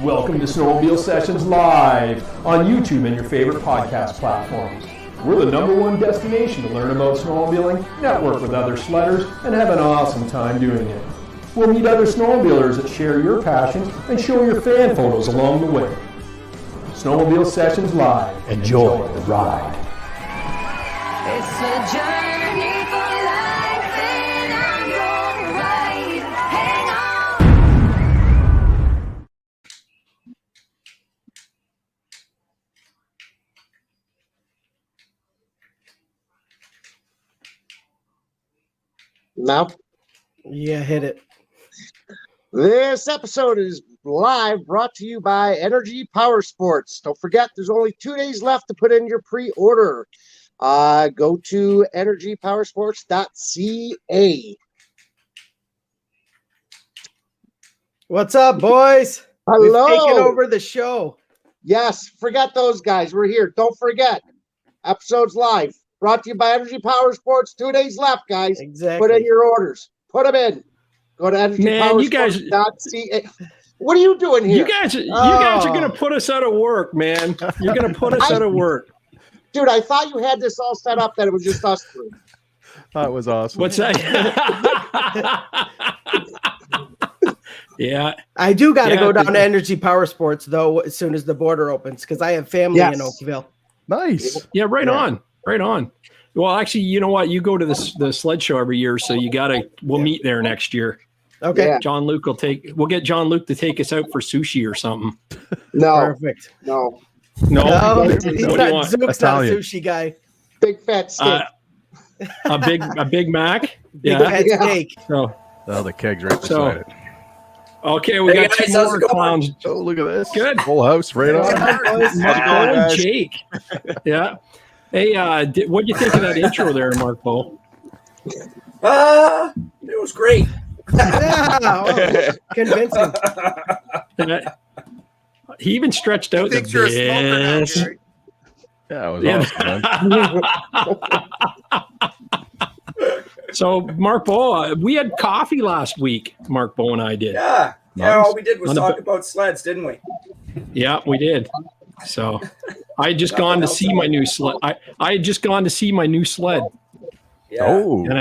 Welcome to Snowmobile Sessions Live on YouTube and your favorite podcast platforms. We're the #1 destination to learn about snowmobiling, network with other sledders, and have an awesome time doing it. We'll meet other snowmobilers that share your passion and show your fan photos along the way. Snowmobile Sessions Live. Enjoy the ride. It's a journey for life and I'm gonna ride. Hang on. No. Yeah, hit it. This episode is live, brought to you by Energy Powersports. Don't forget, there's only 2 days left to put in your pre-order. Go to energypowersports.ca. What's up, boys? Hello. We've taken over the show. Yes, forget those guys. We're here. Don't forget. Episode's live. Brought to you by Energy Powersports. 2 days left, guys. Exactly. Put in your orders. Put them in. Go to energypowersports.ca. What are you doing here? You guys are going to put us out of work, man. You're going to put us out of work. Dude, I thought you had this all set up that it was just us three. That was awesome. What's that? Yeah. I do got to go down to Energy Powersports, though, as soon as the border opens, because I have family in Oakville. Nice. Yeah, right on. Right on. Well, actually, you know what? You go to the sled show every year, so you got to. We'll meet there next year. Okay. Yeah. John Luke we'll get John Luke to take us out for sushi or something. No. Perfect. No. No, He's not, Zuke's not a sushi guy. Big fat steak. a Big Mac. Big fat steak. So, the keg's right beside it. Okay, we got two more clowns. Oh, look at this. Good. Full house right on. Mark and Jake. Yeah. Hey, what do you think of that intro there, Mark Bo? It was great. Yeah, convincing. He even stretched out the you're a smoker now, this. Gary. Yeah, it was awesome, man. So, Mark Bo, we had coffee last week. Mark Bo and I did. Yeah. Yeah, all we did was talk about sleds, didn't we? Yeah, we did. So, I had just gone to see my new sled. I had just gone to see my new sled. Yeah. Oh, And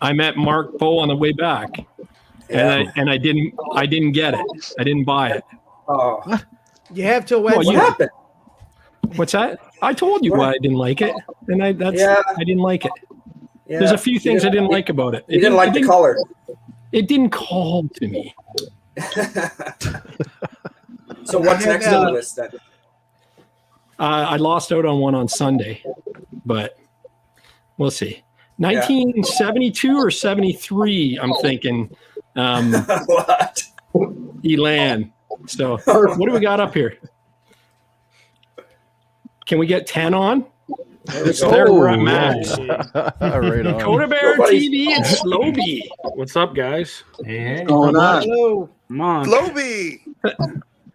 I met Mark Bo on the way back. Yeah. And I didn't get it. I didn't buy it. Oh. You have to Well, Wednesday. What happened? What's that? I told you why I didn't like it, and I didn't like it. Yeah. There's a few things I didn't like about it. You didn't like the color. It didn't call to me. So what's next on the list then? I lost out on one on Sunday, but we'll see. 1972 or 73, I'm thinking. What? Elan. So what do we got up here? Can we get 10 on? There we're at max. right on. KotaBearTV and Slowbee. What's up, guys? Going on? Hello. Come on. Slowbee.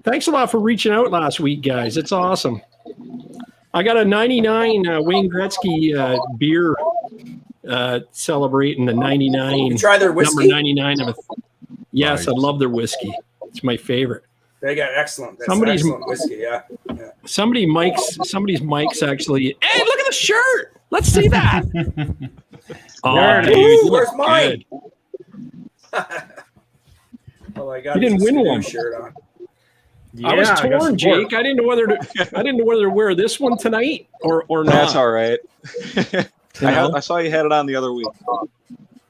Thanks a lot for reaching out last week, guys. It's awesome. I got a 99 Wayne Gretzky beer celebrating the 99. You try their whiskey? Number 99 of it. Yes, Nice. I love their whiskey. It's my favorite. They got excellent. That's Somebody's- excellent whiskey, yeah. Somebody's mic's actually. Hey, look at the shirt. Let's see that. Oh, There it dude, is. you Where's look mine? good. Oh, I got You didn't this win new one. shirt on. I was got torn, support. Jake. I didn't know whether to wear this one tonight or not. That's all right. You know? I saw you had it on the other week.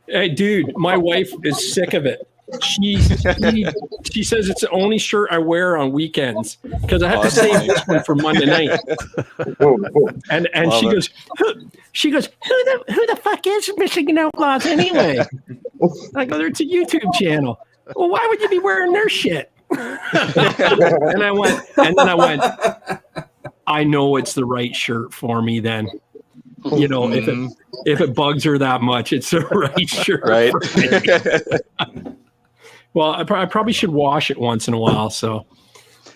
Hey, dude, my wife is sick of it. She says it's the only shirt I wear on weekends because I have to save this one for Monday night. And she goes, who the fuck is Michigan Outlaws anyway? I go, it's a YouTube channel. Well, why would you be wearing their shit? and I went, I know it's the right shirt for me then. You know, if it bugs her that much, it's the right shirt. Right. Well, I probably should wash it once in a while. So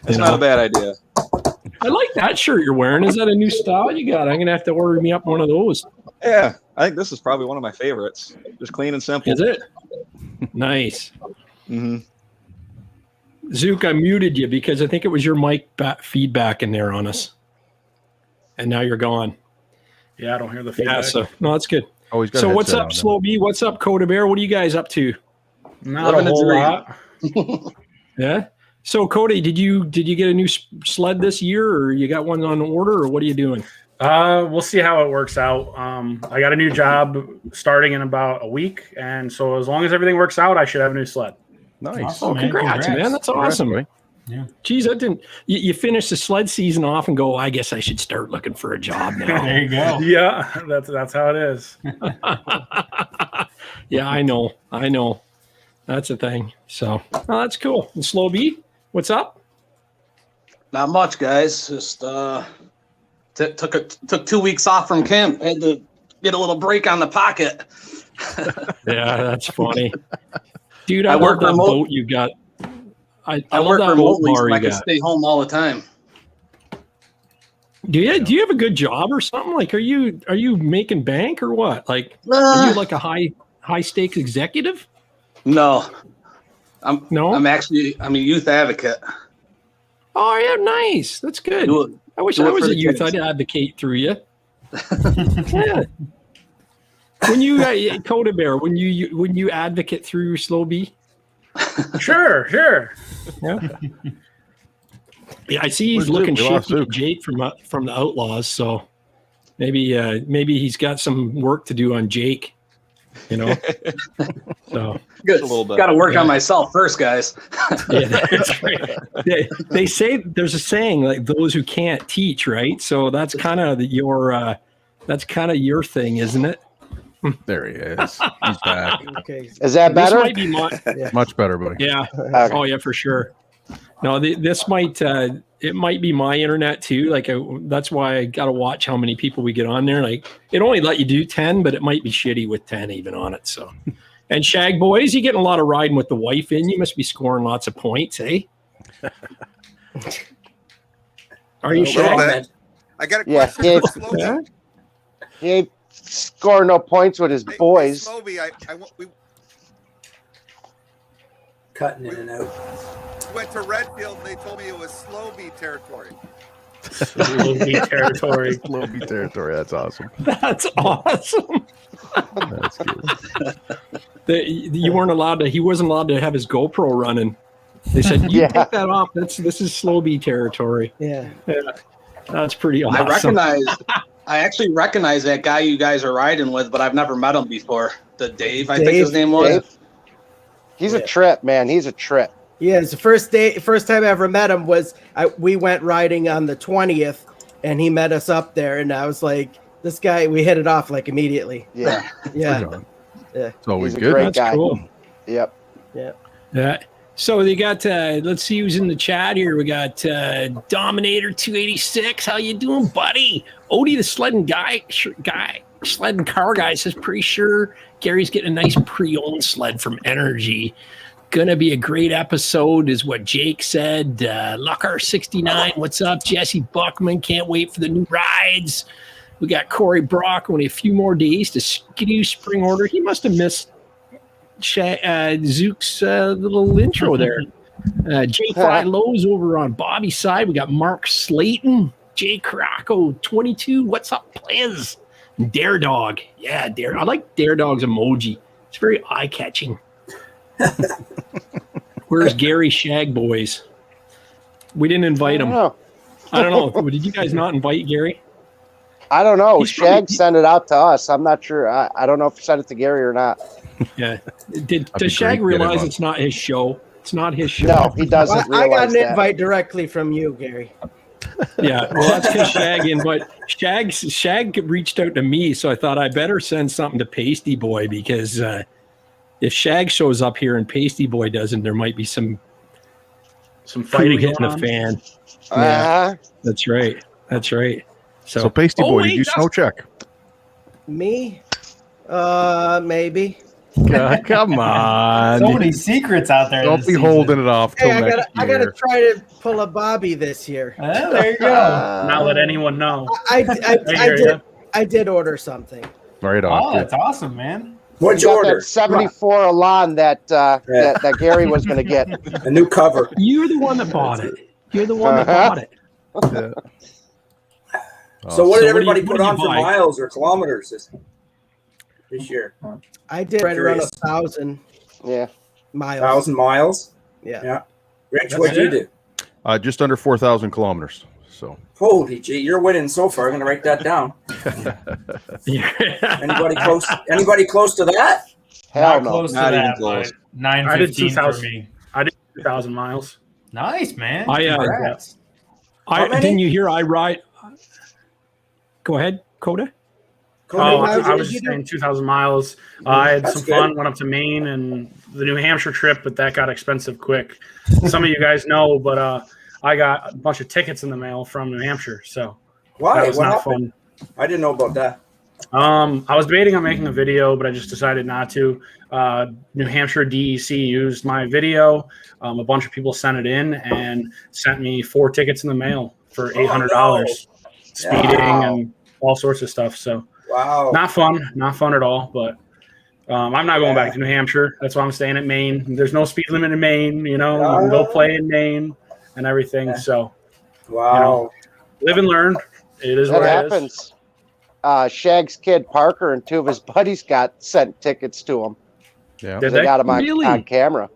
It's not a bad idea. I like that shirt you're wearing. Is that a new style you got? I'm gonna have to order me up one of those. Yeah, I think this is probably one of my favorites. Just clean and simple. Is it? Nice. Mm-hmm. Zuke, I muted you because I think it was your mic feedback in there on us. And now you're gone. Yeah, I don't hear the feedback. Yeah, so no, that's good. Oh, he's got So a what's headset up, on Slowbee? What's up, KotaBear? What are you guys up to? Not Living a the whole dream. lot. Yeah. So Kota, did you get a new sled this year, or you got one on order, or what are you doing? We'll see how it works out. I got a new job starting in about a week, and so as long as everything works out, I should have a new sled. Nice. Awesome, Oh, congrats, man! That's awesome. Congrats, Yeah. Geez, I didn't. You finish the sled season off and go, I guess I should start looking for a job now. There you go. Yeah, that's how it is. Yeah, I know. That's a thing. So, oh, that's cool. And Slowbee, what's up? Not much, guys. Just took 2 weeks off from camp. Had to get a little break on the pocket. Yeah, that's funny, dude. I love work that remote. boat you got. I love work that boat remotely, bar so I you can got. stay home all the time. Do you have a good job or something? Like, are you making bank or what? Like, are you like a high stakes executive? No, No. I'm a youth advocate. Oh yeah, nice. That's good. Do it- I wish do I it was for a the youth. kids. I'd advocate through you. Yeah. When you KotaBear, when you advocate through Slowbee. Sure. Yeah. Yeah, I see he's Where's looking Zuke? We lost shaky at Zuke. Jake from the Outlaws, so maybe he's got some work to do on Jake. You know. So Good. a little bit. Got to work Yeah. on myself first, guys. yeah, that's right. They say there's a saying like those who can't teach, right? So that's kind of your thing, isn't it? There he is. He's back. Okay. Is that This better? might be my Much better, buddy. yeah. Okay. Oh yeah, for sure. No, this might it might be my internet too. Like that's why I got to watch how many people we get on there. Like it only let you do 10, but it might be shitty with 10 even on it. So, and Shag Boys, you getting a lot of riding with the wife in. You must be scoring lots of points, eh? Are you A little Shag? bit. I got a Yeah, question yeah. for Slowbee. Yeah. He ain't scoring no points with his Hey, boys. Slowbee, we Cutting in and out. went to Redfield and they told me it was Slowbee territory. Slowbee territory. Slowbee territory. That's awesome. That's awesome. That's good. You weren't allowed to. He wasn't allowed to have his GoPro running. They said you Yeah. take that off. This is Slowbee territory. Yeah. That's pretty awesome. I actually recognize that guy you guys are riding with, but I've never met him before. The Dave, I think his name was. Dave? He's a trip, man. He's a trip. Yeah, it's the first time I ever met him was we went riding on the 20th, and he met us up there, and I was like, this guy, we hit it off like immediately. Yeah. Yeah. It's always He's a good. great That's guy. cool. Yep. Yeah. So they got let's see who's in the chat here. We got Dominator 286. How you doing, buddy? Odie the sledding sledding car guy says pretty sure Gary's getting a nice pre-owned sled from Energy. Gonna be a great episode, is what Jake said. Luckar69, what's up? Jesse Buckman, can't wait for the new rides. We got Corey Brock, only a few more days to skidoo spring order. He must have missed Zuke's little intro there. J5 Lowe's over on Bobby's side. We got Mark Slayton, Jay Caraco 22. What's up, Pliz? Dare Dog. Yeah, Dare. I like Dare Dog's emoji. It's very eye-catching. Where's Gary Shag Boys? We didn't invite him. I don't know. Did you guys not invite Gary? I don't know. He's Shag probably- sent it out to us. I'm not sure. I don't know if he sent it to Gary or not. Yeah. That'd be Does Shag great to get him realize on. it's not his show? It's not his show. No, he doesn't I got realize an that. invite directly from you, Gary. Yeah, well, that's because Shag reached out to me, so I thought I better send something to Paisteboy because if Shag shows up here and Paisteboy doesn't, there might be some fighting hitting going the on. fan. Yeah, Uh, that's right. That's right. So, Pasty Boy, wait, did you snow check? Me? Maybe. Come on. So many secrets out there. Don't this be season. holding it off till Hey, next I gotta year. try to pull a Bobby this year. Oh, there you go. Not let anyone know. I hear ya. did order something. Right on. Oh, Good. that's awesome, man. What'd You you got order? that 74 Elan that that Gary was going to get. A new cover. You're the one that bought it. You're the one that bought it. So what So did everybody what put did you on for buy? miles or kilometers this year? I did right around Curious. 1,000 Yeah. miles. 1,000 miles? Yeah. Yeah. Rich, That's what'd you it? do? Just under 4,000 kilometers. So Holy gee, you're winning so far. I'm gonna write that down. Anybody close to that? Hell Not no. close to Not even that, close. but 915 I did for 2,000. me. I did 2,000 miles. Nice, man. Congrats. How many? Didn't you hear I ride? Go ahead, Kota. Oh, I was just saying 2,000 miles. I had That's some good. fun, went up to Maine and the New Hampshire trip, but that got expensive quick. Some of you guys know, but I got a bunch of tickets in the mail from New Hampshire, so Why? that was What not happened? fun. I didn't know about that. I was debating on making a video, but I just decided not to. New Hampshire DEC used my video. A bunch of people sent it in and sent me 4 tickets in the mail for $800, speeding and all sorts of stuff. So Wow. not fun at all. But I'm not going back to New Hampshire. That's why I'm staying at Maine. There's no speed limit in Maine. You know, you can go play in Maine and everything. So Wow. live and learn. It is That what it is. happens. Shag's kid Parker and 2 of his buddies got sent tickets to him. yeah. Did They they? got him on, Really? on camera.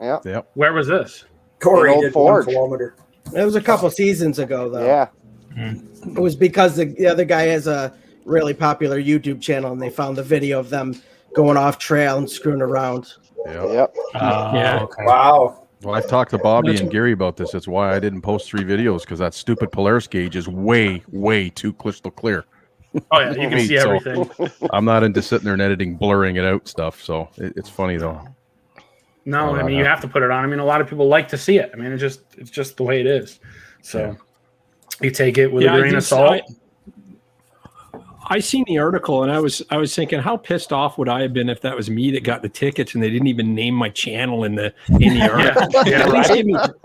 Yeah. Yep. Where was this? Corey Old did Forge. 1 kilometer. It was a couple seasons ago, though. Yeah. It was because the other guy has a really popular YouTube channel, and they found the video of them going off trail and screwing around. Yep. Yeah. Okay. Wow. Well, I've talked to Bobby and Gary about this. That's why I didn't post 3 videos, because that stupid Polaris gauge is way, way too crystal clear. Oh yeah, you can see So, everything. I'm not into sitting there and editing, blurring it out stuff. So it's funny though. No, I mean you have to put it on. I mean, a lot of people like to see it. I mean, it's just the way it is. So you take it with a grain of salt. I seen the article and I was thinking, how pissed off would I have been if that was me that got the tickets and they didn't even name my channel in the article? Yeah,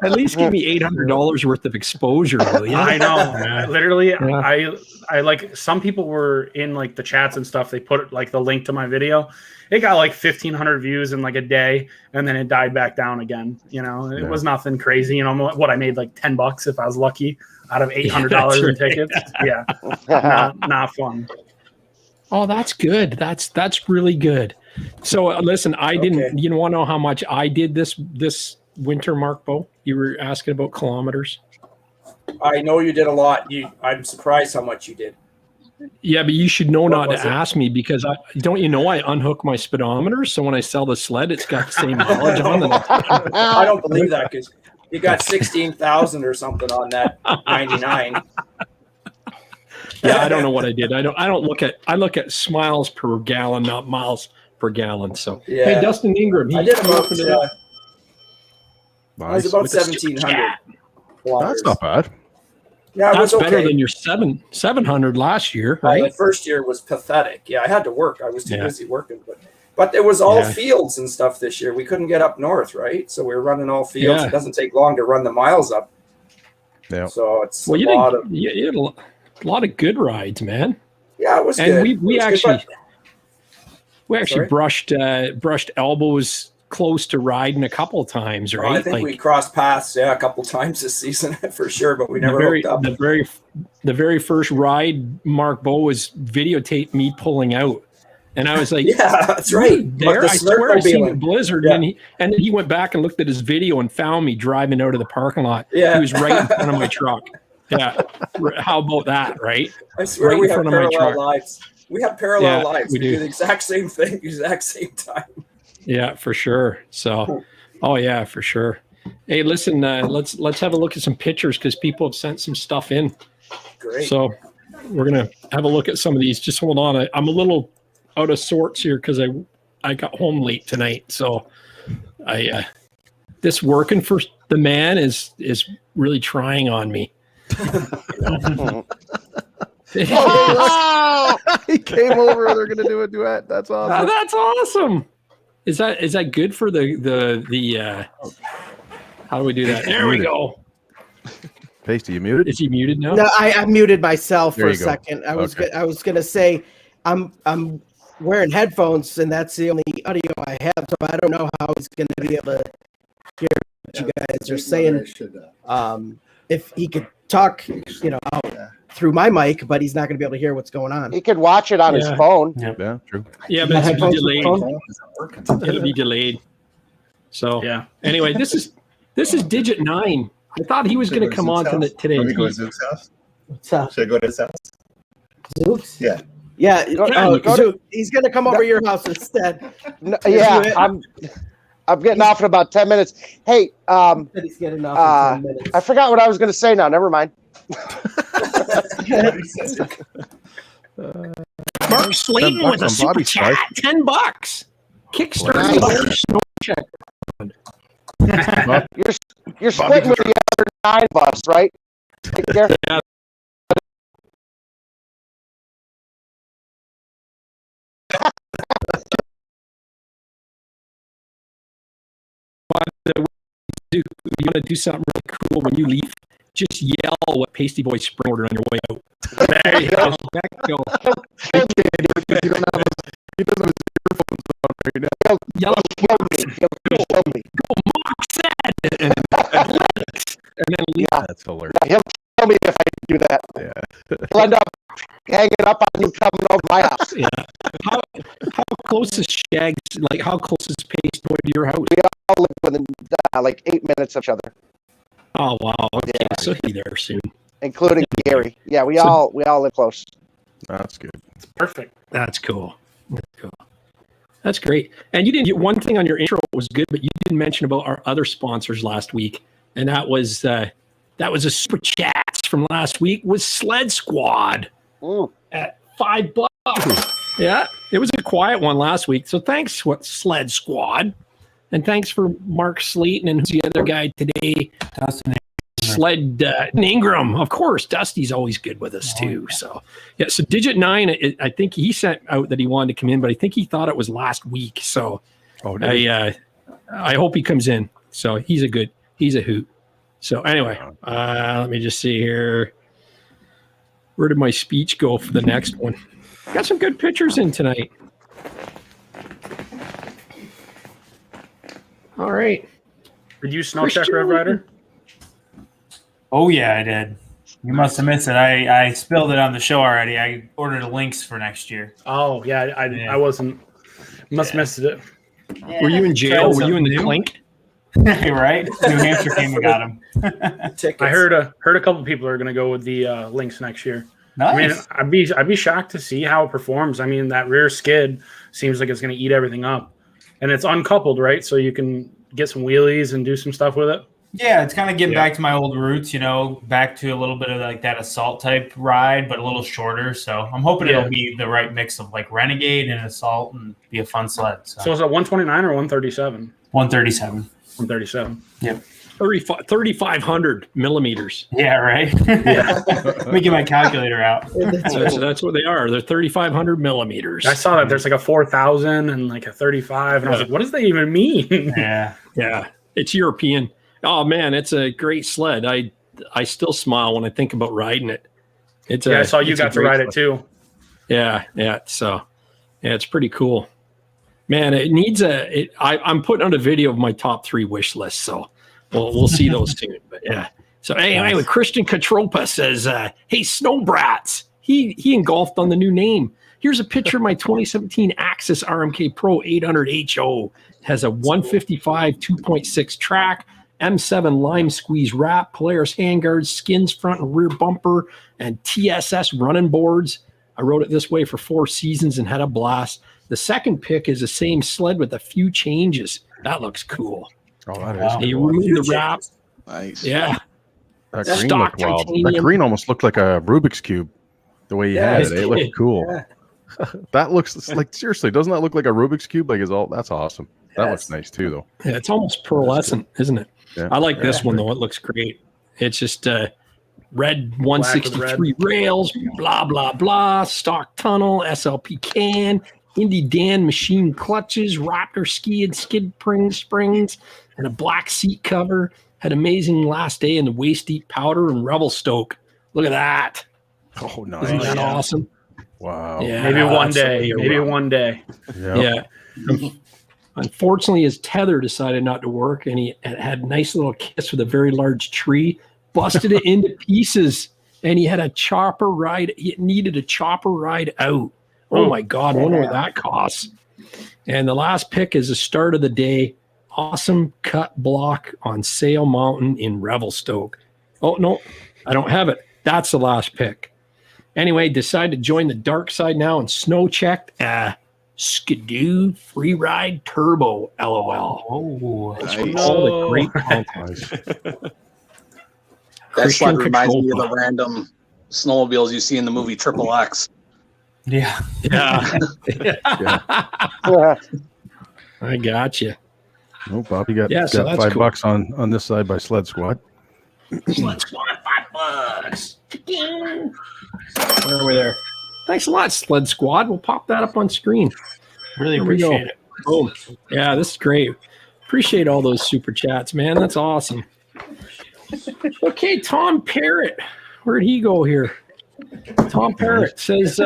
at least give me $800 worth of exposure, will you? I know. Literally, I like, some people were in like the chats and stuff. They put like the link to my video. It got like 1,500 views in like a day, and then it died back down again. You know, it was nothing crazy. You know what? I made like $10 if I was lucky out of $800 in tickets. Yeah, not fun. Oh, that's good. That's really good. So listen, I didn't. You want to know how much I did this winter, Mark Bo? You were asking about kilometers. I know you did a lot. I'm surprised how much you did. Yeah, but you should know What not was to it? ask me, because I unhook my speedometer, so when I sell the sled, it's got the same mileage on it. I don't believe that, because you got 16,000 or something on that 99. Yeah, I don't know what I did. I look at miles per gallon, not miles per gallon. So Yeah. hey, Dustin Ingram, I did about opened it up. I was about With the stupid 1,700 kilometers. That's not bad. Yeah, it That's was better okay. than your 700 last year, The right? first year was pathetic. Yeah, I had to work. I was too busy working, but it was all fields and stuff this year. We couldn't get up north, right? So we were running all fields. Yeah. It doesn't take long to run the miles up. Yeah. So it's Well, a you lot had of a lot of good rides, man. yeah. It was And good. we It was actually good, Sorry? brushed elbows close to riding a couple of times, but- right? I think we crossed paths, a couple times this season for sure, but we never hooked up. the very first ride, Mark Bo was videotaped me pulling out, and I was like, Yeah, that's right. There, But the I swear I seen the Snowmobiling. blizzard, Yeah. and then he went back and looked at his video and found me driving out of the parking lot. Yeah. He was right in front of my truck. Yeah, how about that, right? I swear right we in have front of my parallel truck. lives. We have parallel Yeah, lives. we We do do. the exact same thing, exact same time. Yeah, for sure. So, oh yeah, for sure. Hey, listen, let's have a look at some pictures, because people have sent some stuff in. Great. So we're gonna have a look at some of these. Just hold on. I'm a little out of sorts here because I got home late tonight. So this working for the man is really trying on me. He came over. They're gonna do a duet. That's awesome. That's awesome. Is that good for the how do we do that? There we go. Pasty, you muted? Is he muted now? No, I muted myself There for a you go. second. I was Okay. I was gonna say I'm wearing headphones, and that's the only audio I have, so I don't know how he's going to be able to hear what you guys are saying. If he could talk, out through my mic, but he's not going to be able to hear what's going on. He could watch it on his phone. Yeah, true. Yeah, but it's delayed. It'll be delayed. So anyway, this is Digit 9. I thought he was going to come on today. Let me go to Zuke's house. What's up? Should I go to his house? Zuke's? Yeah. Yeah, Zuke, he's going to come over to your house instead. No, I'm getting off in about 10 minutes. Hey, he's getting off in 10 minutes. I forgot what I was going to say now. Never mind. Mark Slayton with a super chat, $10. Kickstarter snow check. You're splitting with the other 9 of us, right? Take care. Yeah. You want to do something really cool when you leave? Just yell what Paisteboy spring ordered on your way out. There you go. He doesn't have his earphones on right now. Yell Kill me. Go Mark said, and then leave. Yeah, that's hilarious. Yeah, he'll kill me if I do that. Yeah. He'll end up hanging up on you coming over my house. Yeah. How close is Shags? Like, how close is Paisteboy to your house? We all live within like 8 minutes of each other. Oh wow! Okay, so he'll be there soon, including Gary. Yeah, we all live close. That's good. It's perfect. That's cool. That's great. And you didn't get one thing on your intro was good, but you didn't mention about our other sponsors last week, and that was a super chats from last week was Sled Squad at $5. Yeah, it was a quiet one last week. So thanks, Sled Squad. And thanks for Mark Slayton and who's the other guy today? Dustin Sled Ingram. Of course, Dusty's always good with us too. So yeah, so Digit 9, I think he sent out that he wanted to come in, but I think he thought it was last week. So I hope he comes in. So he's a hoot. So anyway, let me just see here. Where did my speech go for the next one? Got some good pictures in tonight. All right. Did you snow check Revrider? Oh yeah, I did. You must have missed it. I spilled it on the show already. I ordered links for next year. Oh yeah, I wasn't. Must have missed it. Were you in jail? Were you in the clink? Right. New Hampshire came and got him. I heard a couple people are going to go with the links next year. Nice. I mean, I'd be shocked to see how it performs. I mean, that rear skid seems like it's going to eat everything up, and it's uncoupled, right? So you can get some wheelies and do some stuff with it. Yeah, it's kind of getting back to my old roots, back to a little bit of like that assault type ride, but a little shorter. So I'm hoping it'll be the right mix of like Renegade and assault and be a fun sled. So is it 129 or 137? 137. 137. Yep. 3,500 millimeters. Yeah, right. Yeah. Let me get my calculator out. That's what they are. They're 3,500 millimeters. I saw that there's like a 4,000 and like a 35, and I was like, what does that even mean? Yeah. It's European. Oh man, it's a great sled. I still smile when I think about riding it. I saw you got to ride it too. Yeah. So yeah, it's pretty cool. Man, it needs I'm putting out a video of my top 3 wish list, so we'll see those soon. But yeah. So anyway, Christian Katropa says, "Hey, SnowBrats." He engulfed on the new name. Here's a picture of my 2017 Axis RMK Pro 800 HO. Has a 155 2.6 track, M7 lime squeeze wrap, Polaris handguards, skins front and rear bumper, and TSS running boards. I rode it this way for 4 seasons and had a blast. The second pick is the same sled with a few changes. That looks cool. Oh, that is He cool. removed the wrap. Nice. Yeah. That green looked wild. That green almost looked like a Rubik's Cube the way you had it. It looked cool. Yeah. That looks like, seriously, doesn't that look like a Rubik's Cube? That's awesome. That looks nice too, though. Yeah, it's almost pearlescent, isn't it? Yeah. I like this one, though. It looks great. It's just red 163 rails, blah, blah, blah, stock tunnel, SLP can, Indy Dan machine clutches, Raptor ski and skid springs, and a black seat cover. Had amazing last day in the waist deep powder and Revel Stoke. Look at that. Oh, nice. Isn't that awesome? Wow. Yeah, Maybe one that's day. a Maybe rough- one day. Yep. Yeah. Unfortunately, his tether decided not to work, and he had a nice little kiss with a very large tree, busted it into pieces, and he had a chopper ride. He needed a chopper ride out. Oh my God, I wonder what that costs. And the last pick is the start of the day. Awesome cut block on Sail Mountain in Revelstoke. Oh, no, I don't have it. That's the last pick. Anyway, decided to join the dark side now and snow checked. Skidoo Free Ride Turbo, LOL. Oh, All the great content. That Christian sled reminds me of control the random snowmobiles you see in the movie Triple X. Yeah. I got you. Oh, Bob, you got, So got that's $5 cool. on this side by Sled Squad. Sled Squad, $5. Where are we there? Thanks a lot, Sled Squad. We'll pop that up on screen. Really There we go. appreciate it. Boom. Yeah, this is great. Appreciate all those super chats, man. That's awesome. Okay, Tom Parrott. Where'd he go here? Tom Parrott says,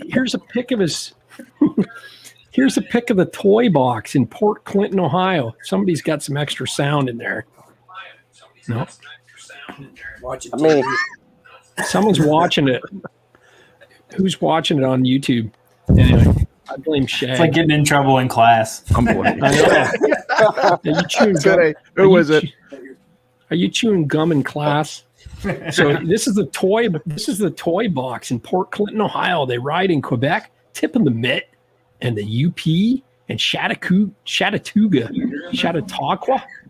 here's a pic of his here's a pic of the toy box in Port Clinton, Ohio. Somebody's got some extra sound in there. No. Watching I mean, Someone's watching it. Who's watching it on YouTube? Anyway, I blame Shag. It's like getting in trouble in class. I'm blaming. I know. Are you chewing gum? Who was it? Are you chewing gum in class? So this is the toy box in Port Clinton, Ohio. They ride in Quebec, tip in the Mitt, and the UP and Chautauqua,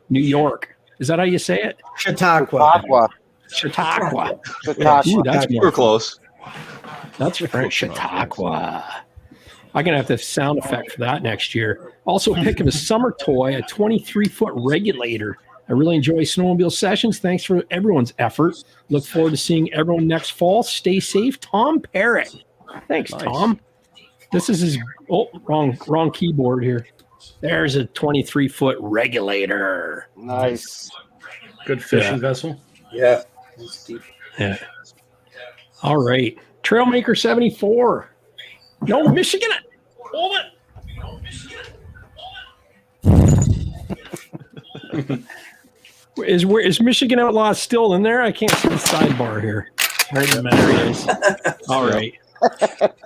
New York. Is that how you say it? Chautauqua. Chautauqua. Chautauqua. Ooh, that's We're more. close. That's French. Chautauqua. I'm going to have the sound effect for that next year. Also, a pick of a summer toy, a 23-foot regulator. I really enjoy snowmobile sessions. Thanks for everyone's effort. Look forward to seeing everyone next fall. Stay safe. Tom Parrott. Thanks, Nice. Tom. This is his wrong keyboard here. There's a 23-foot regulator. Nice. Good fishing vessel. Yeah. It's deep. Yeah. All right. Trailmaker 74. No, Michigan. Hold it. Is Michigan Outlaw still in there? I can't see the sidebar here. Right in the There middle. he is. All right.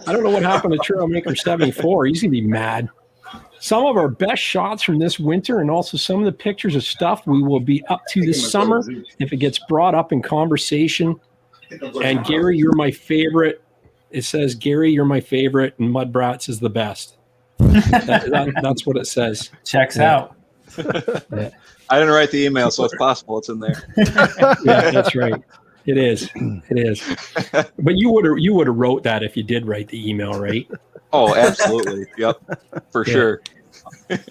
I don't know what happened to Trailmaker 74. He's going to be mad. Some of our best shots from this winter and also some of the pictures of stuff we will be up to this summer if it gets brought up in conversation. And Gary, you're my favorite. It says, Gary, you're my favorite, and MUDBRATS is the best. That's what it says. Checks Yeah. out. I didn't write the email, so it's possible it's in there. Yeah, that's right. It is. It is. But you would have wrote that if you did write the email, right? Oh, absolutely. Yep, for Yeah. sure.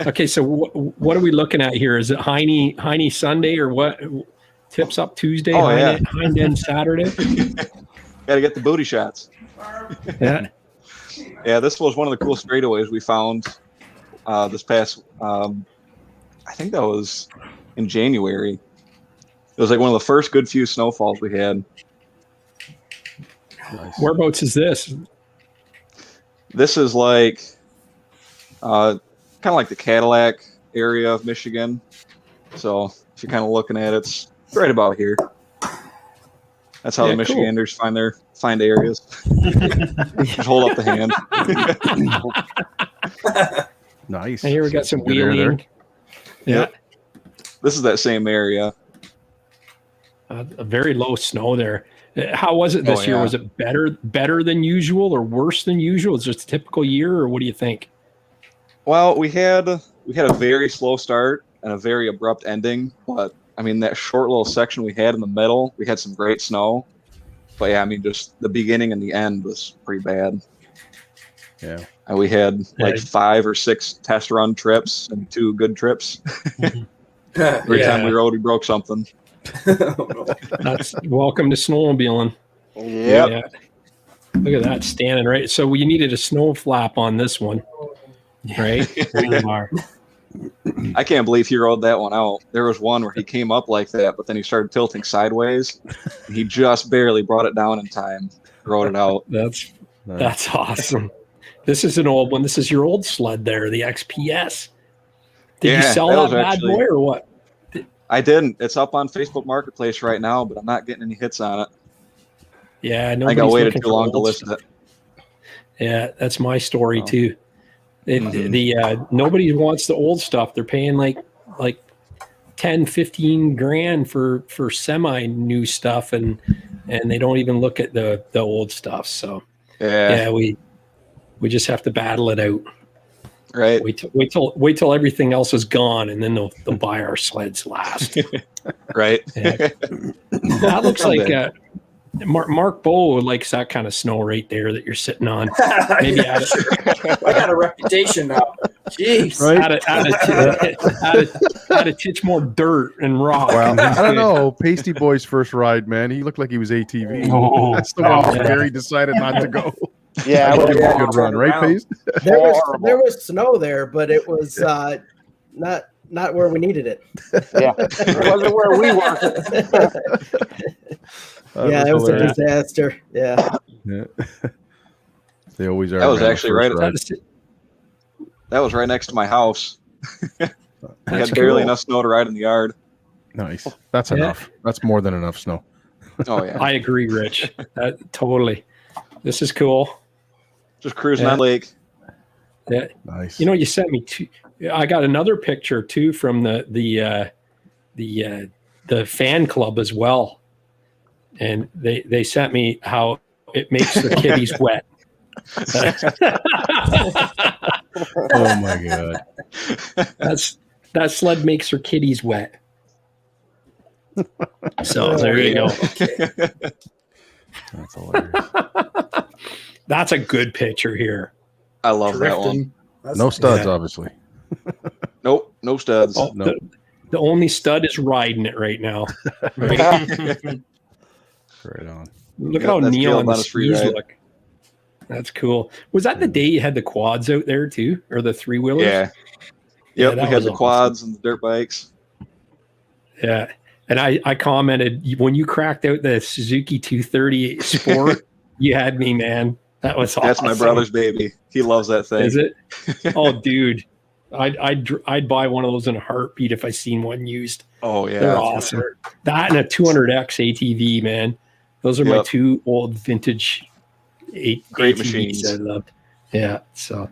Okay, so what are we looking at here? Is it Heine Sunday or what? Tips up Tuesday, Oh, yeah. Heine Den Saturday? Got to get the booty shots. Yeah. Yeah, this was one of the cool straightaways we found this past. I think that was in January. It was like one of the first good few snowfalls we had. Nice. Whereabouts is this? This is like kind of like the Cadillac area of Michigan. So if you're kind of looking at it, it's right about here. That's how Yeah, the cool. Michiganders find areas. Just hold up the hand. Nice. And here we got some Good air there. wheeling. Yeah. This is that same area. A very low snow there. How was it this Oh, year? yeah. Was it better than usual or worse than usual? Is it just a typical year, or what do you think? Well, we had a very slow start and a very abrupt ending, but I mean that short little section we had in the middle, we had some great snow. But yeah, I mean just the beginning and the end was pretty bad. Yeah. And we had like 5 or 6 test run trips and 2 good trips. Every time we rode, we broke something. That's welcome to snowmobiling. Yep. Yeah. Look at that standing right. So you needed a snow flap on this one, right? I can't believe he rode that one out. There was one where he came up like that, but then he started tilting sideways. And he just barely brought it down in time. Rode it out. That's awesome. This is an old one. This is your old sled there, the XPS. Did you sell that bad boy or what? I didn't. It's up on Facebook Marketplace right now, but I'm not getting any hits on it. Yeah, I got waited too long to list it. Yeah, that's my story too. Nobody wants the old stuff. They're paying like 10, 15 grand for semi new stuff, and they don't even look at the old stuff. So we just have to battle it out. Right. Wait till everything else is gone, and then they'll buy our sleds last. Right. That looks like Mark Bow likes that kind of snow right there that you're sitting on. Maybe I got a reputation now. Jeez. Right? Add a titch more dirt and rock. Well, I don't know. Paisteboy's first ride, man, he looked like he was ATV. That's the one where Gary decided not to go. Yeah, give him a good run, right, Paiste? There was snow there, but it was not where we needed it. Yeah, it wasn't where we were. Yeah, it was a disaster. Yeah. They always are. That was actually right. That was right next to my house. I had barely enough snow to ride in the yard. Nice. That's enough. That's more than enough snow. Oh yeah. I agree, Rich. Totally. This is cool. Just cruising on lake. Yeah. Nice. You know, you sent me two. I got another picture too from the fan club as well, and they sent me how it makes the kiddies wet. Oh my god. That sled makes her kitties wet. So there you go. That's hilarious. That's a good picture here. I love that one. No studs, obviously. Nope, no studs. Oh, nope. The only stud is riding it right now. Right, right on. Look how neon the skis look. That's cool. Was that the day you had the quads out there too, or the 3-wheelers? Yeah. Yep, we had the quads and the dirt bikes. Yeah. And I commented when you cracked out the Suzuki 230 Sport, you had me, man. That was awesome. That's my brother's baby. He loves that thing. Is it? Oh, dude. I'd buy one of those in a heartbeat if I seen one used. Oh yeah, they're awesome. That and a 200X ATV, man. Those are my two old vintage great ATVs machines. I loved. Yeah, so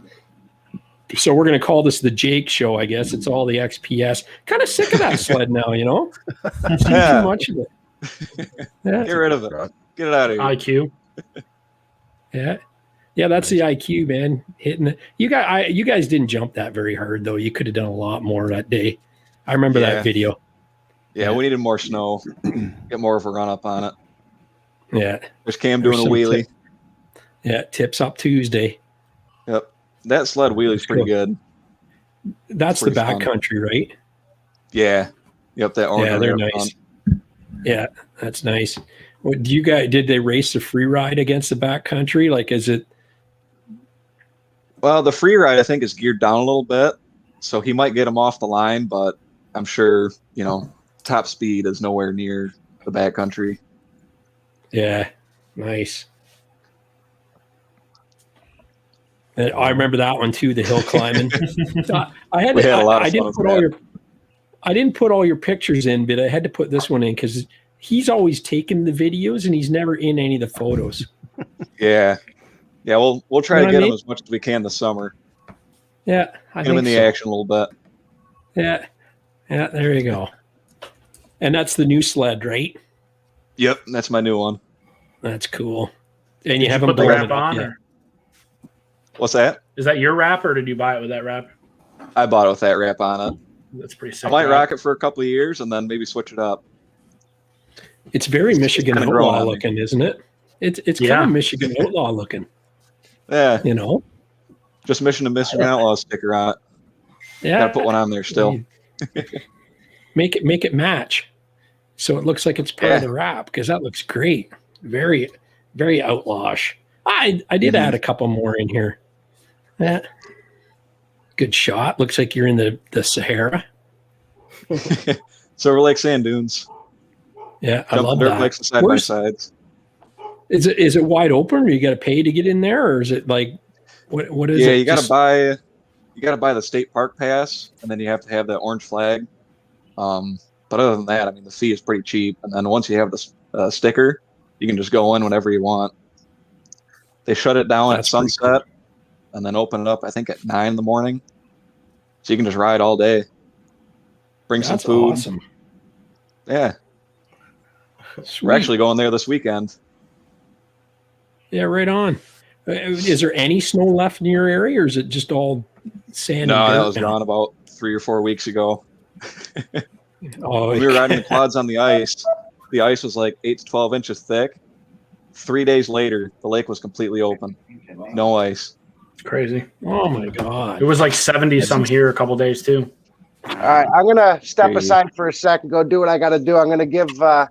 we're gonna call this the Jake Show, I guess. It's all the XPS. Kind of sick of that sled now, you know. Too much of it. Yeah. Get rid of it. Get it out of here. IQ. Yeah, that's the IQ, man. Hitting it. You guys didn't jump that very hard though. You could have done a lot more that day. I remember that video. Yeah, we needed more snow. Get more of a run up on it. Yeah. There's Cam doing a wheelie. Tips up Tuesday. Yep. That sled wheelie's pretty good. That's the backcountry, right? Yeah. Yep, that orange. Yeah, they're nice. Yeah, that's nice. What do you guys did they race the free ride against the backcountry? Like is it Well, the free ride I think is geared down a little bit. So he might get him off the line, but I'm sure, top speed is nowhere near the backcountry. Yeah, nice. And I remember that one too, the hill climbing. I didn't put all your pictures in, but I had to put this one in because he's always taking the videos and he's never in any of the photos. Yeah. Yeah, we'll try to get him as much as we can this summer. Yeah, get him in the action a little bit. Yeah. Yeah, there you go. And that's the new sled, right? Yep, that's my new one. That's cool. And you haven't put the wrap on? Or? What's that? Is that your wrap, or did you buy it with that wrap? I bought it with that wrap on it. That's pretty sick. I might rock it for a couple of years and then maybe switch it up. It's very Michigan Outlaw looking, isn't it? It's kind of Michigan Outlaw looking. Yeah. Just Michigan Outlaw sticker on it. Yeah. Gotta put one on there still. Make it match. So it looks like it's part of the wrap because that looks great. Very, very outlawish. I did add a couple more in here. Yeah. Good shot. Looks like you're in the Sahara. Silver Lake Sand Dunes. Yeah, I love dirt that. lakes and side by sides. Is it wide open, or you got to pay to get in there, or is it like what is it? Yeah, you got to buy the state park pass, and then you have to have that orange flag. But other than that, I mean, the fee is pretty cheap. And then once you have the sticker, you can just go in whenever you want. They shut it down at sunset, and then open it up, I think, at 9 in the morning. So you can just ride all day. Bring some food. Awesome. Yeah. Sweet. We're actually going there this weekend. Yeah, right on. Is there any snow left in your area, or is it just all sand? No, and dirt that was now? gone about 3 or 4 weeks ago. Oh, We were riding the quads on the ice. The ice was like 8 to 12 inches thick. 3 days later, the lake was completely open. No ice. Crazy. Oh my God. It was like 70 some here a couple days too. All right, I'm gonna step Crazy. aside for a second, go do what I got to do. I'm gonna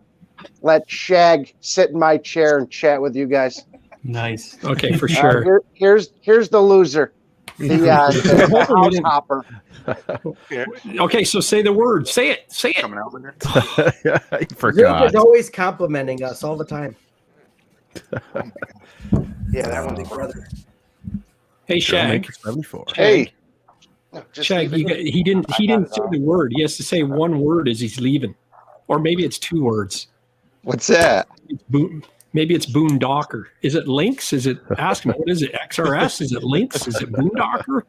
let Shag sit in my chair and chat with you guys. Nice. Okay, for sure. Here's the loser, the house hopper. Okay, so say the word. Say it. Say it. Coming out with it. I Zuke forgot. is always complimenting us all the time. Yeah, that one's brother. Hey, Shag. Trailmaker 74. Hey, Shag, he didn't say the word. He has to say one word as he's leaving, or maybe it's 2 words. What's that? Maybe it's boondocker. Is it Lynx? Is it, ask him, what is it? XRS? Is it Lynx? Is it boondocker?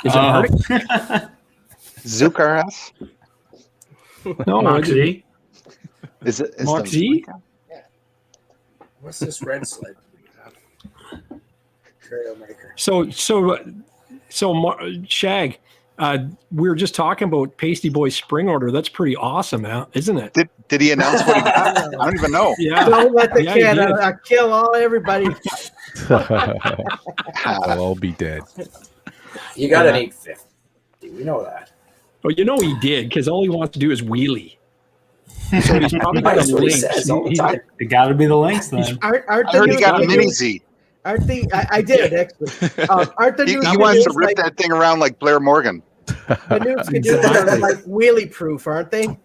Is it Arctic? Zuke RS? No, Moxie. Is it? Is Moxie? What's this red sled? Trailmaker. So Shag, we were just talking about Paisteboy's spring order. That's pretty awesome, isn't it? Did he announce what he got? I don't even know. Yeah. Don't let the Yeah, cat he did. kill everybody. They'll all be dead. You got an 850. We know that. Well, you know he did, because all he wants to do is wheelie. So he's probably got That's a what he Lynx. says all the time. It got to be the links then. Aren't I the heard he new got a mini canoes- Z. Aren't the I did actually. Aren't the He new wants to canoes rip that thing around like Blair Morgan. the new canoes are like wheelie proof, aren't they?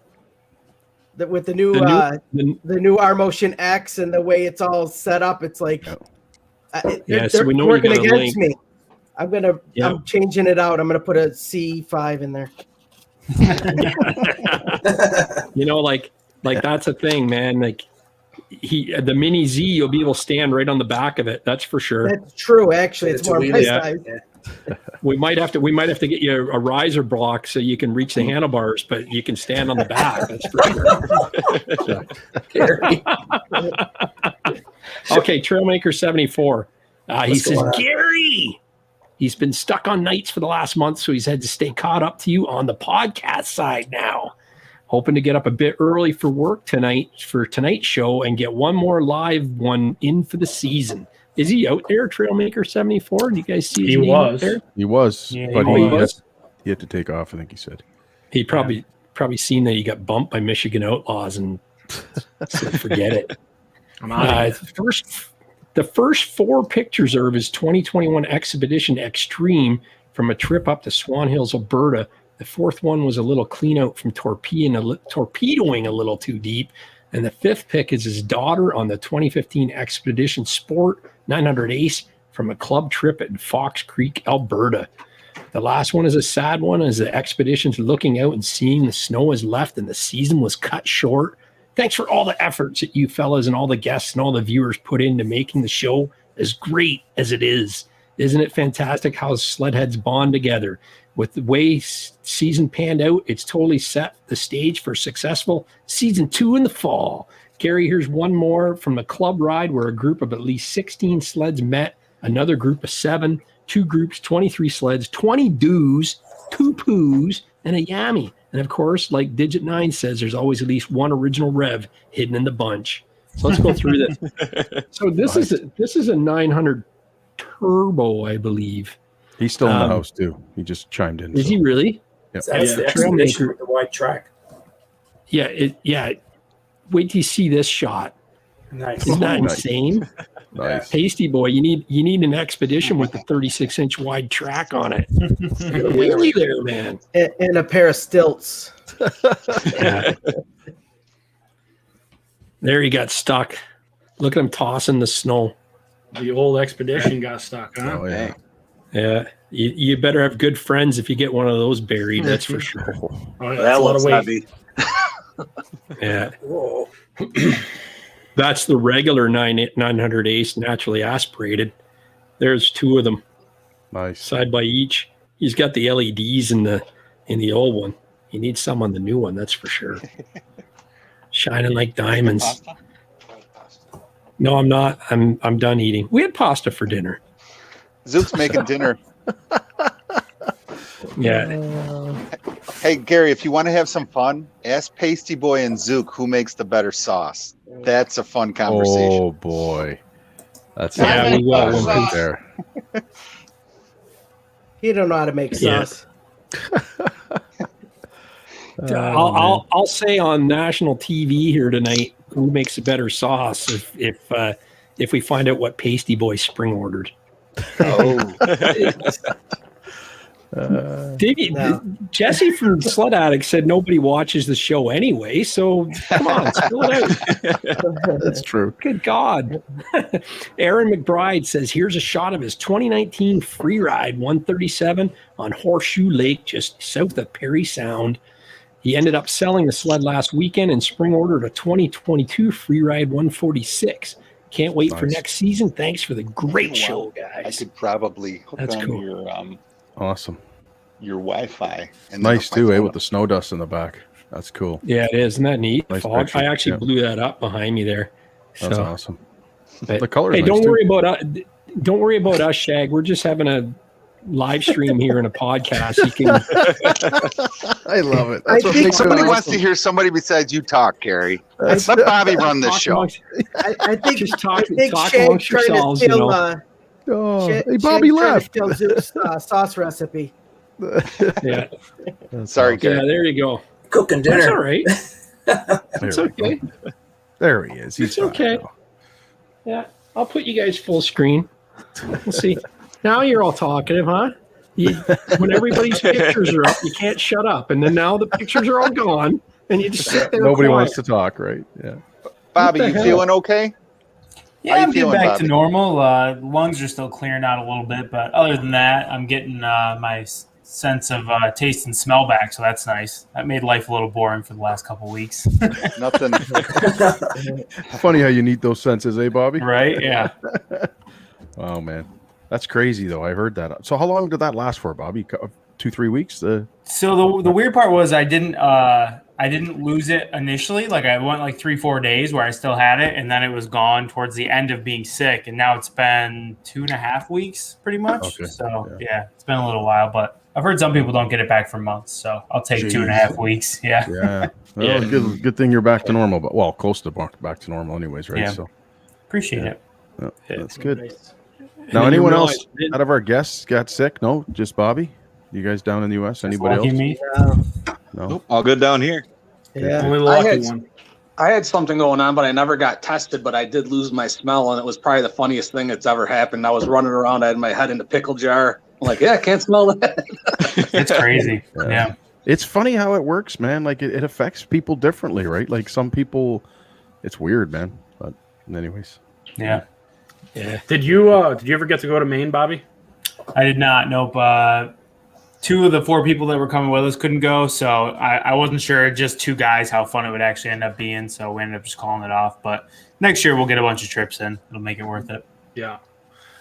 With the new the new R Motion X and the way it's all set up, it's like Yeah, so they're we know working you got a against me. I'm changing it out. I'm gonna put a C5 in there. You know, like that's a thing, man. Like the mini Z, you'll be able to stand right on the back of it. That's for sure. That's true. Actually, it's more a my wheelie. size. We might have to get you a riser block so you can reach the handlebars, but you can stand on the back. That's for sure. Okay, Trailmaker 74. He says, Gary, he's been stuck on nights for the last month, so he's had to stay caught up to you on the podcast side now. Hoping to get up a bit early for work tonight for tonight's show and get one more live one in for the season. Is he out there, Trailmaker 74? Do you guys see his name out there? He was, Yeah, but he was. he had to take off, I think he said. He probably seen that he got bumped by Michigan Outlaws and said, forget it. I'm out of here. The first 4 pictures are of his 2021 Expedition Extreme from a trip up to Swan Hills, Alberta. The 4th one was a little clean out from torpedoing a little too deep. And the 5th pick is his daughter on the 2015 Expedition Sport 900 Ace from a club trip at Fox Creek, Alberta. The last one is a sad one as the expedition's looking out and seeing the snow is left and the season was cut short. Thanks for all the efforts that you fellas and all the guests and all the viewers put into making the show as great as it is. Isn't it fantastic how sledheads bond together? With the way season panned out, it's totally set the stage for successful season 2 in the fall. Gary, here's one more from the club ride where a group of at least 16 sleds met, another group of 7, 2 groups, 23 sleds, 20 doos, 2 poos, and a yammy. And of course, like Digit 9 says, there's always at least one original Rev hidden in the bunch. So let's go through this. So this is a 900 turbo, I believe. He's still in the house too. He just chimed in. Is he really? Yep. That's the Expedition with the wide track. Yeah. Wait till you see this shot. Nice. Isn't that insane? Nice. Paisteboy, you need an Expedition with a 36-inch wide track on it. Really there, man. And a pair of stilts. Yeah. There he got stuck. Look at him tossing the snow. The old expedition got stuck, huh? Oh, yeah. Yeah. You better have good friends if you get one of those buried. That's for sure. Oh, yeah, that's a lot of weight. Heavy. Yeah. Whoa. That's the regular 900 Ace naturally aspirated. There's two of them. Nice. Side by each. He's got the LEDs in the old one. He needs some on the new one, that's for sure. Shining like diamonds. No, I'm not. I'm done eating. We had pasta for dinner. Zuke's making dinner. Yeah. Hey, Gary, if you want to have some fun, ask Paisteboy and Zuke who makes the better sauce. That's a fun conversation. Oh boy, that's Yeah, we will. right there. He don't know how to make sauce. I'll say on national TV here tonight who makes a better sauce if we find out what Paisteboy spring ordered. Oh. Jesse from Sledaddicz said nobody watches the show anyway, so come on, spill it out. That's true. Good God. Aaron McBride says, here's a shot of his 2019 free ride 137 on Horseshoe Lake, just south of Perry Sound. He ended up selling the sled last weekend and spring ordered a 2022 free ride 146. Can't wait for next season. Thanks for the great show, guys. I could probably hook That's on cool. your Awesome. your Wi-Fi. And Nice too, with the snow dust in the back. That's cool. Yeah, it is. Isn't that neat? Nice Fog. picture. I actually Yeah. blew that up behind me there. That's So- awesome. But- The color's Hey, nice don't too. worry about us, Shag. We're just having a live stream here in a podcast. You can. I love it. I That's what think makes it Somebody awesome. wants to hear somebody besides you talk, Gary. Let Bobby run this talk show. amongst- I think Just talk Shag's amongst trying to yourselves, you steal, know. Oh, Shag's hey, Bobby trying to left. steal Zuke's sauce recipe. Yeah, Sorry, yeah. Gary. There you go. Cooking That's dinner. all right. It's There we okay. go. There he is. He's It's okay. fine Yeah, I'll put you guys full screen. We'll see. Now you're all talkative, huh? When everybody's pictures are up, you can't shut up. And then now the pictures are all gone, and you just sit there. Nobody quiet. wants to talk, right? Yeah. Bobby, What you the feeling okay? Yeah, How you I'm getting feeling, back Bobby? to normal. Lungs are still clearing out a little bit, but other than that, I'm getting my sense of taste and smell back, so that's nice. That made life a little boring for the last couple weeks. Nothing. Funny how you need those senses, eh, Bobby? Right? Yeah. Oh man, that's crazy though. I heard that. So how long did that last for, Bobby? 2-3 weeks? So the weird part was I didn't lose it initially. Like I went like 3-4 days where I still had it, and then it was gone towards the end of being sick. And now it's been 2.5 weeks, pretty much. Okay. So yeah, it's been a little while, but I've heard some people don't get it back for months. So I'll take Jeez. 2.5 weeks. Yeah. Yeah. Well, Yeah. Good thing you're back to normal, but well, close to back to normal, anyways, right? Yeah. So Appreciate it. yeah, that's good. And Now, then you anyone realize else out of our guests got sick? No, just Bobby. You guys down in the U.S. Anybody Lucky else? me. No. All good down here. Yeah. Only the I lucky had- one. I had something going on, but I never got tested, but I did lose my smell, and it was probably the funniest thing that's ever happened. I was running around, I had my head in the pickle jar. I'm like, yeah, I can't smell that. It's crazy. Yeah. It's funny how it works, man. Like it affects people differently, right? Like some people, it's weird, man. But anyways, Yeah. Yeah. Did you ever get to go to Maine, Bobby? I did not. Nope. 2 of the 4 people that were coming with us couldn't go, so I wasn't sure, just 2 guys, how fun it would actually end up being. So we ended up just calling it off. But next year we'll get a bunch of trips in. It'll make it worth it. Yeah.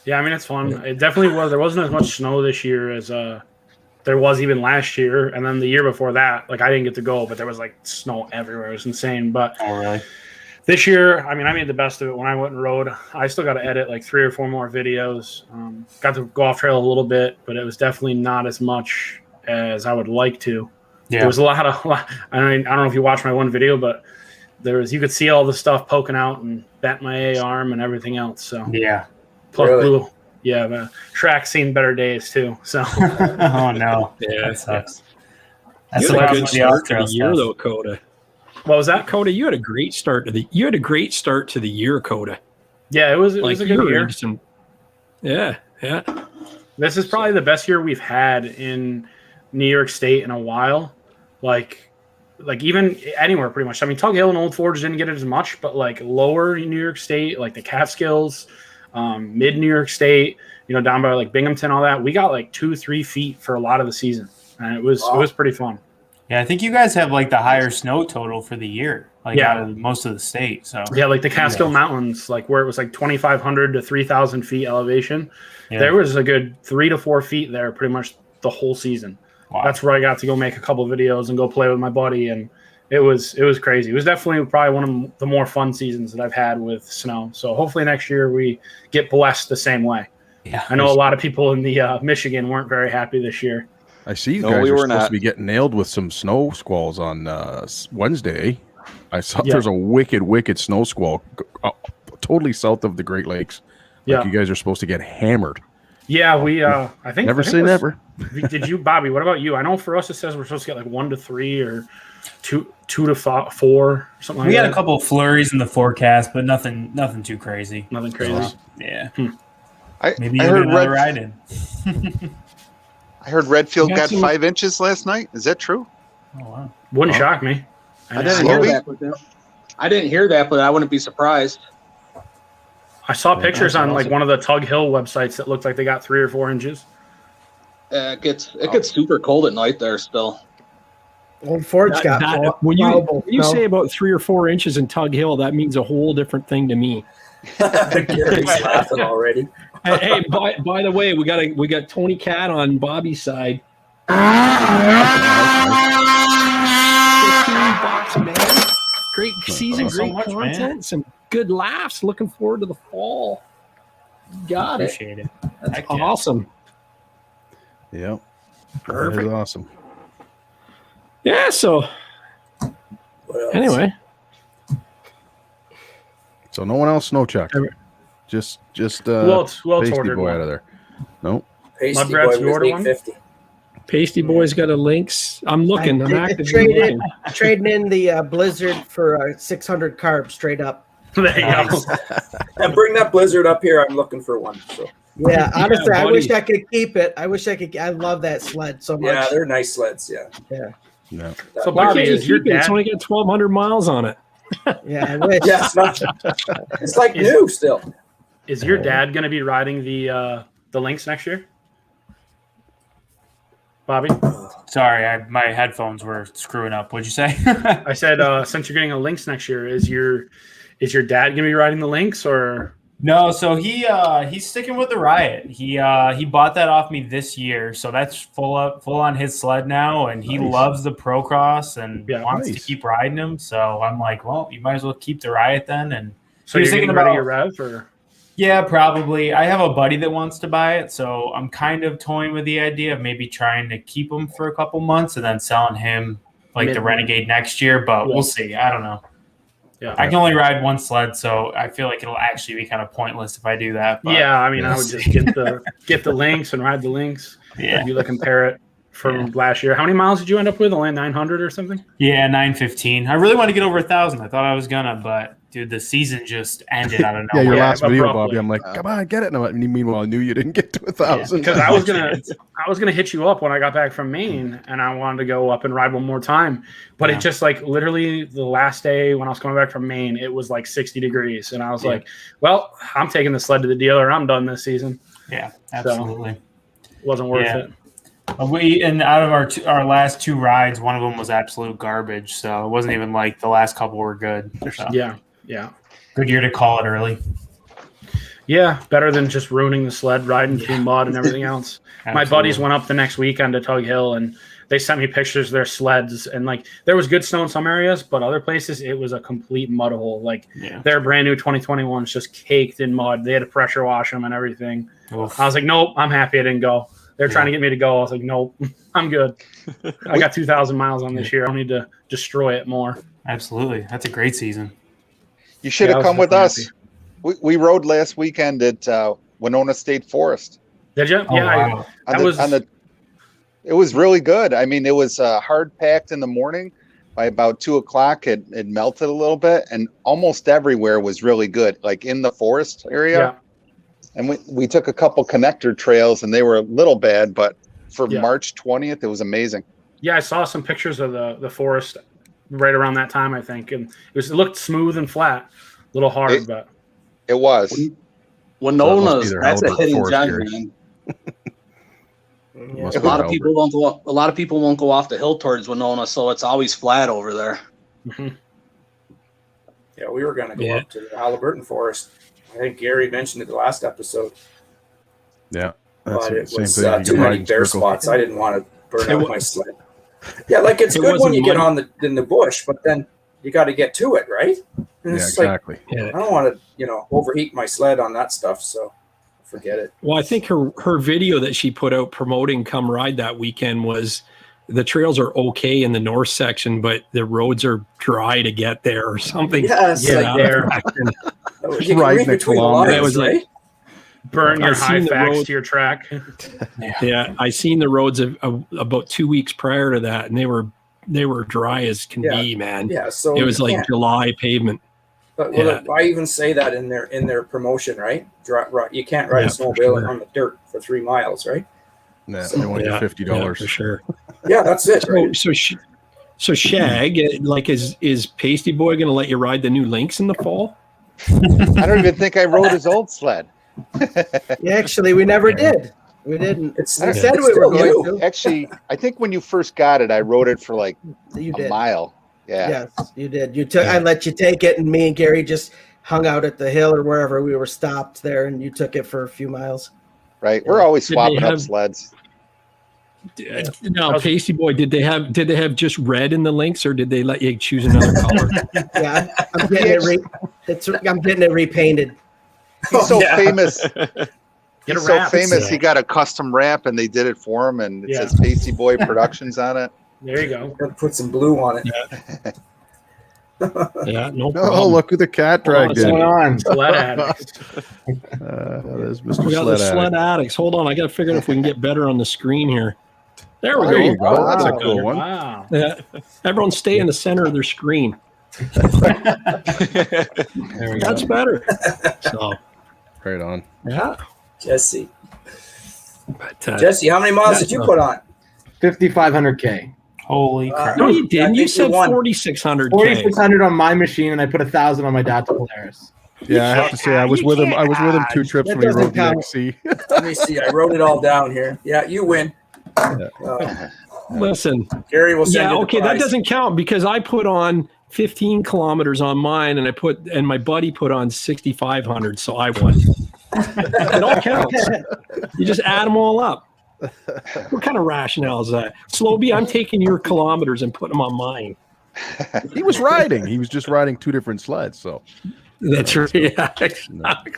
Yeah, I mean, it's fun. It definitely was. There wasn't as much snow this year as there was even last year. And then the year before that, like I didn't get to go, but there was like snow everywhere. It was insane. But Oh, really? this year, I mean, I made the best of it when I went and rode. I still got to edit like 3 or 4 more videos. Got to go off trail a little bit, but it was definitely not as much as I would like to. Yeah. There was a lot. I mean, I don't know if you watched my one video, but you could see all the stuff poking out and bent my A arm and everything else. So Yeah. plus Really? blue. Yeah, but Shrek's seen better days too. So Oh, no. Yeah. That sucks. That's You the had a problem good with the start to off-trail the year, stuff. though, Coda. what was that? Coda, you had a great start to the year, Coda. Yeah, it was a you good were year. into some. Yeah, yeah. This is probably the best year we've had in New York State in a while. Like like even anywhere pretty much. I mean, Tug Hill and Old Forge didn't get it as much, but like lower New York State, like the Catskills, mid New York State, down by like Binghamton, all that, we got like 2-3 feet for a lot of the season, and it was pretty fun. Yeah, I think you guys have like the higher snow total for the year, like out of most of the state. So yeah, like the Catskill Mountains, like where it was like 2,500 to 3,000 feet elevation, there was a good 3 to 4 feet there pretty much the whole season. Wow. That's where I got to go make a couple of videos and go play with my buddy, and it was crazy. It was definitely probably one of the more fun seasons that I've had with snow. So hopefully next year we get blessed the same way. Yeah, I know a lot of people in the Michigan weren't very happy this year. I see you guys are supposed to be getting nailed with some snow squalls on Wednesday. I saw there's a wicked snow squall totally south of the Great Lakes. Like you guys are supposed to get hammered. Yeah, we I think never say never. Did you, Bobby? What about you? I know for us it says we're supposed to get like 1 to 3 or 2 to 4 or something like that. We had a couple of flurries in the forecast, but nothing too crazy. Nothing crazy. Yeah. Maybe you heard another ride in. I heard Redfield got 5 inches last night. Is that true? Oh wow! Wouldn't shock me. I didn't hear that, but I wouldn't be surprised. I saw pictures on like one of the Tug Hill websites that looked like they got 3 or 4 inches. It gets super cold at night there still. Old Forge got when you say about 3 or 4 inches in Tug Hill, that means a whole different thing to me. Gary's laughing already. Hey, by the way, we got Tony Cat on Bobby's side. $15, man. Great season, great content, some good laughs. Looking forward to the fall. Got it. Appreciate it. That's awesome. Yep. Perfect. That is awesome. Yeah. So anyway. So no one else snow check. Just who else Paisteboy out of there. Nope. MUDBRATS, you order one? Paisteboy's got a Lynx. I'm looking. I'm actively looking. Trading in the Blizzard for 600 carbs straight up. There you go. And bring that Blizzard up here. I'm looking for one. So. Yeah, honestly, I wish I could keep it. I wish I could. I love that sled so much. Yeah, they're nice sleds. Yeah. No. So Bobby, it's only got 1,200 miles on it. Yeah, I wish. Yeah, it's like new still. Is your dad going to be riding the Lynx next year? Bobby? Sorry, my headphones were screwing up. What'd you say? I said, since you're getting a Lynx next year, is your dad going to be riding the Lynx or? No, so he's sticking with the Riot. He bought that off me this year, so that's full on his sled now, and he loves the Procross and wants to keep riding them. So I'm like, well, you might as well keep the Riot then. And so you're thinking about your Rev or? Yeah, probably. I have a buddy that wants to buy it, so I'm kind of toying with the idea of maybe trying to keep him for a couple months and then selling him like the Renegade next year. But we'll see. I don't know. Yeah, I can only ride one sled, so I feel like it'll actually be kind of pointless if I do that. But yeah, I mean, I would just get the Lynx and ride the Lynx. Yeah, you compare it from last year. How many miles did you end up with? Only 900 or something? Yeah, 915. I really want to get over 1,000. I thought I was gonna, but dude, the season just ended out of nowhere. Yeah, your last video, Bobby. I'm like, come on, get it. And meanwhile, I knew you didn't get to 1,000. Because I was gonna hit you up when I got back from Maine, and I wanted to go up and ride one more time. But it just like literally the last day when I was coming back from Maine, it was like 60 degrees, and I was like, well, I'm taking the sled to the dealer. I'm done this season. Yeah, absolutely. So, it wasn't worth it. And out of our last 2 rides, one of them was absolute garbage. So it wasn't even like the last couple were good. So. Yeah. Good year to call it early. Yeah, better than just ruining the sled, riding through mud and everything else. My buddies went up the next weekend to Tug Hill, and they sent me pictures of their sleds. And like, there was good snow in some areas, but other places it was a complete mud hole. Like their brand new 2021s just caked in mud. They had to pressure wash them and everything. Oof. I was like, nope, I'm happy I didn't go. They're trying to get me to go. I was like, nope, I'm good. I got 2,000 miles on this year. I don't need to destroy it more. Absolutely. That's a great season. You should have come with us. We rode last weekend at Winona State Forest. Did you? Oh, yeah. Wow. It was really good. I mean, it was hard packed in the morning. By about 2 o'clock, it melted a little bit, and almost everywhere was really good, like in the forest area. Yeah. And we took a couple connector trails, and they were a little bad, but for March 20th, it was amazing. Yeah, I saw some pictures of the forest right around that time, I think, and it looked smooth and flat, a little hard, but it was. Winona's that's a hidden gem, man. Yeah. A lot of people won't go. A lot of people won't go off the hill towards Winona, so it's always flat over there. Mm-hmm. Yeah, we were going to go up to the Halliburton Forest. I think Gary mentioned it the last episode. Yeah, but it was too many bare spots. I didn't want to burn out my sled. Yeah, like it's good when you get in the bush, but then you got to get to it, right? And it's exactly. Like, I don't want to, overheat my sled on that stuff. So forget it. Well, I think her video that she put out promoting Come Ride that weekend was the trails are okay in the north section, but the roads are dry to get there or something. Yes, there. You can read between the lines, right? Burn your high facts to your track. Yeah, I seen the roads about 2 weeks prior to that, and they were dry as can be, man. Yeah, so it was like July pavement. But I even say that in their promotion, right? You can't ride a snowmobile on the dirt for 3 miles, right? Yeah, they want you $50 for sure. Yeah, that's it. Right? So Shag, like, is Paisteboy going to let you ride the new Lynx in the fall? I don't even think I rode his old sled. Actually, we never did. We didn't. We said we were going to. Actually, I think when you first got it, I rode it for like a mile. Yeah. Yes, you did. You took. I let you take it, and me and Gary just hung out at the hill or wherever we were stopped there, and you took it for a few miles. Right. We're always swapping up sleds. Now, Paisteboy, did they have just red in the Lynx, or did they let you choose another color? Yeah, I'm getting I'm getting it repainted. He's so famous. Get He's so famous. He got a custom wrap, and they did it for him, and it says Paisteboy Productions on it. There you go. Put some blue on it. Yeah, no problem. Oh, look who the cat dragged in. What's going on? There's Mr. We got the Sledaddicz. Hold on, I got to figure out if we can get better on the screen here. There we go. There you go. That's a cool one. Wow. Yeah. Everyone stay in the center of their screen. That's better. So, right on. Yeah. Jesse. But, Jesse, how many miles did you put on? 5,500K. Holy crap. No, you didn't. You said 4,600. 4,600 on my machine, and I put 1,000 on my Dodge Polaris. Yeah, I have to say I was with him. I was with him 2 trips when he rode the XC. Let me see. I wrote it all down here. Yeah, you win. Listen, Gary will send you the okay, prize. that doesn't count because I put on 15 kilometers on mine, and my buddy put on 6,500, so I won. It all counts. You just add them all up. What kind of rationale is that? Slowbee, I'm taking your kilometers and putting them on mine. He was riding. He was just riding 2 different sleds. So that's right. Yeah,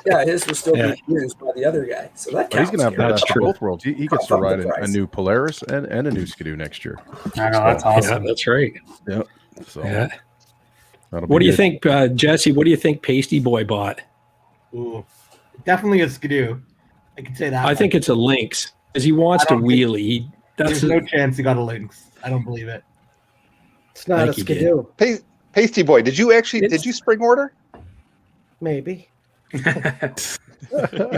yeah, his was still being used by the other guy. So that counts. He's going to have the best of both worlds. He gets to ride a new Polaris and a new Skidoo next year. I know, that's awesome. Yeah, that's right. Yep. So, what do you think, Jesse? What do you think Paisteboy bought? Ooh, definitely a Skidoo. I can say that. I think it's a Lynx because he wants to wheelie. There's no chance he got a Lynx. I don't believe it. It's not a Skidoo. Paisteboy, did you spring order? Maybe. You've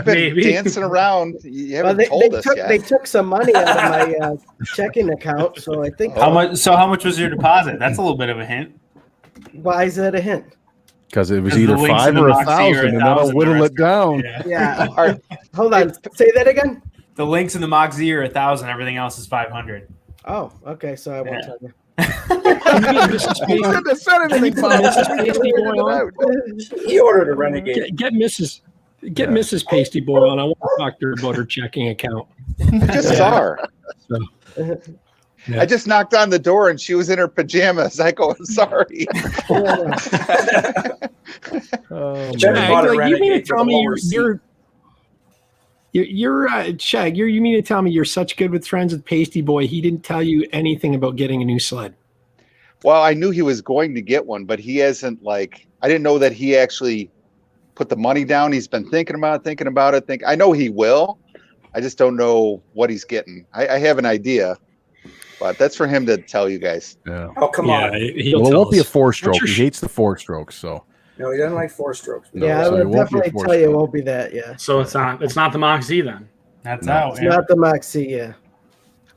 been dancing around. You haven't told us yet. They took some money out of my checking account, so I think. How much was your deposit? That's a little bit of a hint. Why is that a hint? Because it was either 5 or 1,000, and that'll whittle it down. Yeah. All right. Hold on. Say that again. The Lynx and the Mach Z are 1,000. Everything else is 500. Oh, okay. So I won't tell you. He ordered a Renegade. Get Mrs. Paisteboy on. I want to talk to her about her checking account. I just saw her. I just knocked on the door and she was in her pajamas. I go, I'm sorry. You mean to tell me you're Shag? You mean to tell me you're such good with friends with Paisteboy? He didn't tell you anything about getting a new sled. Well, I knew he was going to get one, but he hasn't I didn't know that he actually put the money down. He's been thinking about it. I know he will. I just don't know what he's getting. I have an idea, but that's for him to tell you guys. Yeah. Oh, come on. It won't be a 4-stroke. He hates the 4-strokes, so. No, he doesn't like 4-strokes. No, I would definitely tell you it won't be that. Yeah. So it's not the Mach Z then. That's out. It's not the Mach Z. Yeah.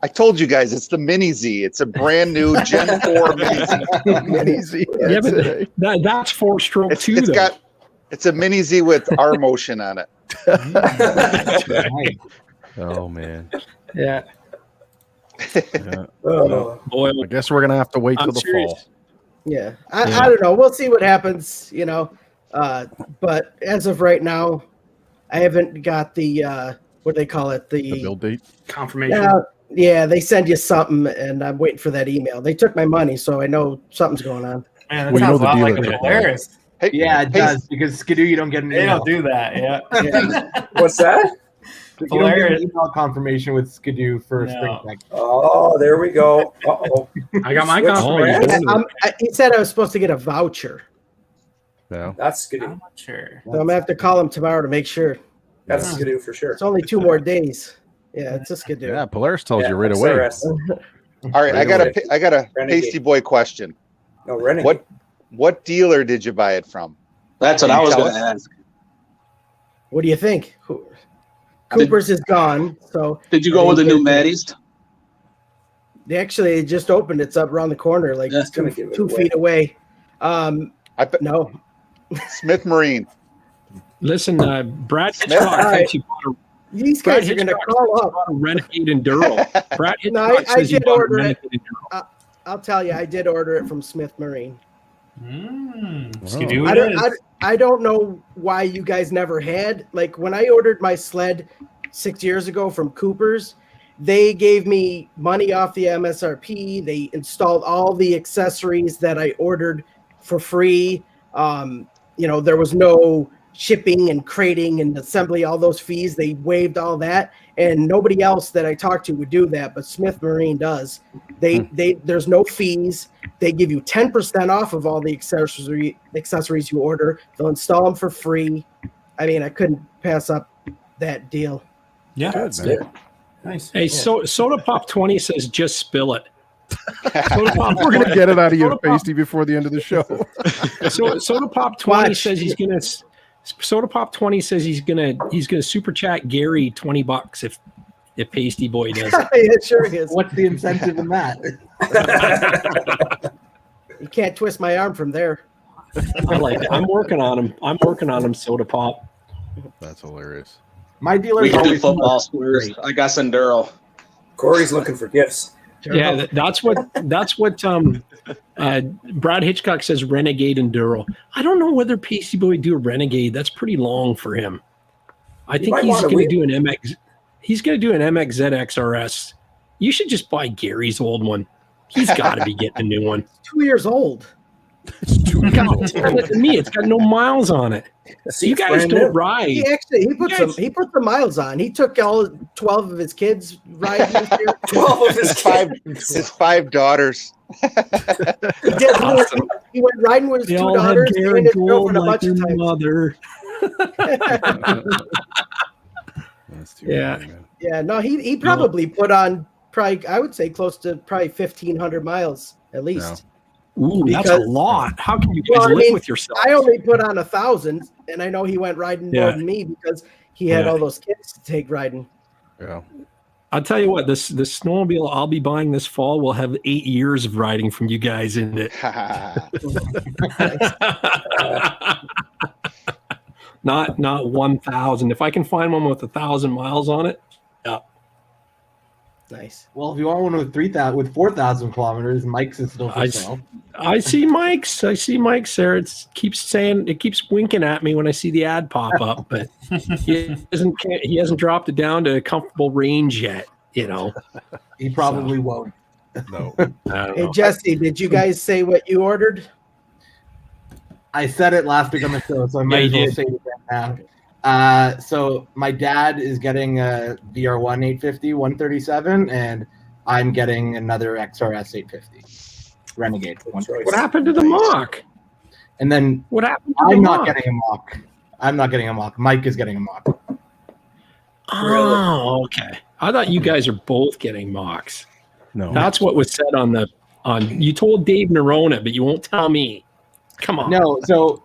I told you guys, it's the Mini Z. It's a brand new Gen 4 Mini Z. Mini Z. Yeah, but that's 4-stroke too. It's a Mini Z with R motion on it. Oh man. Yeah. Boy, I guess we're gonna have to wait till the fall. Yeah. I don't know. We'll see what happens, you know. But as of right now, I haven't got the what do they call it? The build date confirmation. Yeah, they send you something, and I'm waiting for that email. They took my money, so I know something's going on. Man, that sounds a lot like a Polaris. Hey, yeah, it does, because Skidoo, you don't get an email. They don't do that, yeah. What's that? You don't get an email confirmation with Skidoo for spring pack. Oh, there we go. Uh-oh. I got my confirmation. He said I was supposed to get a voucher. No. That's Skidoo. I'm not sure. So I'm going to have to call him tomorrow to make sure. That's Skidoo for sure. It's only 2 more days. Yeah, it's a Skidoo. Yeah, Polaris tells you right away. All right, I got a Paisteboy question. No, Renegade. What dealer did you buy it from? That's what I was going to ask. What do you think? Cooper's is gone. So did you go with the new Maddies? They actually just opened. It's up around the corner, like 2 feet away. No. Smith Marine. Listen, Brad Hitchcock. These guys are going to call up a Renegade Enduro. Brad Hitchcock I did order it. I'll tell you, I did order it from Smith Marine. I don't know why you guys never had. Like when I ordered my sled 6 years ago from Cooper's, they gave me money off the MSRP. They installed all the accessories that I ordered for free. There was no shipping and crating and assembly, all those fees. They waived all that, and nobody else that I talked to would do that, but Smith Marine does. There's no fees. They give you 10% off of all the accessories you order. They'll install them for free. I mean, I couldn't pass up that deal. Yeah, that's good. Nice. Hey, Soda Pop 20 says just spill it. We're gonna get it out of you, Pasty, before the end of the show. So Soda Pop 20 says he's gonna. Soda Pop 20 says he's gonna super chat Gary $20 if Paisteboy does it. It sure is. What's the incentive in that? You can't twist my arm from there. I like it. I'm working on him. Soda Pop. That's hilarious. My dealer. We can do football squares. I got Sendero. Corey's looking for gifts. Yeah, that's what Brad Hitchcock says. Renegade Enduro. I don't know whether Paisteboy do a Renegade. That's pretty long for him. I think he's going to do an MX. He's going to do an MX ZXRS. You should just buy Gary's old one. He's got to be getting a new one. It's 2 years old. To me, it's got no miles on it. You guys don't ride. He put the miles on. He took all 12 of his kids riding this year. 12 of his 5 daughters. He did. Awesome. He went riding with his 2 daughters and his girlfriend a bunch of times. Mother. Yeah. Yeah. No, he probably put on I would say close to 1,500 miles at least. Ooh, that's a lot. How can you guys live with yourself? I only put on 1,000, and I know he went riding more than me because he had all those kids to take riding. Yeah. I'll tell you what, this snowmobile I'll be buying this fall will have 8 years of riding from you guys in it. Not 1,000. If I can find one with 1,000 miles on it, yeah. Nice. Well, if you want one with 4,000 kilometers, Mike's is still for sale. I see Mike's there. It keeps winking at me when I see the ad pop up, but he hasn't dropped it down to a comfortable range yet. He probably won't. No. Hey Jesse, did you guys say what you ordered? I said it last week on the show, so I might as well say it again now. So my dad is getting a VR1 850 137, and I'm getting another XRS 850 Renegade. What happened to the mock? And then what happened to I'm the not mock? getting a mock. I'm not getting a mock. Mike is getting a mock. Oh, okay. I thought you guys are both getting mocks. No. That's what was said on you told Dave Nerona, but you won't tell me. Come on. No, so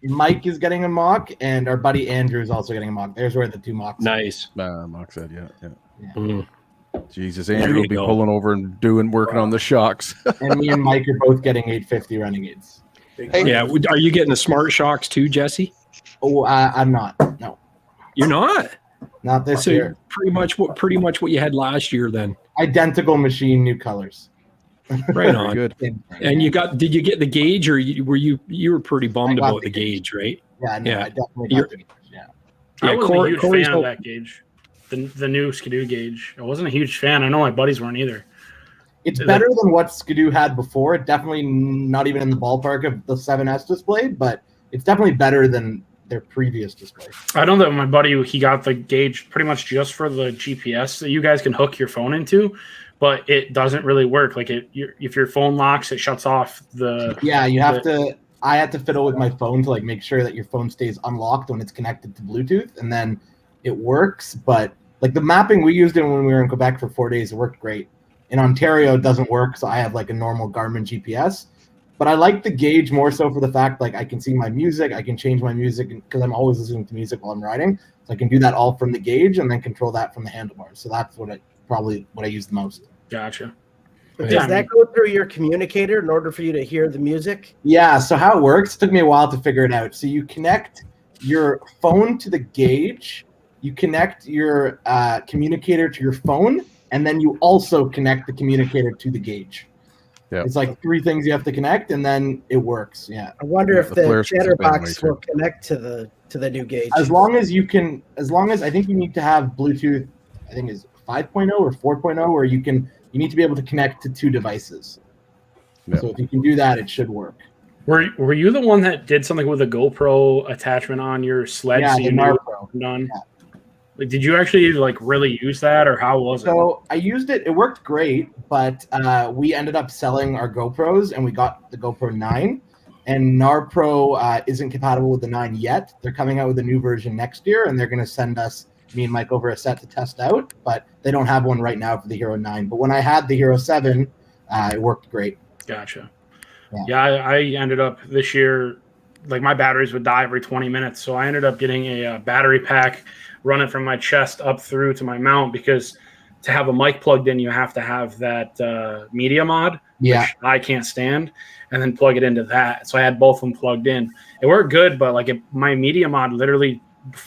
Mike is getting a mock, and our buddy Andrew is also getting a mock. There's where the 2 mocks. Nice. Mock said, yeah. Mm. Jesus, Andrew will be pulling over and working on the shocks. And me and Mike are both getting 850 Renegades. Yeah, are you getting the smart shocks too, Jesse? Oh, I'm not. No, you're not. Not this year. Pretty much what you had last year then. Identical machine, new colors. Right on. Good. And did you get the gauge, or were you pretty bummed about the gauge, right? Yeah, no, yeah. I definitely got the gauge. Yeah. I wasn't a huge fan of that gauge. The new Skidoo gauge. I wasn't a huge fan. I know my buddies weren't either. It's better than what Skidoo had before. It definitely not even in the ballpark of the 7S display, but it's definitely better than their previous display. I know that my buddy, he got the gauge pretty much just for the GPS that you guys can hook your phone into, but it doesn't really work. Like if your phone locks, it shuts off the. Yeah, I have to fiddle with my phone to like make sure that your phone stays unlocked when it's connected to Bluetooth, and then it works. But like the mapping we used it when we were in Quebec for 4 days, it worked great. In Ontario, it doesn't work, so I have like a normal Garmin GPS. But I like the gauge more so for the fact like I can see my music, I can change my music because I'm always listening to music while I'm riding. So I can do that all from the gauge and then control that from the handlebars. So that's what I use the most. Gotcha. Does that go through your communicator in order for you to hear the music? Yeah, so how it works, it took me a while to figure it out. So you connect your phone to the gauge, you connect your communicator to your phone, and then you also connect the communicator to the gauge. Yeah. It's like 3 things you have to connect, and then it works. Yeah. I wonder if the Chatterbox will connect to the new gauge. As long as I think you need to have Bluetooth, I think is 5.0 or 4.0, where you need to be able to connect to 2 devices. Yeah. So if you can do that, it should work. Were you the one that did something with a GoPro attachment on your sled? Yeah, so you knew it was done? Yeah. Like, did you actually like really use that, or how was it? So I used it. It worked great, but we ended up selling our GoPros, and we got the GoPro 9. And NARPro isn't compatible with the 9 yet. They're coming out with a new version next year, and they're going to send me and Mike over a set to test out. But they don't have one right now for the Hero 9. But when I had the Hero 7, it worked great. Gotcha. Yeah, I ended up this year, like my batteries would die every 20 minutes. So I ended up getting a battery pack, run it from my chest up through to my mount, because to have a mic plugged in, you have to have that media mod, which I can't stand, and then plug it into that. So I had both of them plugged in. It worked good, but like my media mod literally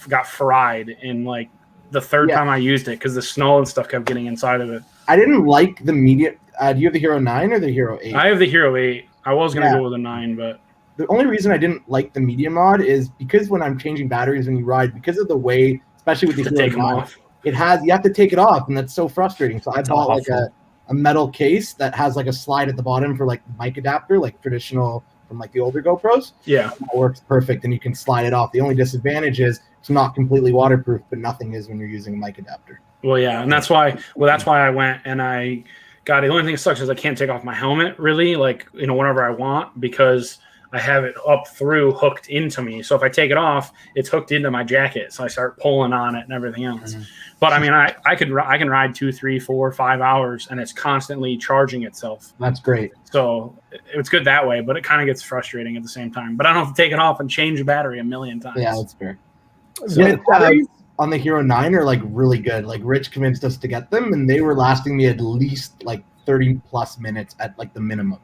got fried in like the third time I used it, because the snow and stuff kept getting inside of it. I didn't like the media. Do you have the Hero 9 or the Hero 8? I have the Hero 8. I was going to go with a 9, but the only reason I didn't like the media mod is because when I'm changing batteries when you ride, because of the way, especially with the Hero 9, you have to take it off, and that's so frustrating. So I bought like a metal case that has like a slide at the bottom for like the mic adapter, like traditional from like the older GoPros. Yeah, it works perfect, and you can slide it off. The only disadvantage is it's not completely waterproof, but nothing is when you're using a mic adapter. Well, yeah, and that's why I went and I got it. The only thing that sucks is I can't take off my helmet really, like, you know, whenever I want, because I have it up through hooked into me. So if I take it off, it's hooked into my jacket. So I start pulling on it and everything else. Mm-hmm. But I mean, I can ride 2, 3, 4, 5 hours, and it's constantly charging itself. That's great. So it's good that way, but it kind of gets frustrating at the same time. But I don't have to take it off and change the battery a million times. Yeah, that's fair. So the batteries on the Hero 9 are like really good. Like Rich convinced us to get them, and they were lasting me at least like 30 plus minutes at like the minimum.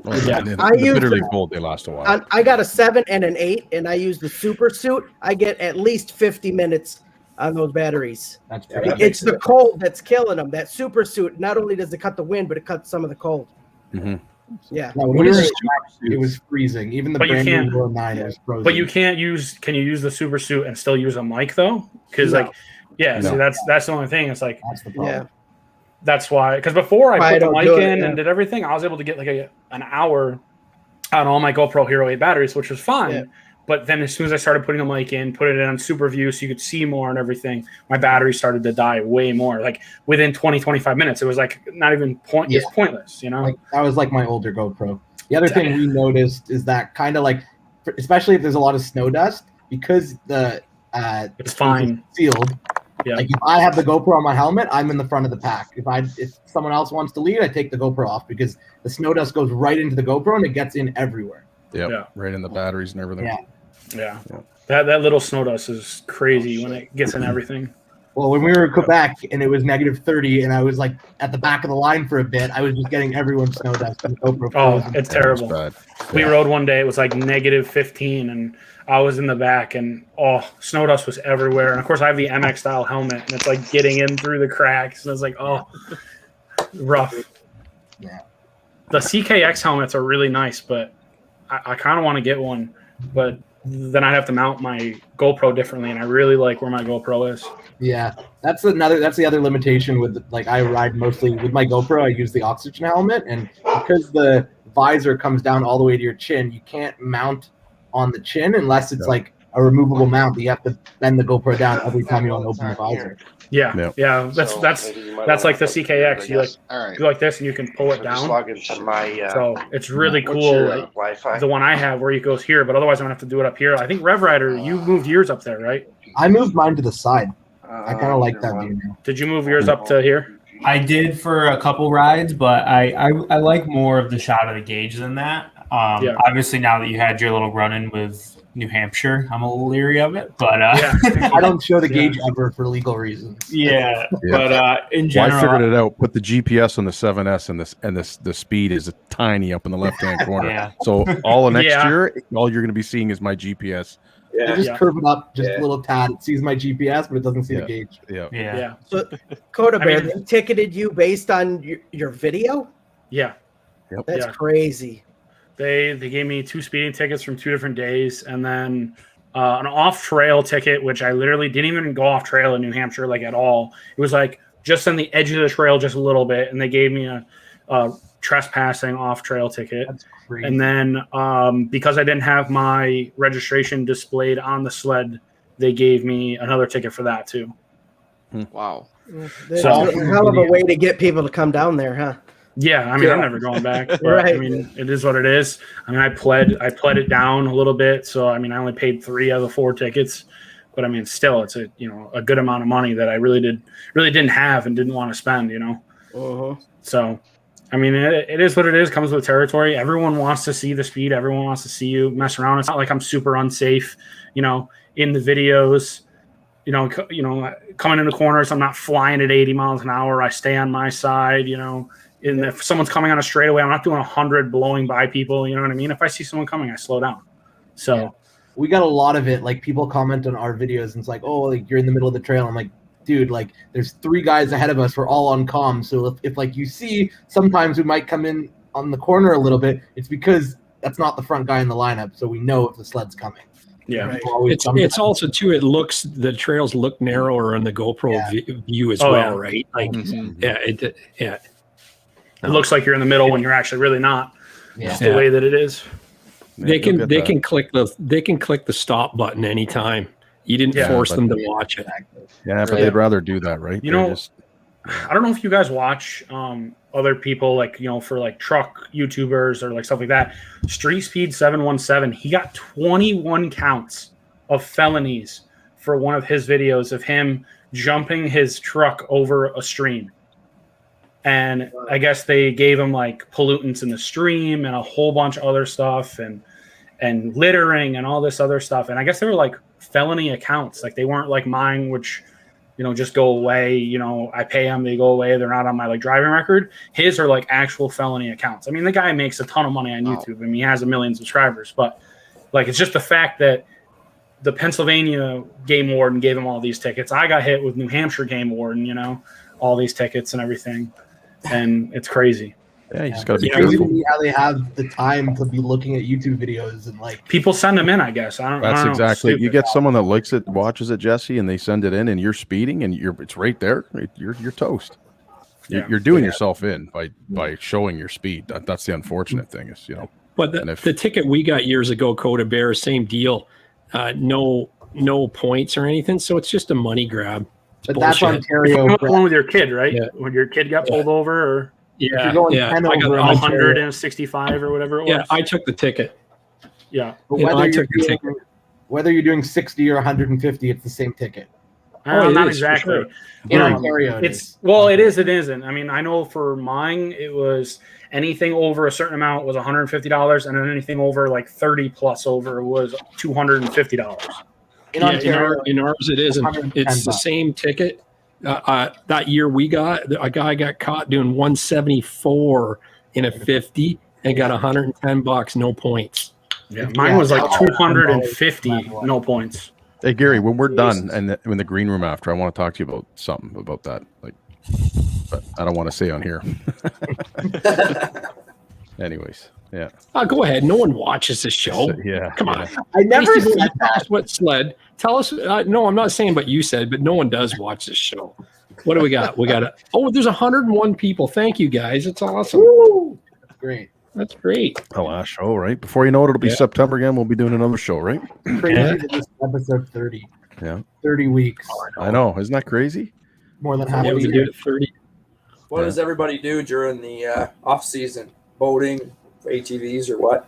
Literally cold. They last a while. I got a 7 and an 8, and I use the Super Suit. I get at least 50 minutes on those batteries. That's it's the cold that's killing them. That Super Suit, not only does it cut the wind, but it cuts some of the cold. Mm-hmm. Yeah. No, it was freezing. Even the brand new Hero 9 was frozen. But you can't use. Can you use the Super Suit and still use a mic though? Because so that's the only thing. It's like that's the problem. Yeah. That's why. Because before I put the mic in and did everything, I was able to get like an hour on all my GoPro Hero 8 batteries, which was fine. Yeah. But then as soon as I started putting the mic in, put it in on super view so you could see more and everything, my battery started to die way more. Like within 20, 25 minutes, it was like not even it's pointless, you know? Like, that was like my older GoPro. The other thing we noticed is that kind of like, especially if there's a lot of snow dust, because it's fine sealed. Yeah. Like if I have the GoPro on my helmet, I'm in the front of the pack. If someone else wants to lead, I take the GoPro off because the snow dust goes right into the GoPro and it gets in everywhere. Yep. Yeah, right in the batteries and everything. Yeah. That little snow dust is crazy when it gets in everything. Well, when we were in Quebec and it was -30, and I was like at the back of the line for a bit, I was just getting everyone's snow dust. And GoPro Oh, it's terrible. We rode one day, it was like -15, and I was in the back, and snow dust was everywhere. And of course, I have the MX style helmet, and it's like getting in through the cracks. And it's like, rough. Yeah. The CKX helmets are really nice, but I kind of want to get one, but then I'd have to mount my GoPro differently, and I really like where my GoPro is. Yeah, that's the other limitation with, like, I ride mostly with my GoPro. I use the oxygen helmet, and because the visor comes down all the way to your chin, you can't mount on the chin unless it's like a removable mount. You have to bend the GoPro down every time you want to open the visor. Yeah. That's like the CKX. You like this, and you can pull it down. Log into my, so it's really cool. Wi-Fi? The one I have where it goes here, but otherwise I'm gonna have to do it up here. I think Revrider, you moved yours up there, right? I moved mine to the side. I kind of like that view now. Did you move yours up to here? I did for a couple rides, but I like more of the shot of the gauge than that. Obviously, now that you had your little run-in with New Hampshire, I'm a little leery of it, but I don't show the gauge ever for legal reasons. Yeah. But in general, I figured it out. Put the GPS on the 7S, and the speed is tiny up in the left-hand corner. Yeah. So all of next year, all you're going to be seeing is my GPS. I just curve it up just a little tad. It sees my GPS, but it doesn't see the gauge. Yeah. So, KotaBear, they ticketed you based on your video? Yeah. Yep. That's crazy. They gave me 2 speeding tickets from 2 different days, and then an off-trail ticket, which I literally didn't even go off-trail in New Hampshire, like, at all. It was, like, just on the edge of the trail just a little bit, and they gave me a trespassing off-trail ticket. That's crazy. And then because I didn't have my registration displayed on the sled, they gave me another ticket for that, too. Wow. That's a hell of a way to get people to come down there, huh? Yeah, I mean, I'm never going back. But, Right. I mean, it is what it is. I mean, I pled it down a little bit, so I mean, I only paid 3 out of the 4 tickets, but I mean, still, it's a good amount of money that I really didn't have and didn't want to spend, So, I mean, it is what it is. Comes with territory. Everyone wants to see the speed. Everyone wants to see you mess around. It's not like I'm super unsafe, in the videos. Coming in the corners, I'm not flying at 80 miles an hour. I stay on my side, And if someone's coming on a straightaway, I'm not doing 100 blowing by people. You know what I mean? If I see someone coming, I slow down. So we got a lot of it. Like, people comment on our videos and it's like, oh, like, you're in the middle of the trail. I'm like, dude, like, there's 3 guys ahead of us. We're all on comms. So if like you see, sometimes we might come in on the corner a little bit. It's because that's not the front guy in the lineup. So we know if the sled's coming. Yeah, right? It's also too. The trails look narrower on the GoPro view as well, right? Like, It looks like you're in the middle when you're actually really not. Yeah. Just the way that it is. They can click the stop button anytime. You didn't force them to watch it. Yeah, but they'd rather do that, right? I don't know if you guys watch other people, like, for like truck YouTubers or like stuff like that. Street Speed 717, he got 21 counts of felonies for one of his videos of him jumping his truck over a stream. And I guess they gave him like pollutants in the stream and a whole bunch of other stuff and littering and all this other stuff. And I guess they were like felony accounts. Like, they weren't like mine, which, just go away. I pay them, they go away. They're not on my like driving record. His are like actual felony accounts. I mean, the guy makes a ton of money on YouTube. I mean, he has 1 million subscribers, but like, it's just the fact that the Pennsylvania game warden gave him all these tickets. I got hit with New Hampshire game warden, all these tickets and everything. And it's crazy. Yeah, you just got to be crazy careful. to me how they have the time to be looking at YouTube videos and like people send them in. I guess I don't know. Exactly. You get someone that likes it, watches it, Jesse, and they send it in, and you're speeding, and it's right there. You're toast. You're doing yourself in by showing your speed. That's the unfortunate thing is But the ticket we got years ago, KotaBear, same deal. No points or anything, so it's just a money grab. But that's Ontario. One with your kid, right? Yeah. When your kid got pulled over, or if you're going 10 over 165 or whatever it was. Yeah, I took the ticket. Yeah, but whether you're doing 60 or 150, it's the same ticket. Not exactly. Sure. In Ontario, it is. It isn't. I mean, I know for mine, it was anything over a certain amount was $150, and then anything over like 30 plus over was $250. In Ontario, in ours it isn't. It's the $110. same ticket. That year we got a guy got caught doing 174 in a 50 and got $110, no points. Yeah, mine was like 250, no points. Hey Gary, when we're done and in the green room after, I want to talk to you about something about that. Like, but I don't want to say on here. Anyways, yeah. Go ahead. No one watches this show. Yeah. Come on. I never Paisteboy, said tell us what sled. Tell us. No, I'm not saying what you said, but no one does watch this show. What do we got? We got there's 101 people. Thank you guys. It's awesome. Woo! That's great. That's great. The last show, right? Before you know it, it'll be September again. We'll be doing another show, right? Crazy that this is episode 30. Yeah. 30 weeks. I know. Isn't that crazy? More than half Yeah, a we year. did it 30. What does everybody do during the off season? Boating, ATVs, or what?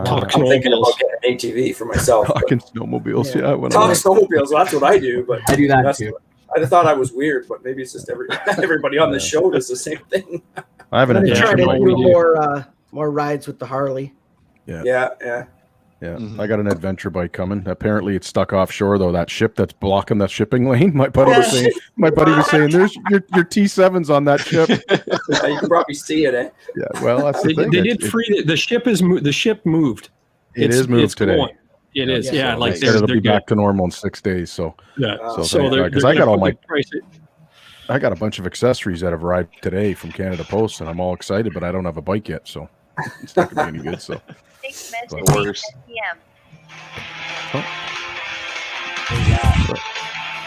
Talk I'm thinking snowmobiles. about getting an ATV for myself. Talking snowmobiles. Yeah. Talk snowmobiles. That's what I do. But I do that too. I thought I was weird, but maybe it's just everybody on the show does the same thing. I have an I'm trying adventure to bike. do more rides with the Harley. Yeah. I got an adventure bike coming. Apparently, it's stuck offshore though. That ship that's blocking that shipping lane. My buddy was saying, "There's your T7s on that ship." You can probably see it, eh? Yeah. Well, that's the thing. They did free the ship is the ship moved. It is moved today. Going. It is. Yeah. So Like they said it'll be back to normal in 6 days. So yeah. So they're because I got all my price it. I got a bunch of accessories that have arrived today from Canada Post, and I'm all excited, but I don't have a bike yet, so it's not gonna be any good. So. The worst. What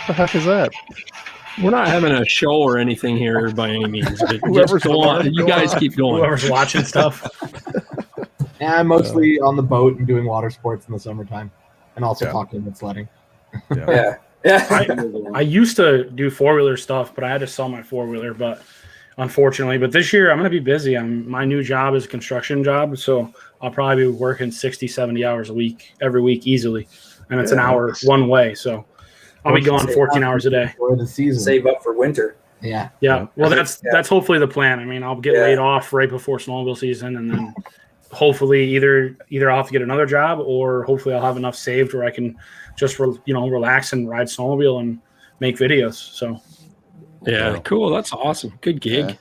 the heck is that? We're not having a show or anything here by any means. But Whoever's just go on. You guys keep going. Whoever's watching stuff. Yeah, I'm mostly on the boat and doing water sports in the summertime, and also talking about sledding. Yeah. I used to do 4-wheeler stuff, but I had to sell my 4-wheeler. But unfortunately, but this year I'm going to be busy. My new job is a construction job, so I'll probably be working 60, 70 hours a week, every week easily, and it's an hour one way. So I'll be going 14 hours a day. For the season. Save up for winter. Yeah. Well, that's hopefully the plan. I mean, I'll get laid off right before snowmobile season, and then hopefully either I'll have to get another job, or hopefully I'll have enough saved where I can just relax and ride snowmobile and make videos. So yeah, cool. That's awesome. Good gig.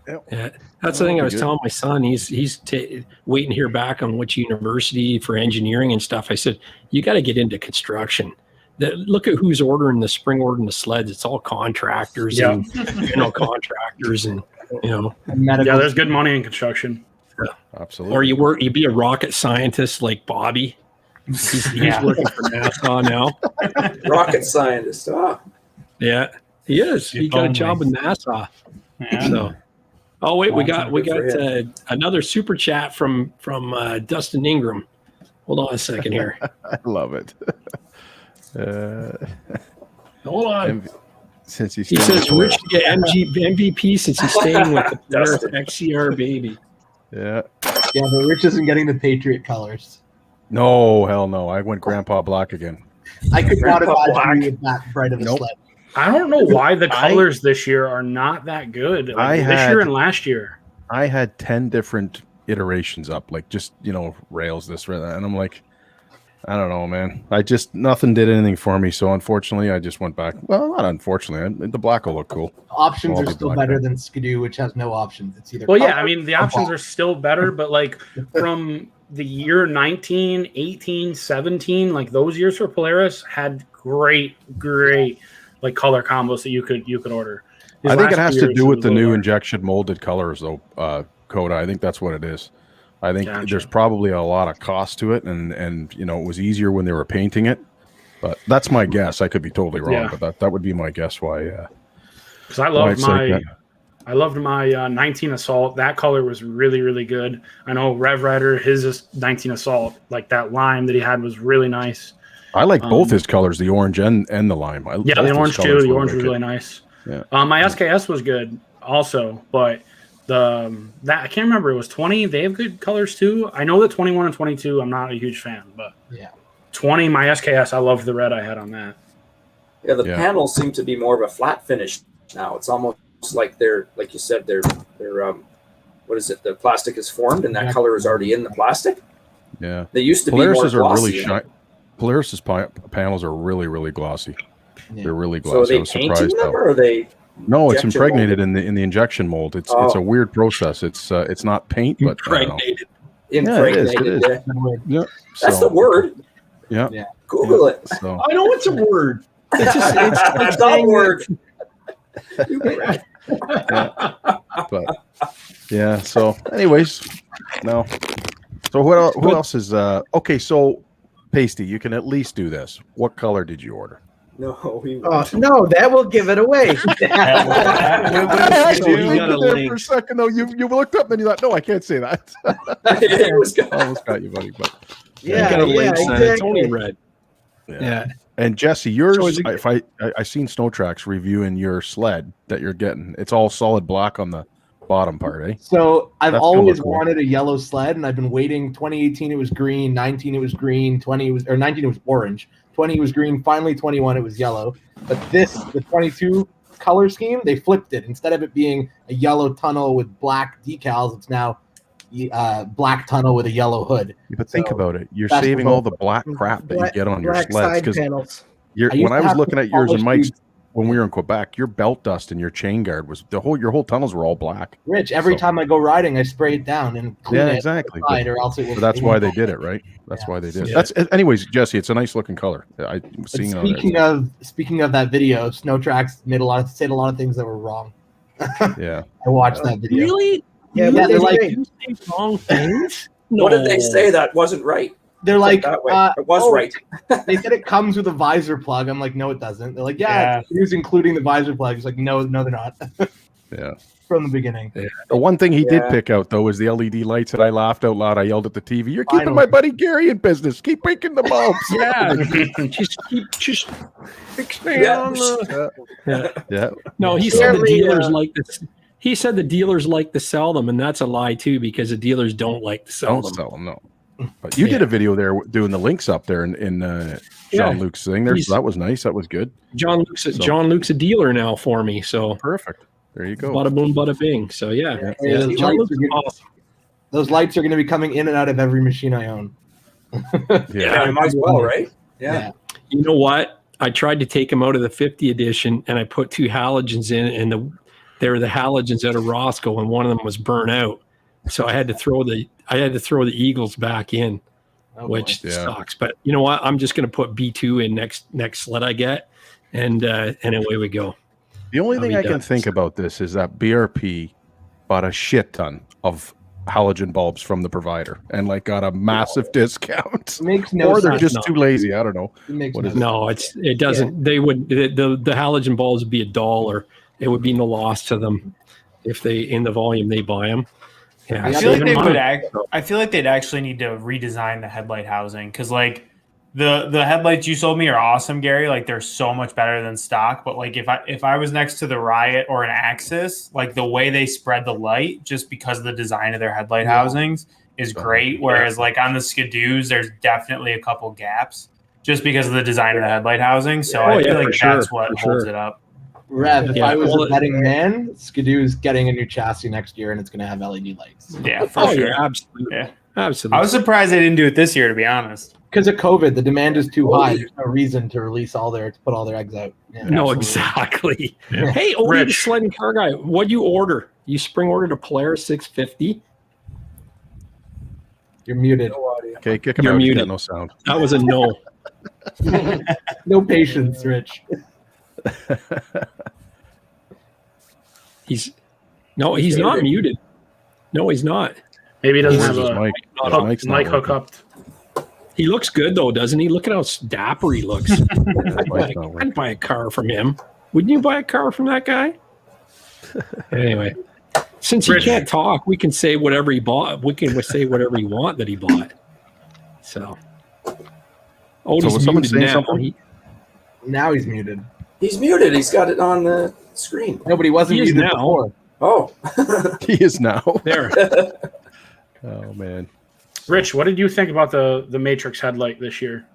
Yeah. That's the thing I was telling my son. He's waiting to hear back on which university for engineering and stuff. I said, you got to get into construction. Look at who's ordering the spring ordering the sleds. It's all contractors and contractors and there's good money in construction. Yeah. Absolutely. Or you be a rocket scientist like Bobby. He's working for NASA now. Rocket scientist. Yeah, he is. He got a job with NASA. Yeah. So, wait, we got another super chat from Dustin Ingram. Hold on a second here. I love it. Hold on. Since he says Rich to get MVP since he's staying with the player XCR baby. Yeah. Yeah, but Rich isn't getting the Patriot colors. No, hell no. I went Grandpa Black again. I could not imagine you with that bright of a sled. I don't know why the colors this year are not that good. This year and last year. I had 10 different iterations up, like just, rails, this, that. And I'm like, I don't know, man. Nothing did anything for me. So unfortunately, I just went back. Well, not unfortunately. The black will look cool. Options are still better than Skidoo, which has no options. It's either. Well, yeah, I mean, the options are still better, but like from the year 19, 18, 17, like those years for Polaris had great like color combos that you could order. I think it has to do with the new injection molded colors, though, Kota. I think that's what it is. I think there's probably a lot of cost to it, and it was easier when they were painting it. But that's my guess. I could be totally wrong, but that would be my guess why. Because I loved my 19 Assault. That color was really, really good. I know Revrider, his 19 Assault, like that lime that he had was really nice. I like both his colors, the orange and the lime. The orange too. The orange was really nice. Yeah. My SKS was good also, but that I can't remember. It was 20. They have good colors too. I know that 21 and 22. I'm not a huge fan, but 20. My SKS. I loved the red I had on that. Yeah, the panels seem to be more of a flat finish now. It's almost like like you said, they're what is it? The plastic is formed and that color is already in the plastic. Yeah, they used to Polaris be more glossy. Really Polaris's panels are really, really glossy. Yeah. They're really So are glossy. I they was painting surprised. them, or are they? No, it's injection impregnated molded? in the injection mold. It's a Oh. weird process. It's not paint, but I don't know. Impregnated. Yeah, it is. Yeah. Yeah. That's So, the word. Yeah. Yeah. Google it. So I know it's a word. It's just it's like That's saying the word. but yeah. So, anyways, no. So what else is okay? So, Pasty, you can at least do this. What color did you order? No, he No, that will give it away. So you got for a second though. You looked up and you thought, no, I can't say that. Almost got you, buddy. But Yeah, you got a link, son. It's exactly. only red. Yeah. And Jesse, yours. So is it- If I seen Snow Tracks reviewing your sled that you're getting, it's all solid black on the bottom part, eh? So I've That's gonna always look cool. wanted a yellow sled, and I've been waiting. 2018 it was green, 19 it was green, 19 it was orange, 20 was green. Finally, 21 it was yellow. But the 22 color scheme, they flipped it. Instead of it being a yellow tunnel with black decals, it's now black tunnel with a yellow hood. Yeah, but think about it. You're that's saving the all the black crap that you get on your Black sleds side because panels. when I was looking at yours and Mike's polish when we were in Quebec, your belt dust and your chain guard was your whole tunnels were all black. Rich, every time I go riding, I spray it down and clean Yeah, it exactly. outside, or else it will. So that's why they did it, right? That's why they did it. Yeah. That's anyways, Jesse. It's a nice looking color. I was seeing it on there. Speaking of that video, Snow Tracks said a lot of things that were wrong. Yeah, I watched that video. Really? Yeah, Yeah, they're like, You say wrong things? What did they say that wasn't right? they're like, that way. It was right. They said it comes with a visor plug. I'm like, no, it doesn't. They're like, yeah, it's including the visor plug. It's like, no, they're not. yeah. From the beginning. Yeah. The one thing he did Yeah. pick out though was the LED lights, and I laughed out loud. I yelled at the TV, "You're keeping Finally. my buddy Gary in business. Keep breaking the bulbs." Yeah. just expand on the. Yeah. No, he said the dealers like this. He said the dealers like to sell them, and that's a lie too, because the dealers don't like to sell Don't them. sell them, no. But you did a video there doing the links up there in Jean Luc's thing there. So that was nice. That was good. John Luke's a dealer now for me, so perfect. There you go. Bada boom, bada bing. So yeah. Those John lights Luke's are gonna- awesome. Those lights are going to be coming in and out of every machine I own. Yeah, might as well, right? Yeah. You know what? I tried to take them out of the 50 edition, and I put 2 halogens in, and they were the halogens out of Roscoe, and one of them was burnt out. So I had to throw the Eagles back in, which sucks. But you know what? I'm just going to put B2 in next sled I get, and away we go. The only thing be I can done. think about this is that BRP bought a shit ton of halogen bulbs from the provider and like got a massive discount. Makes no or they're sense. just No. too lazy. I don't know. It makes What is No, it doesn't. They would the halogen bulbs would be $1. It would be no loss to them if they in the volume they buy them. Yeah, I feel like they would I feel like they'd actually need to redesign the headlight housing, because like the headlights you sold me are awesome, Gary. Like they're so much better than stock. But like if I was next to the Riot or an Axis, like the way they spread the light, just because of the design of their headlight housings, is great. Whereas like on the Skidoos, there's definitely a couple gaps just because of the design of the headlight housing. So I feel like that's what holds it up. Rev, if Yeah, I was well, a betting man, Skidoo's getting a new chassis next year, and it's going to have LED lights. Yeah, for sure. Yeah, absolutely. Yeah. Absolutely. I was surprised they didn't do it this year, to be honest. Because of COVID, the demand is too high. There's no reason to release to put all their eggs out. Yeah, No, absolutely. exactly. Yeah. Hey, Odie, the sledding car guy, what'd you order? You spring ordered a Polaris 650? You're muted. Okay, kick him You're out. He's muted. got no sound. That was a no. No patience, Rich. He's not muted. No, he's not. Maybe he doesn't Where's have his a mic? hook, mic hookup. He looks good though, doesn't he? Look at how dapper he looks. I'd buy a car from him. Wouldn't you buy a car from that guy? Anyway, since he can't talk, we can say whatever he bought. We can say whatever he want that he bought. So, was someone saying something? Now he's muted. He's muted. He's got it on the screen. No, but he wasn't He is muted now. before. Oh. He is now. There. Oh man. Rich, what did you think about the Matrix headlight this year?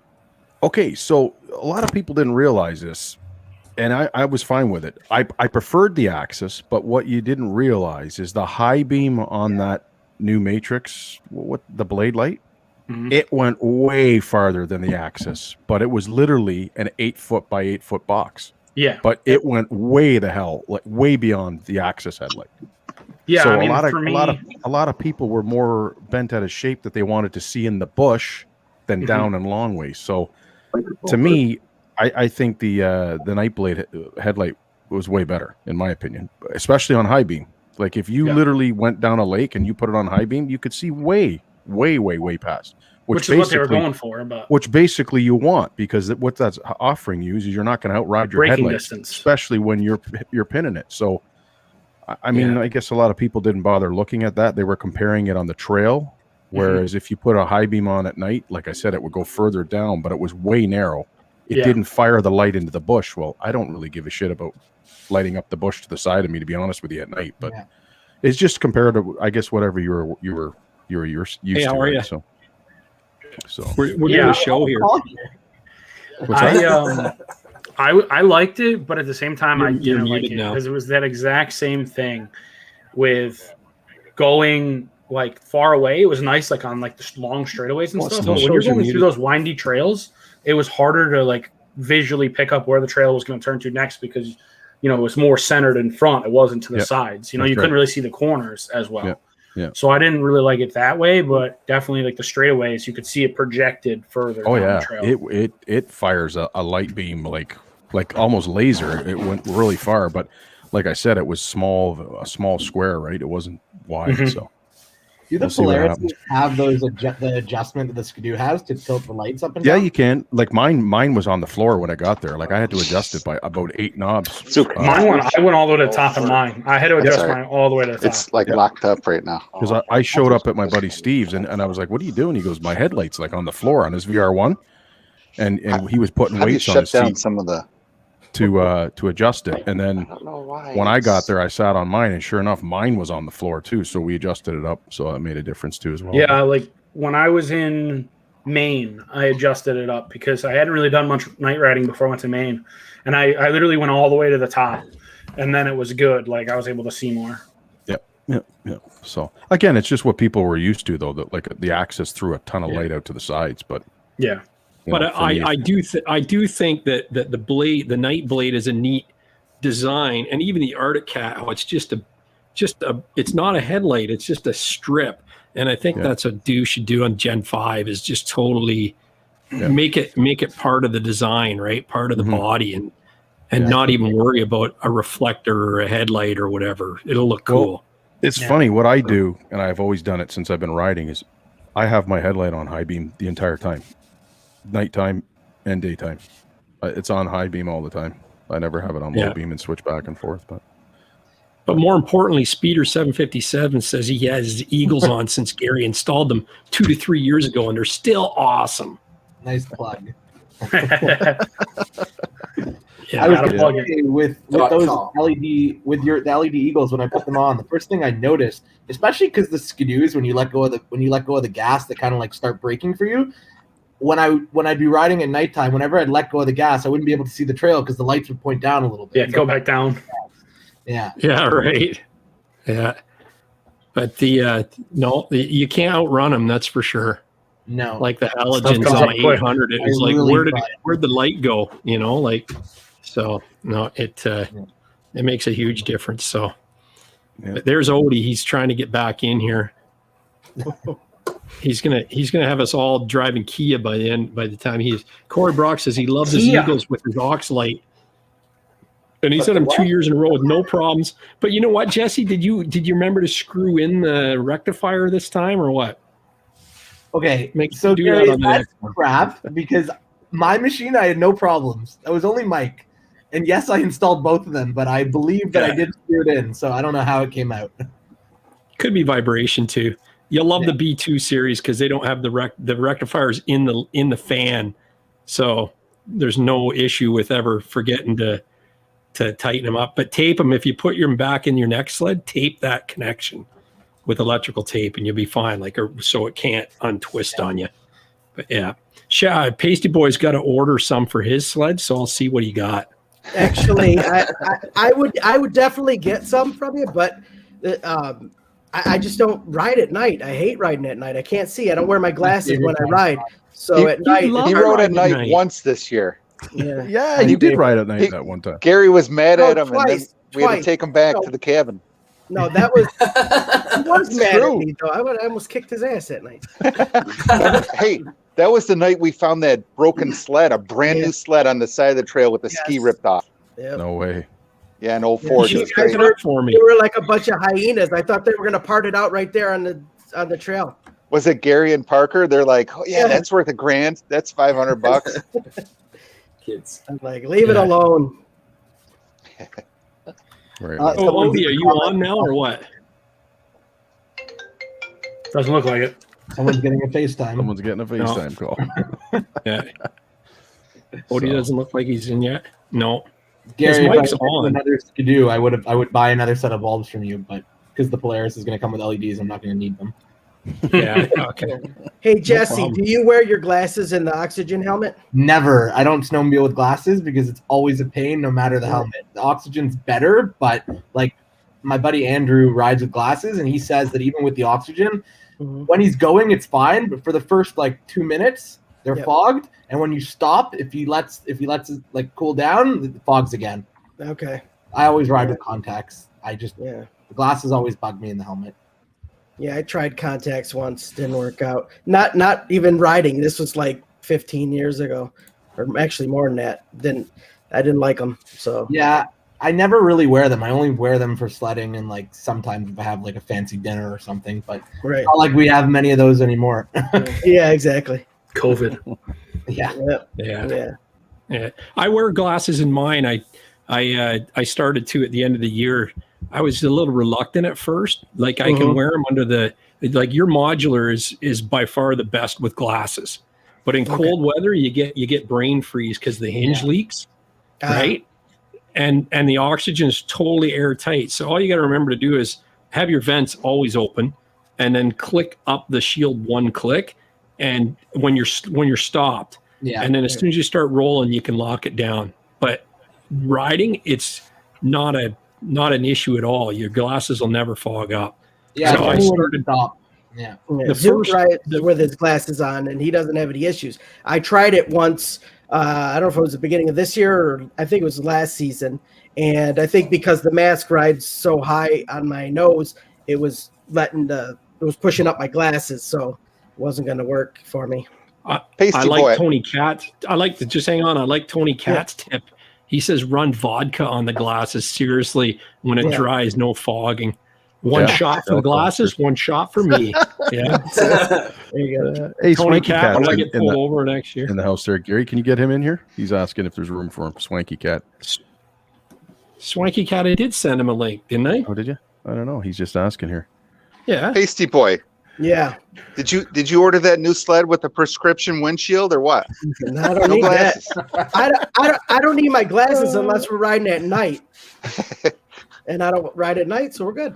Okay, so a lot of people didn't realize this, and I was fine with it. I preferred the Axis, but what you didn't realize is the high beam on that new Matrix, what the blade light, It went way farther than the Axis, but it was literally an 8-foot by 8-foot box. Yeah. But it went way the hell, like way beyond the Axis headlight. Yeah, So I mean, a lot of people were more bent out of shape that they wanted to see in the bush than down and long ways. So to me, I think the Nightblade headlight was way better, in my opinion, especially on high beam. Like if you literally went down a lake and you put it on high beam, you could see way past. Which is what they were going for. But which basically you want, because what that's offering you is you're not going to outride your braking headlight, distance, especially when you're pinning it. So, I mean, I guess a lot of people didn't bother looking at that. They were comparing it on the trail. Whereas if you put a high beam on at night, like I said, it would go further down, but it was way narrow. It didn't fire the light into the bush. Well, I don't really give a shit about lighting up the bush to the side of me, to be honest with you, at night. But it's just compared to, I guess, whatever you were used to. How are you? So we're doing a show here. I liked it, but at the same time, I didn't like it now because it was that exact same thing with going like far away. It was nice, like on like the long straightaways and stuff. But when you're going through those windy trails, it was harder to like visually pick up where the trail was going to turn to next because it was more centered in front. It wasn't to the sides. You couldn't really see the corners as well. Yeah. So I didn't really like it that way, but definitely like the straightaways, you could see it projected further. Oh down yeah, the trail. It fires a light beam like almost laser. It went really far, but like I said, it was a small square, right? It wasn't wide. So do the polarities have those the adjustment that the Skidoo has to tilt the lights up and down? Yeah, you can. Like mine was on the floor when I got there. Like I had to adjust it by about 8 knobs. I went all the way to the top of mine. I had to adjust mine all the way to the top. It's like locked up right now. Because I showed up at my buddy Steve's and I was like, "What are you doing?" He goes, "My headlight's like on the floor on his VR1," and he was putting weights on his seat some of the to adjust it. And then when I got there, I sat on mine, and sure enough, mine was on the floor too. So we adjusted it up, so that made a difference too as well. Yeah, like when I was in Maine, I adjusted it up because I hadn't really done much night riding before I went to Maine, and I literally went all the way to the top, and then it was good. Like I was able to see more. Yeah. So again, it's just what people were used to, though. That like the Axis threw a ton of light out to the sides, but yeah. But I do think that the blade, the Night Blade, is a neat design, and even the Arctic Cat. It's just it's not a headlight; it's just a strip, and I think that's what you should do on Gen 5 is just totally make it part of the design, right? Part of the body, and not even worry about a reflector or a headlight or whatever. It'll look cool. Well, it's funny what I do, and I've always done it since I've been riding. Is I have my headlight on high beam the entire time. Nighttime and daytime. It's on high beam all the time. I never have it on low beam and switch back and forth. But more importantly, Speeder 757 says he has his Eagles on since Gary installed them 2 to 3 years ago, and they're still awesome. Nice plug. Yeah, I was gonna say with those LED the LED Eagles when I put them on. The first thing I noticed, especially because the Skidoos, when you let go of the gas, they kind of like start braking for you. When I'd be riding at nighttime, whenever I'd let go of the gas, I wouldn't be able to see the trail because the lights would point down a little bit. Yeah, go back down. Yeah. Yeah, right. Yeah. But you can't outrun them, that's for sure. No. Like the halogens on my 800, it was like, where'd the light go? So no, it makes a huge difference. So but there's Odie. He's trying to get back in here. He's gonna have us all driving Kia by the time he's. Corey Brock says he loves his Eagles with his aux light, and he's had them 2 years in a row with no problems. But you know what, Jesse? Did you remember to screw in the rectifier this time or what? Okay, so that's crap because my machine I had no problems. That was only Mike, and yes, I installed both of them, but I believe that I did screw it in, so I don't know how it came out. Could be vibration too. You'll love the B2 series because they don't have the rectifiers in the fan, so there's no issue with ever forgetting to tighten them up. But tape them if you put them back in your next sled. Tape that connection with electrical tape, and you'll be fine. So it can't untwist on you. But yeah, Paisteboy's got to order some for his sled, so I'll see what he got. Actually, I would definitely get some from you, but I just don't ride at night. I hate riding at night. I can't see. I don't wear my glasses when I ride. So at night, he rode at night once this year. Yeah, Yeah, you did ride at night that one time. Gary was mad at him, and then twice, we had to take him back to the cabin. No, that was he was mad at me though. I almost kicked his ass that night. Hey, that was the night we found that broken sled, a brand new sled on the side of the trail with the ski ripped off. Yep. No way. Yeah, an old Ford. You guys were like a bunch of hyenas. I thought they were gonna part it out right there on the trail. Was it Gary and Parker? They're like, oh yeah, that's worth $1,000. That's $500. Kids. I'm like, leave it alone. Right. Obi, are you on now or what? Doesn't look like it. Someone's getting a FaceTime. Someone's getting a FaceTime call. Yeah. Odie doesn't look like he's in yet. No. Gary, His if I mic's had on. another Skidoo, I would buy another set of bulbs from you, but because the Polaris is going to come with LEDs, I'm not going to need them. Yeah. Okay. Hey Jesse, do you wear your glasses in the oxygen helmet? Never. I don't snowmobile with glasses because it's always a pain, no matter the helmet. The oxygen's better, but like my buddy Andrew rides with glasses, and he says that even with the oxygen, when he's going, it's fine, but for the first like 2 minutes, they're fogged, and when you stop, if he lets it like cool down, it fogs again. Okay. I always ride with contacts. The glasses always bug me in the helmet. Yeah, I tried contacts once, didn't work out. Not even riding. This was like 15 years ago, or actually more than that. I didn't like them. So yeah, I never really wear them. I only wear them for sledding and like sometimes if I have like a fancy dinner or something. But right. Not like we have many of those anymore. Yeah, exactly. COVID. Yeah. I wear glasses in mine. I started to at the end of the year. I was a little reluctant at first. Like I can wear them under like your modular is by far the best with glasses. But in cold weather, you get brain freeze because the hinge leaks, right? And the oxygen is totally airtight. So all you got to remember to do is have your vents always open, and then click up the shield one click, and when you're stopped, and then as soon as you start rolling, you can lock it down. But riding, it's not an issue at all. Your glasses will never fog up. Yeah, so I started stop. Yeah. The Zuke rides with his glasses on, and he doesn't have any issues. I tried it once. I don't know if it was the beginning of this year or I think it was last season. And I think because the mask rides so high on my nose, it was pushing up my glasses, so it wasn't going to work for me. I like Tony Katz. I like Tony Katz's tip. He says run vodka on the glasses. Seriously, when it dries, no fogging. One shot for the glasses, one shot for me. Yeah. There you go. Hey, Tony Swanky Cat, Cat's when I get pulled over next year. in the house there. Gary, can you get him in here? He's asking if there's room for him. Swanky Cat. Swanky Cat, I did send him a link, didn't I? Oh, did you? I don't know. He's just asking here. Yeah. Paisteboy. Yeah. Did you order that new sled with the prescription windshield or what? I don't need glasses. that. I don't need my glasses unless we're riding at night. And I don't ride at night, so we're good.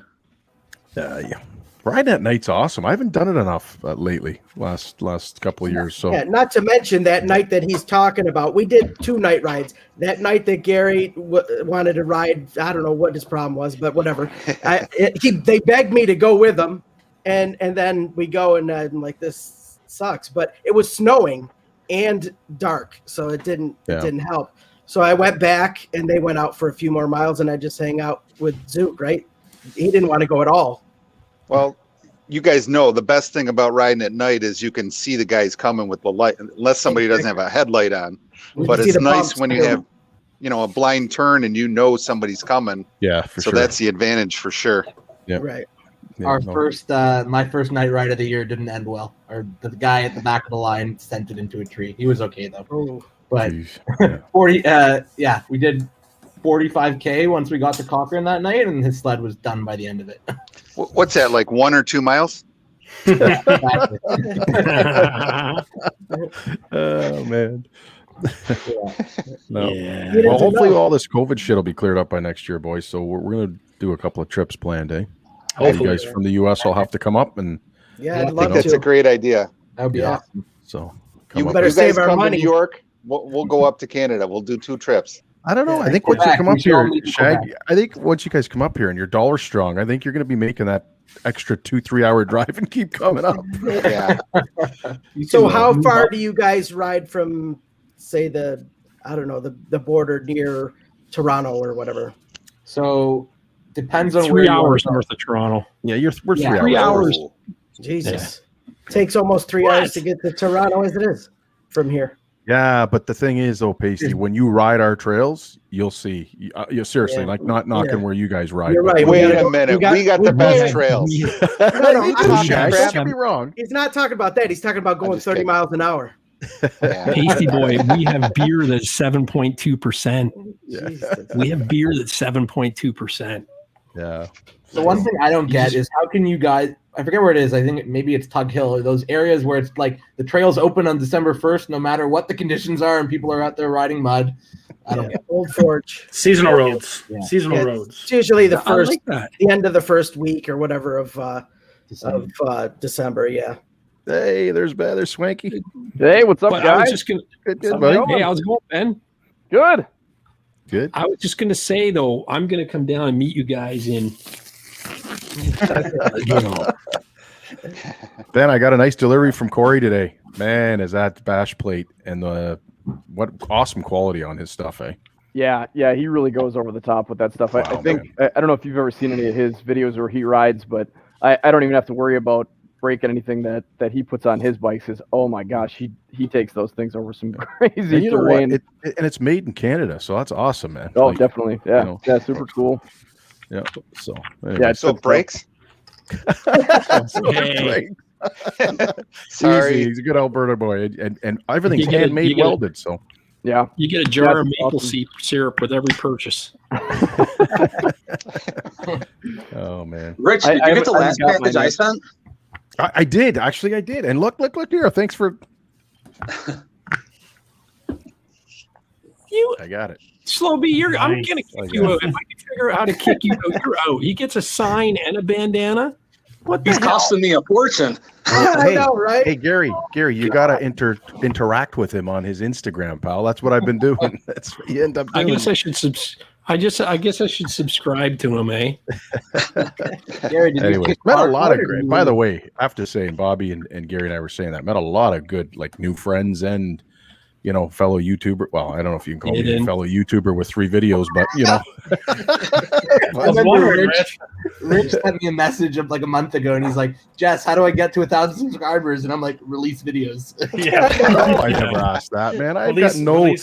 Yeah. Riding at night's awesome. I haven't done it enough lately, last couple of years. So yeah, not to mention that night that he's talking about. We did 2 night rides. That night that Gary wanted to ride, I don't know what his problem was, but whatever. They begged me to go with them, and then we go, and I'm like, this sucks. But it was snowing and dark, so it didn't help. So I went back, and they went out for a few more miles, and I just hang out with Zuke, right? He didn't want to go at all. Well, you guys know the best thing about riding at night is you can see the guys coming with the light, unless somebody doesn't have a headlight on. But it's nice when you have, a blind turn and you know somebody's coming. Yeah, for sure. So that's the advantage for sure. Yeah. Right. Yeah, my first night ride of the year didn't end well. Or the guy at the back of the line sent it into a tree. He was okay though. Oh. But 40, we did 45K once we got to Cochrane that night, and his sled was done by the end of it. What's that, like 1 or 2 miles? Oh man. No. Yeah. Well, hopefully all this COVID shit will be cleared up by next year, boys. So we're gonna do a couple of trips planned, eh? Hopefully. You guys from the US will have to come up, and yeah, I think that's a great idea. That would be awesome. So you better save our money. To New York. We'll go up to Canada. We'll do 2 trips. I don't know. I think once you come up here, Shag, I think once you guys come up here and you're dollar strong, I think you're going to be making that extra 2-3 hour drive and keep coming up. Yeah. So how far do you guys ride from, say, the border near Toronto or whatever? So depends on 3 hours north of Toronto. Yeah, we're 3 hours. Jesus. Takes almost 3 hours to get to Toronto as it is from here. Yeah, but the thing is, though, Pasty, when you ride our trails, you'll see. You seriously, like not knocking where you guys ride. You're right. Wait a minute. We got the best trails. Don't get me wrong. He's not talking about that. He's talking about going 30 miles an hour. Paisteboy, we have beer that's 7.2%. We have beer that's 7.2%. Yeah. The one thing I don't get is how can you guys, I forget where it is, I think maybe it's Tug Hill or those areas where it's like the trails open on December 1st no matter what the conditions are and people are out there riding mud. I don't get Old Forge. Seasonal roads. Seasonal roads. It's usually the first, like that. the end of the first week or whatever of December. Yeah. Hey, there's Swanky. Hey, what's up, But guys? I was just gonna, Good, buddy. hey, how's it going, Ben? Good. Good. I was just gonna say though, I'm gonna come down and meet you guys in. Ben, I got a nice delivery from Corey today. Man, is that bash plate and what awesome quality on his stuff, eh? Yeah, he really goes over the top with that stuff. I think I don't know if you've ever seen any of his videos or he rides, but I don't even have to worry about breaking anything that he puts on his bikes. Is oh my gosh, he takes those things over some crazy And you know terrain. what? And it's made in Canada, so that's awesome, man. Oh, Like, definitely. Yeah, you know. yeah, super cool. Yeah. So Yeah, So it breaks. Hey. Sorry. He's a good Alberta boy, and everything's You get it- handmade, you get it. welded. So Yeah. You get a jar That's of maple awesome. syrup with every purchase. oh man, Rich, did you get the last got package mine I yet. sent? I did actually. I did, and look here. Thanks for. I got it. Slowbee, I'm Nice. gonna kick you out. If I can figure out how to kick you out, you're out. He gets a sign and a bandana. What the He's hell? costing me a fortune. I know, right? Hey Gary, you gotta interact with him on his Instagram, pal. That's what I've been doing. That's what you end up I doing. guess I should I guess I should subscribe to him, eh? Gary, did you Anyway, kick met a Mark lot of out or great. did By you- the way, I have to say, and Bobby and Gary and I were saying that, met a lot of good like new friends and fellow YouTuber. Well, I don't know if you can call me a fellow YouTuber with 3 videos, but I remember Rich sent me a message of like a month ago, and he's like, "Jess, how do I get to 1,000 subscribers?" And I'm like, "Release videos." I never asked that, man. I got no more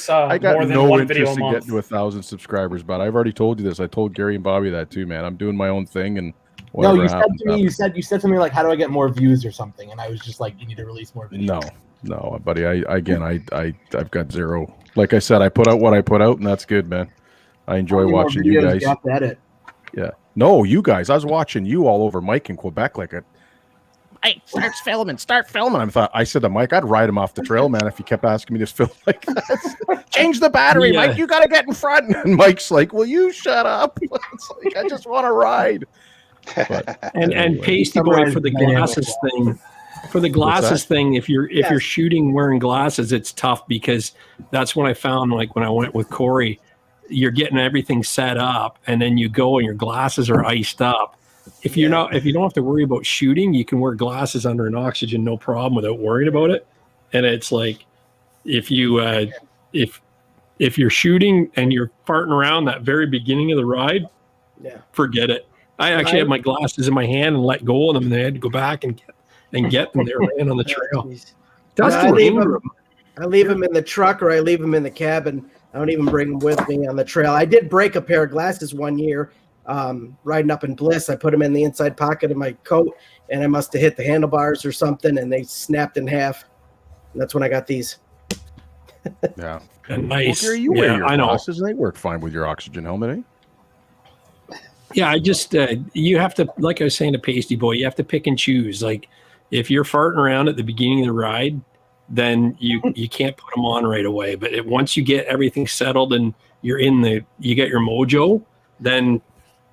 than no one video interest a in month. getting to 1,000 subscribers, but I've already told you this. I told Gary and Bobby that too, man. I'm doing my own thing, and No, whatever you said happens, to me, happens. you said something like, "How do I get more views?" or something, and I was just like, "You need to release more videos." No, buddy. I've got zero. Like I said, I put out what I put out, and that's good, man. I enjoy How many more watching you videos guys. do have to edit? Yeah. No, you guys. I was watching you all over Mike in Quebec like a. Hey, start filming. I said to Mike, I'd ride him off the trail, man, if he kept asking me to film like that. Change the battery, Yeah. Mike. You got to get in front. And Mike's like, "Will you shut up?" It's like, I just want to ride. But, And anyway. Paisteboy for the glasses thing. For the glasses that? thing, if you're shooting wearing glasses, it's tough because that's when I found, like when I went with Corey, you're getting everything set up and then you go and your glasses are iced up. If you don't have to worry about shooting, you can wear glasses under an oxygen no problem without worrying about it. And it's like if you if you're shooting and you're farting around that very beginning of the ride, forget it. I actually had my glasses in my hand and let go of them, and they had to go back and get them. They were laying on the trail. I leave them in the truck or I leave them in the cabin. I don't even bring them with me on the trail. I did break a pair of glasses one year riding up in Bliss. I put them in the inside pocket of my coat, and I must have hit the handlebars or something, and they snapped in half. And that's when I got these. Yeah. Nice. Well, Gary, you wear your I know. glasses, and they work fine with your oxygen helmet, eh? Yeah, I just you have to, like I was saying to Paisteboy, you have to pick and choose. Like if you're farting around at the beginning of the ride, then you can't put them on right away. But once you get everything settled and you get your mojo, then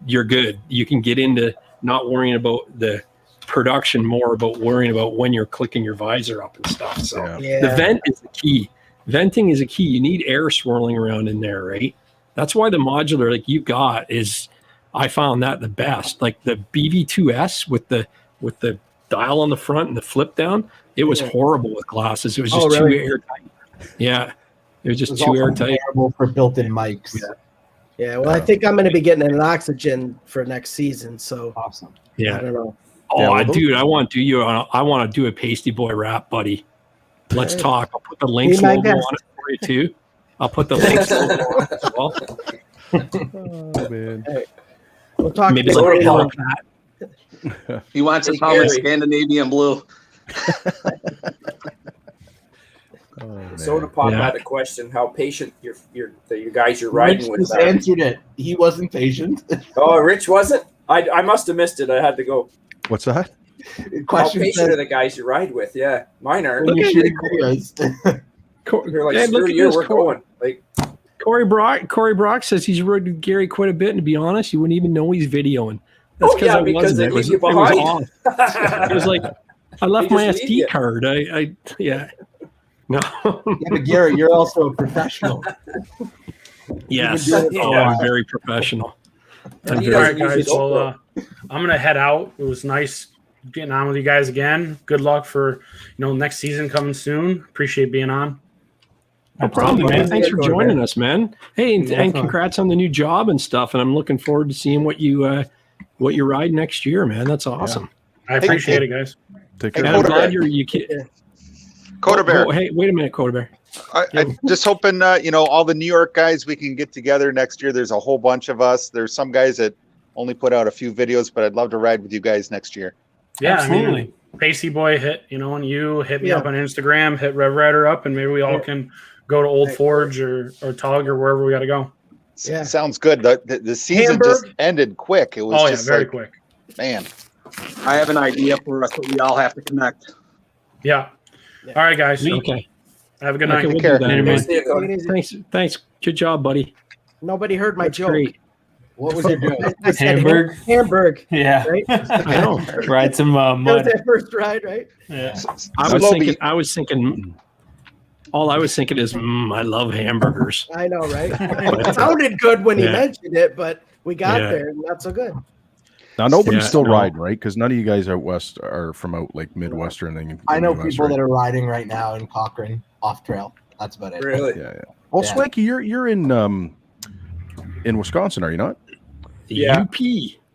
you're good. You can get into not worrying about the production, more about worrying about when you're clicking your visor up and stuff. So the vent is the key. Venting is a key. You need air swirling around in there, right? That's why the modular like you got is I found that the best. Like the BV2S with the dial on the front and the flip down, it was horrible with glasses. It was just too airtight. Yeah, it was just too airtight. Terrible for built-in mics. Yeah, well, I think I'm going to be getting an oxygen for next season. So awesome. Yeah, I don't know. Oh, dude, I want to do a Paisteboy rap, buddy. Let's talk. I'll put the links logo on it for you too. I'll put the links logo on it as well. Oh man. Hey, we'll talk. Maybe like that. He wants it in Scandinavian blue. Soda Pop had a question: how patient your guys you're riding Rich with? just answered it. He wasn't patient. Oh, Rich wasn't. I must have missed it. I had to go. What's that? How patient are the guys you ride with? Yeah, mine aren't. Look at You're like, screw you, we're going. Like Corey Brock says he's rode with Gary quite a bit, and to be honest, you wouldn't even know he's videoing. That's because they leave you behind. It was like I left my SD card. No. Yeah, but Gary, you're also a professional. Yes. I'm very professional. All right, guys. Well, I'm gonna head out. It was nice getting on with you guys again. Good luck for next season coming soon. Appreciate being on. No problem, man. Thanks for joining us, man. Hey, and congrats on the new job and stuff. And I'm looking forward to seeing what you ride next year, man. That's awesome. I appreciate it, guys. Take care. I'm glad you kid. KotaBear. Oh, hey, wait a minute, KotaBear. I'm just hoping, all the New York guys, we can get together next year. There's a whole bunch of us. There's some guys that only put out a few videos, but I'd love to ride with you guys next year. Yeah, absolutely. Paisteboy hit, and you hit me up on Instagram, hit Revrider up, and maybe we all can go to Old Forge or Tug or wherever we got to go. Yeah. Sounds good. The season just ended quick. It was just very quick. Man. I have an idea for us, but we all have to connect. Yeah. All right, guys. Okay. Have a good night. We'll Take care. Thanks. Good job, buddy. Nobody heard my joke. Great. What was your joke? I said Hamburg. Yeah. Right? I know. Ride some That was mud. that first ride, right? Yeah. I was thinking. All I was thinking is, I love hamburgers. I know, right? It sounded good when he mentioned it, but we got there and not so good. Now nobody's still riding, right? Because none of you guys out west are from out like Midwestern. I know people that are riding right now in Cochrane off trail. That's about it. Really? Yeah. Well, Swanky, you're in Wisconsin, are you not? UP.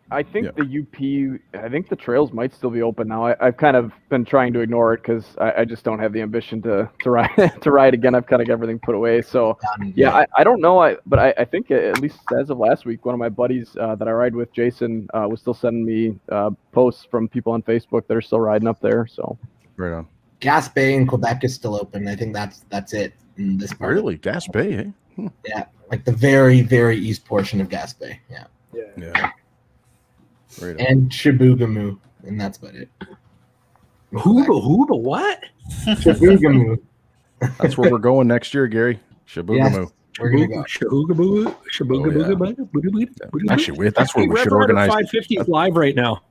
I think the UP. I think the trails might still be open now. I've kind of been trying to ignore it because I just don't have the ambition to ride again. I've kind of got everything put away. So I don't know. But I think at least as of last week, one of my buddies that I ride with, Jason, was still sending me posts from people on Facebook that are still riding up there. So right on. Gas Bay in Quebec is still open. I think that's it in this part. Really, Gas Bay, eh? Yeah, like the very, very east portion of Gas Bay. Yeah. Right on. And Chibougamau, and that's about it. Hooba, what? Chibougamau. That's where we're going next year, Gary. Chibougamau. Yes, we're gonna go. Actually, that's where we should organize. 550 is live right now.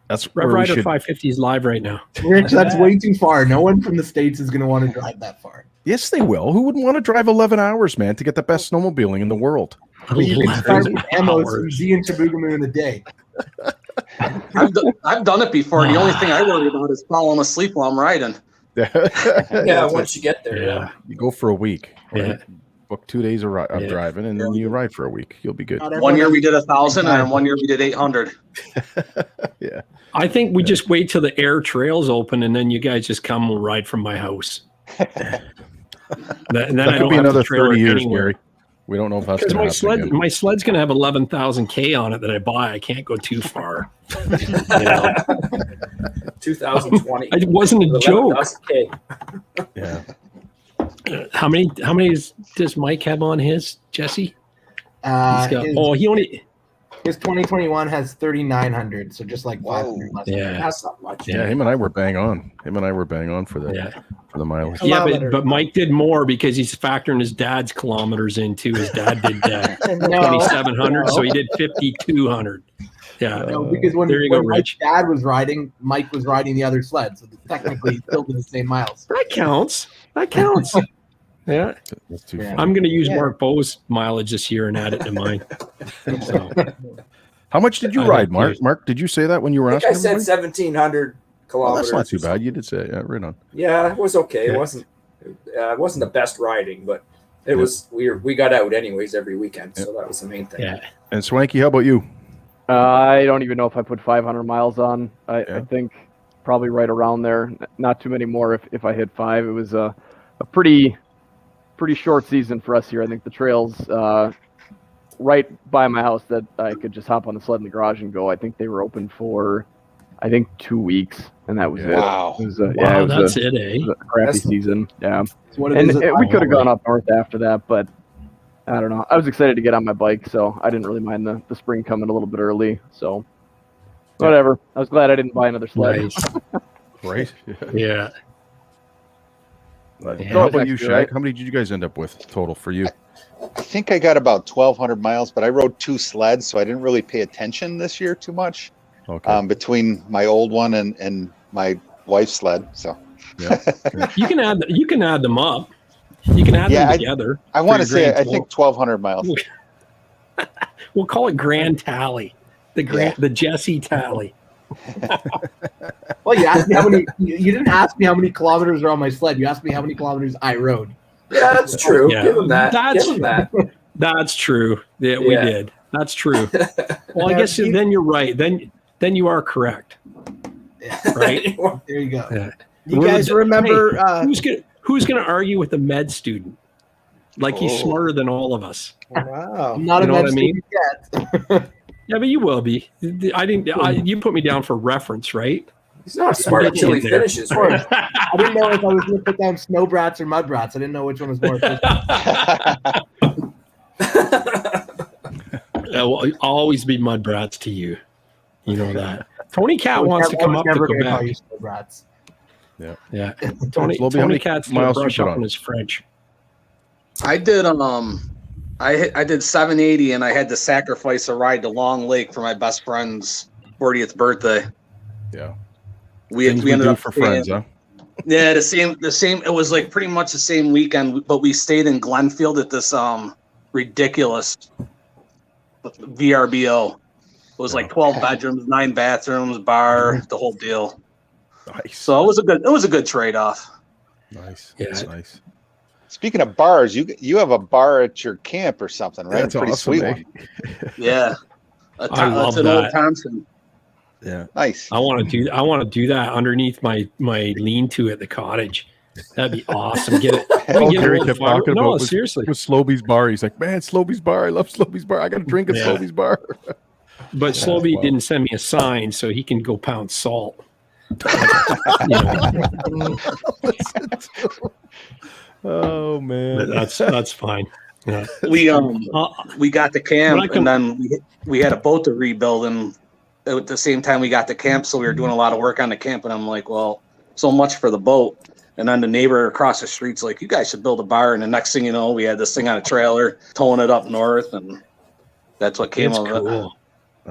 That's where we should. Revrider550 is live right now. Rich, that's way too far. No one from the States is going to want to drive that far. Yes, they will. Who wouldn't want to drive 11 hours, man, to get the best snowmobiling in the world? But you can start with Amos from Z and Chibougamau in a day. I've done it before. The only thing I worry about is falling asleep while I'm riding. Yeah, once you get there. You go for a week. Right? Yeah. Book 2 days of driving, and then you ride for a week. You'll be good. 1 year we did 1,000, and 1 year we did 800. Yeah. I think we just wait till the air trails open, and then you guys just come and ride from my house. Then that could be another 30 years, Gary. We don't know if that's going to happen again. My sled's going to have 11,000 K on it that I buy. I can't go too far. 2020. It wasn't a joke. Yeah. How many does Mike have on his, Jesse? His 2021 has 3,900, so just like 500 less. Yeah, that's not much. Yeah, him and I were bang on. For the mileage. Yeah, but Mike did more because he's factoring his dad's kilometers into. His dad did 2,700, so he did 5,200. Yeah, because when Rich. Mike's dad was riding, Mike was riding the other sled, so technically he still did the same miles. That counts. Yeah, that's too I'm going to use Mark Bowe's mileage this year and add it to mine. So. How much did you ride, Mark? Mark, did you say that when you were I think asking? I said 1,700 kilometers. Well, that's not too bad. You did say it. Yeah, right on. Yeah, it was okay. Yeah. It wasn't the best riding, but it was. We got out anyways every weekend, so that was the main thing. Yeah. And Swanky, how about you? I don't even know if I put 500 miles on. I think probably right around there. Not too many more if I hit 5. It was a pretty short season for us here. I think the trails right by my house that I could just hop on the sled in the garage and go, I think they were open for 2 weeks, and that was it. Wow. It was, Wow, it was that's it, eh? it was a crappy season. Yeah. It's what it And is at we could have home. gone up north after that, but I don't know. I was excited to get on my bike, so I didn't really mind the spring coming a little bit early. So whatever. I was glad I didn't buy another sled. Nice. Right? Yeah. How about you, Shag? How many did you guys end up with total for you? I think I got about 1,200 miles, but I rode 2 sleds, so I didn't really pay attention this year too much. Okay. Between my old one and my wife's sled. So yeah. You can add them up. You can add them together. I want to say I think 1,200 miles. We'll call it grand tally. The Jesse tally. Well, you asked me how many. You didn't ask me how many kilometers are on my sled. You asked me how many kilometers I rode. Yeah, that's true. Yeah. Give him that. That's Give him that. That's true. Yeah, we did. That's true. Well, I guess then you're right. Then you are correct. Right? There you go. Yeah. You guys remember who's gonna argue with a med student? Like he's smarter than all of us. Wow. I'm not You a know med what I mean? student yet. Yeah, but you will be. You put me down for reference, right? He's not smart until he finishes. Right? I didn't know if I was going to put down Snowbrats or Mudbrats. I didn't know which one was more efficient. Well, I'll always be Mudbrats to you. You know that. Tony Cat wants to come up to Quebec. Yeah. Yeah. Tony Cat's going to brush up on his French. I did I did 780 and I had to sacrifice a ride to Long Lake for my best friend's 40th birthday. Yeah. We ended up for friends, huh? Yeah, the same. It was like pretty much the same weekend, but we stayed in Glenfield at this ridiculous VRBO. It was like 12 bedrooms, 9 bathrooms, bar, the whole deal. Nice. So it was a good trade off. Nice. Yeah. That's nice. Speaking of bars, you have a bar at your camp or something, right? That's a pretty awesome, sweet eh? one. Yeah. I love an that. old Thompson. Yeah. Nice. I want to do that underneath my lean-to at the cottage. That'd be awesome. Get it. All Get a Gary little kept fire- talking No, about seriously. was Slowbee's bar. He's like, man, Slowbee's bar. I love Slowbee's bar. I got to drink at Yeah. Slowbee's bar. But Slowbee wow. didn't send me a sign, so he can go pound salt. Oh man, that's fine. Yeah. We got to camp and then we had a boat to rebuild, and at the same time we got to camp, so we were doing a lot of work on the camp, and I'm like, well, so much for the boat. And then the neighbor across the street's like, you guys should build a bar. And the next thing you know, we had this thing on a trailer, towing it up north, and that's what came of it.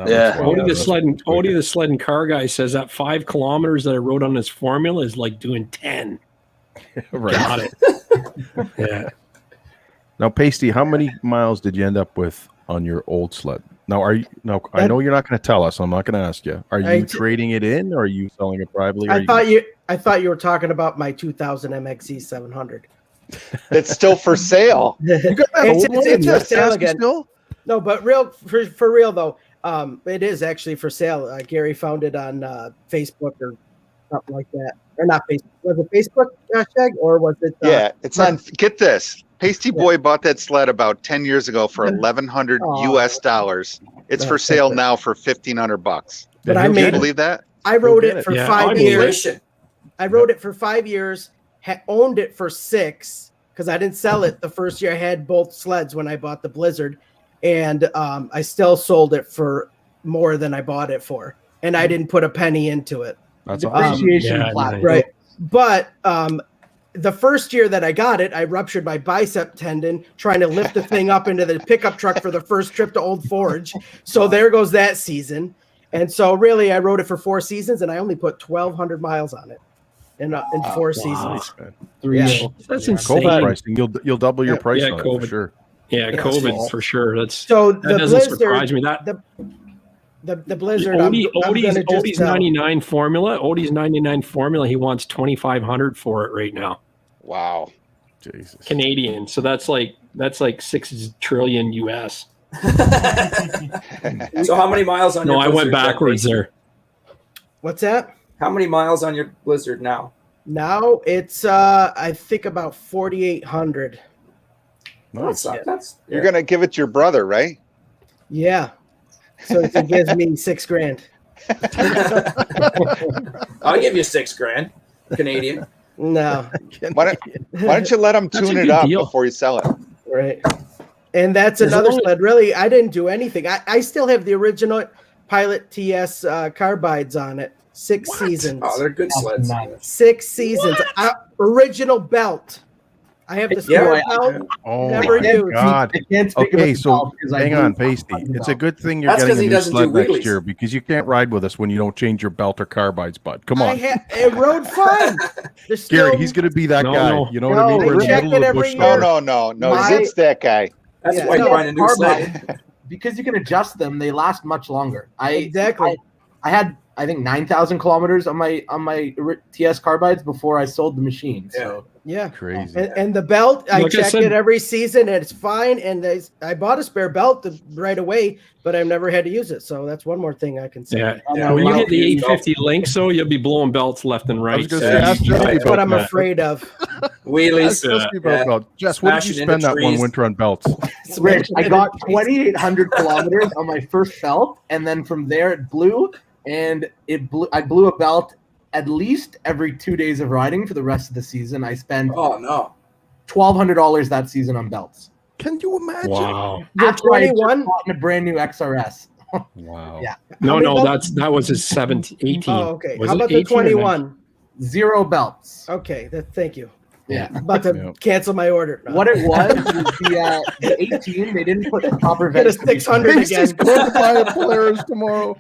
Yeah. Odie the sled and car guy says that 5 kilometers that I rode on this formula is like doing 10. Right. Got it. Yeah. Now, Pasty, how many miles did you end up with on your old sled? Now, I know you're not going to tell us. I'm not going to ask you. Are you trading it in, or are you selling it privately? I thought you were talking about my 2000 MXZ 700. It's still for sale. It's for sale again. No, but for real though, it is actually for sale. Gary found it on Facebook or something like that, or not Facebook. Was it Facebook, Shag, or was it? Yeah, it's on. Get this. Paisteboy bought that sled about 10 years ago for $1,100 US. It's for sale now for $1,500. But Can you believe that? I rode it for 5 years. I rode it for 5 years. Owned it for 6 because I didn't sell it the first year. I had both sleds when I bought the Blizzard, and I still sold it for more than I bought it for, and I didn't put a penny into it. That's depreciation right? But the first year that I got it, I ruptured my bicep tendon trying to lift the thing up into the pickup truck for the first trip to Old Forge. So there goes that season. And so really, I rode it for 4 seasons, and I only put 1,200 miles on it in 4 seasons. 3 years. That's insane. COVID pricing, you'll double your price on it for sure. Yeah, COVID for sure. That so doesn't surprise me. The Blizzard. I'm Odie's gonna just 99 formula. Odie's 99 formula. He wants 2,500 for it right now. Wow. Jesus. Canadian. So that's like 6 trillion US. So how many miles on your I went Blizzard backwards there. What's that? How many miles on your Blizzard now? Now it's I think about 4,800. Nice. You're gonna give it to your brother, right? Yeah. So it gives me $6,000. I'll give you $6,000 Canadian. No. Why don't you let him tune it up before you sell it? Right. And that's another sled. Really, I didn't do anything. I still have the original Pilot TS carbides on it. 6 seasons. Oh, they're good sleds. 6 seasons. Original belt. I have the spare belt. Oh Never my used. God. Okay, so hang on, Pasty. It's a good thing you're getting a new sled next year because you can't ride with us when you don't change your belt or carbides, bud. Come on. It rode fine. Gary, he's going to be that guy. You know what I mean? We're in the middle of the bush there. No. Zit's that guy. That's why you're buying a new sled. Because you can adjust them, they last much longer. Exactly. I had, I think, 9,000 kilometers on my TS carbides before I sold the machine. So yeah, crazy. And the belt, I check it every season, and it's fine. And I bought a spare belt right away, but I've never had to use it. So that's one more thing I can say. Yeah. When you get the 850 Lynx, so you'll be blowing belts left and right. That's what I'm afraid of. Wheelies. Jess, what did you spend that one winter on belts? Rich, I got 2,800 kilometers on my first belt, and then from there it blew, and I blew a belt at least every 2 days of riding for the rest of the season. I spent $1,200 that season on belts. Can you imagine? Wow. After I just bought a brand new XRS. Wow. Yeah. No, that was his 18. Oh, okay. Was How it about the 18 or 21? 0 belts. Okay, thank you. Yeah. I'm about to cancel my order. No. What it was the 18, they didn't put the proper Get a 600 again. Going to buy a Polaris tomorrow.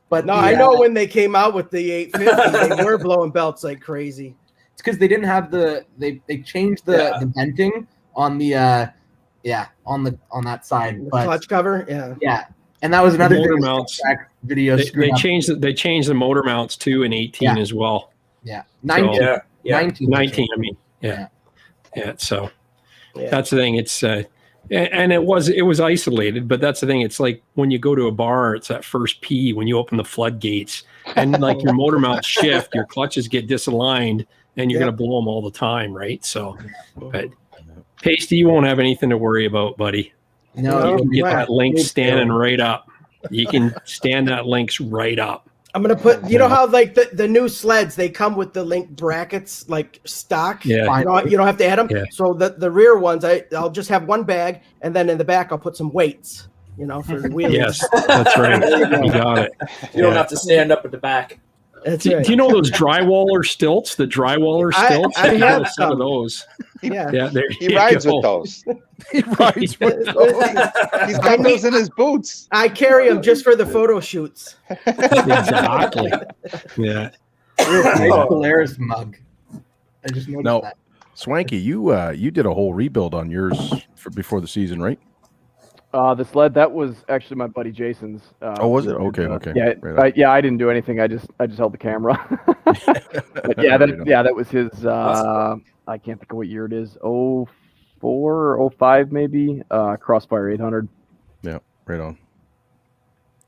But no, I know when they came out with the 850, they were blowing belts like crazy. It's because they didn't have they changed the venting on the on that side. The clutch cover, yeah, and that was another motor thing. Mounts. Video they changed the motor mounts too in 18 as well. Yeah, 19. So, 19. I mean, yeah. So that's the thing. It's and it was isolated, but that's the thing. It's like when you go to a bar, it's that first pee when you open the floodgates, and like your motor mounts shift, your clutches get disaligned, and you're gonna blow them all the time, right? So, but Pasty, you won't have anything to worry about, buddy. No, you can get that Lynx standing right up. You can stand that Lynx right up. I'm gonna put. You know how like the new sleds, they come with the link brackets like stock. Yeah. You don't have to add them. Yeah. So the rear ones, I'll just have one bag, and then in the back I'll put some weights. For the wheels. Yes, that's right. You got it. You don't have to stand up at the back. That's right. Do you know those drywaller stilts? The drywaller stilts. I have some of those. Yeah. He rides with those. He rides with those. He's got those in his boots. I carry them just for the photo shoots. Exactly. Yeah. Polaris mug. I just noticed that. Swanky, you did a whole rebuild on yours before the season, right? The sled that was actually my buddy Jason's. Was it? Okay. Yeah, right I didn't do anything. I just held the camera. But that was his. I can't think of what year it is. 04 or 05 maybe. Crossfire 800. Yeah, right on.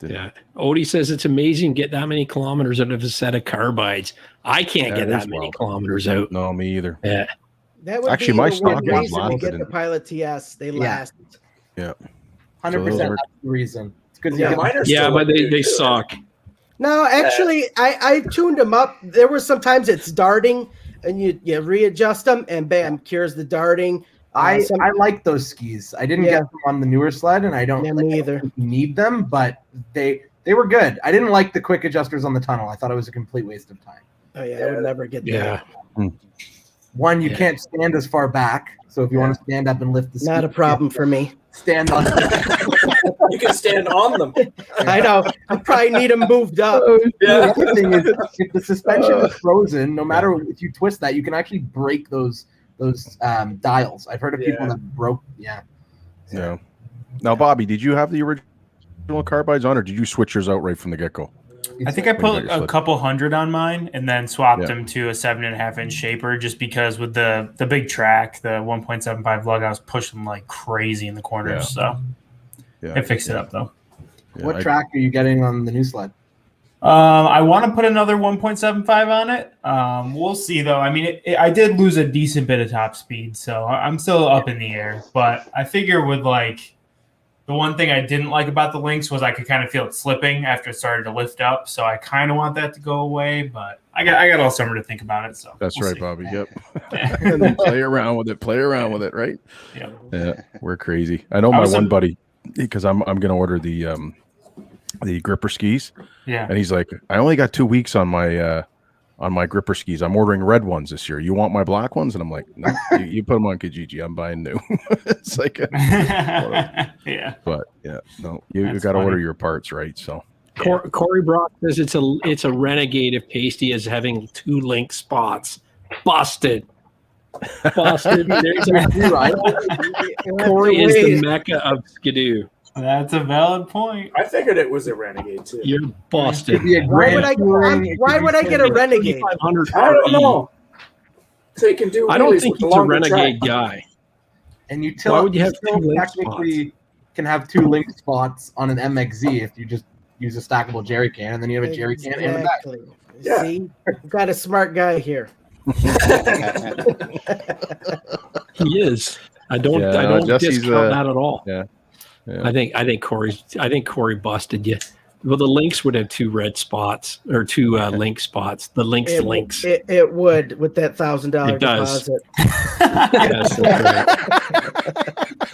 Yeah. Odie says it's amazing to get that many kilometers out of a set of carbides. I can't get that many kilometers out. No, me either. Yeah. That would actually be my the stock one was reason to lasted get the Pilot TS. They last. Yeah. 100%. That's the reason. It's because but they suck. No, actually, I tuned them up. There were sometimes it's darting, and you readjust them, and bam, cures the darting. I like those skis. I didn't get them on the newer sled, and I don't either need them, but they were good. I didn't like the quick adjusters on the tunnel. I thought it was a complete waste of time. Oh yeah, I would never get that. One, you can't stand as far back, so if you want to stand up and lift the ski, not a problem for me. Stand on them. You can stand on them. I know. I probably need them moved up. The other thing is, if the suspension is frozen, no matter if you twist that, you can actually break those dials. I've heard of people that broke. Yeah. Yeah. Now, Bobby, did you have the original carbides on, or did you switch yours out right from the get go? I think I put a couple hundred on mine and then swapped them to a 7.5-inch shaper just because with the big track, the 1.75 lug, I was pushing like crazy in the corners. So it fixed it up though. What track are you getting on the new sled? I want to put another 1.75 on it. We'll see though. I mean, I did lose a decent bit of top speed, so I'm still up in the air. But I figure with like the one thing I didn't like about the Lynx was I could kind of feel it slipping after it started to lift up. So I kind of want that to go away, but I got all summer to think about it. So that's right, Bobby. Yep. And then play around with it, right? Yeah. We're crazy. I know my one buddy, because I'm gonna order the gripper skis. Yeah. And he's like, I only got 2 weeks on my gripper skis. I'm ordering red ones this year. You want my black ones? And I'm like, no, you put them on Kijiji. I'm buying new. It's like, yeah. But yeah, no, you got to order your parts, right? So Corey Brock says it's a renegade if Pasty is having 2 link spots. Busted. There's Corey is the mecca of Skidoo. That's a valid point. I figured it was a renegade too. You're busted. Why would I get a renegade? I don't know. So you can do. I don't think he's a renegade guy. And you Why would you have still 2 link technically can have 2 link spots on an MXZ if you just use a stackable jerry can, and then you have a jerry can in the back. Yeah. See, we've got a smart guy here. He is. I don't discount that at all. Yeah. I think Corey busted you. Well, the Lynx would have 2 red spots or 2 link spots. The Lynx. It would with that $1,000 deposit. Yes, that's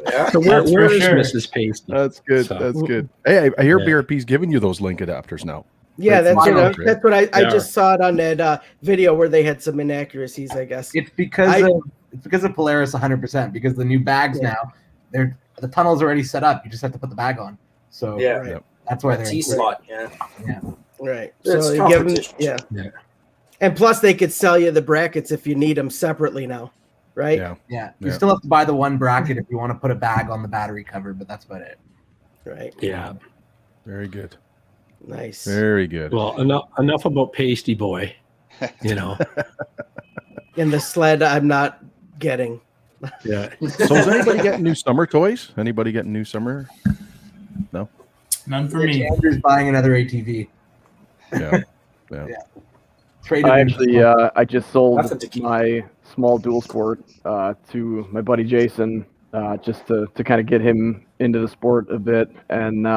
right. So where is Mrs. Pasty? That's good. That's good. Hey, I hear BRP's giving you those link adapters now. Yeah, that's what I just saw it on that video where they had some inaccuracies, I guess. It's because of Polaris 100%, because the new bags now, the tunnel's already set up. You just have to put the bag on. So that's why they're T-slot. Right. It's So you give them, and plus they could sell you the brackets if you need them separately now, right? Yeah. You still have to buy the one bracket if you want to put a bag on the battery cover, but that's about it. Right. Yeah. Very good. Nice. Very good. Well, enough about Paisteboy. You know. And the sled I'm not getting. Yeah. So is anybody getting new summer toys? Anybody getting new summer? No. None for me. Andrew's buying another ATV. Yeah. I just sold my small dual sport to my buddy Jason just to kind of get him into the sport a bit, and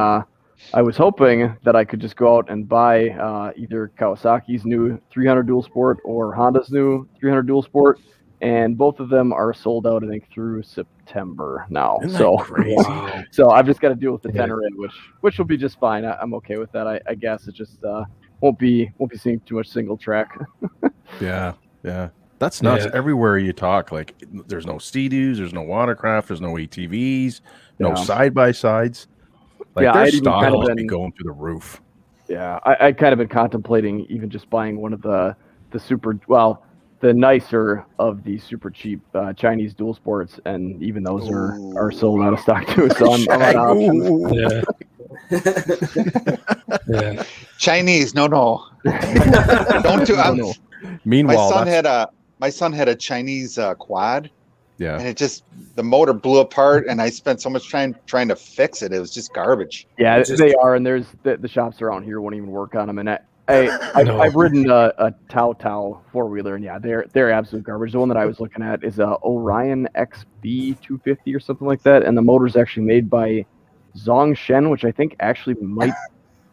I was hoping that I could just go out and buy either Kawasaki's new 300 dual sport or Honda's new 300 dual sport. And both of them are sold out, I think, through September now. So I've just got to deal with the tenor in, which will be just fine. I'm okay with that. I guess it just won't be seeing too much single track. Yeah. That's nuts. Yeah. Everywhere you talk, like there's no Sea-Doos, there's no watercraft, there's no ATVs, no side by sides. Like their stock must be going through the roof. Yeah, I'd kind of been contemplating even just buying one of the the nicer of the super cheap Chinese dual sports, and even those are sold out of stock too. So I'm out of options. Chinese, no. Don't do. No. Meanwhile, my son had a Chinese quad. Yeah, and the motor blew apart, and I spent so much time trying to fix it. It was just garbage. Yeah, they are, and there's the shops around here won't even work on them, and I've ridden a Tao 4-wheeler, and they're absolute garbage. The one that I was looking at is a Orion XB 250 or something like that, and the motor's actually made by Zongshen, which I think actually might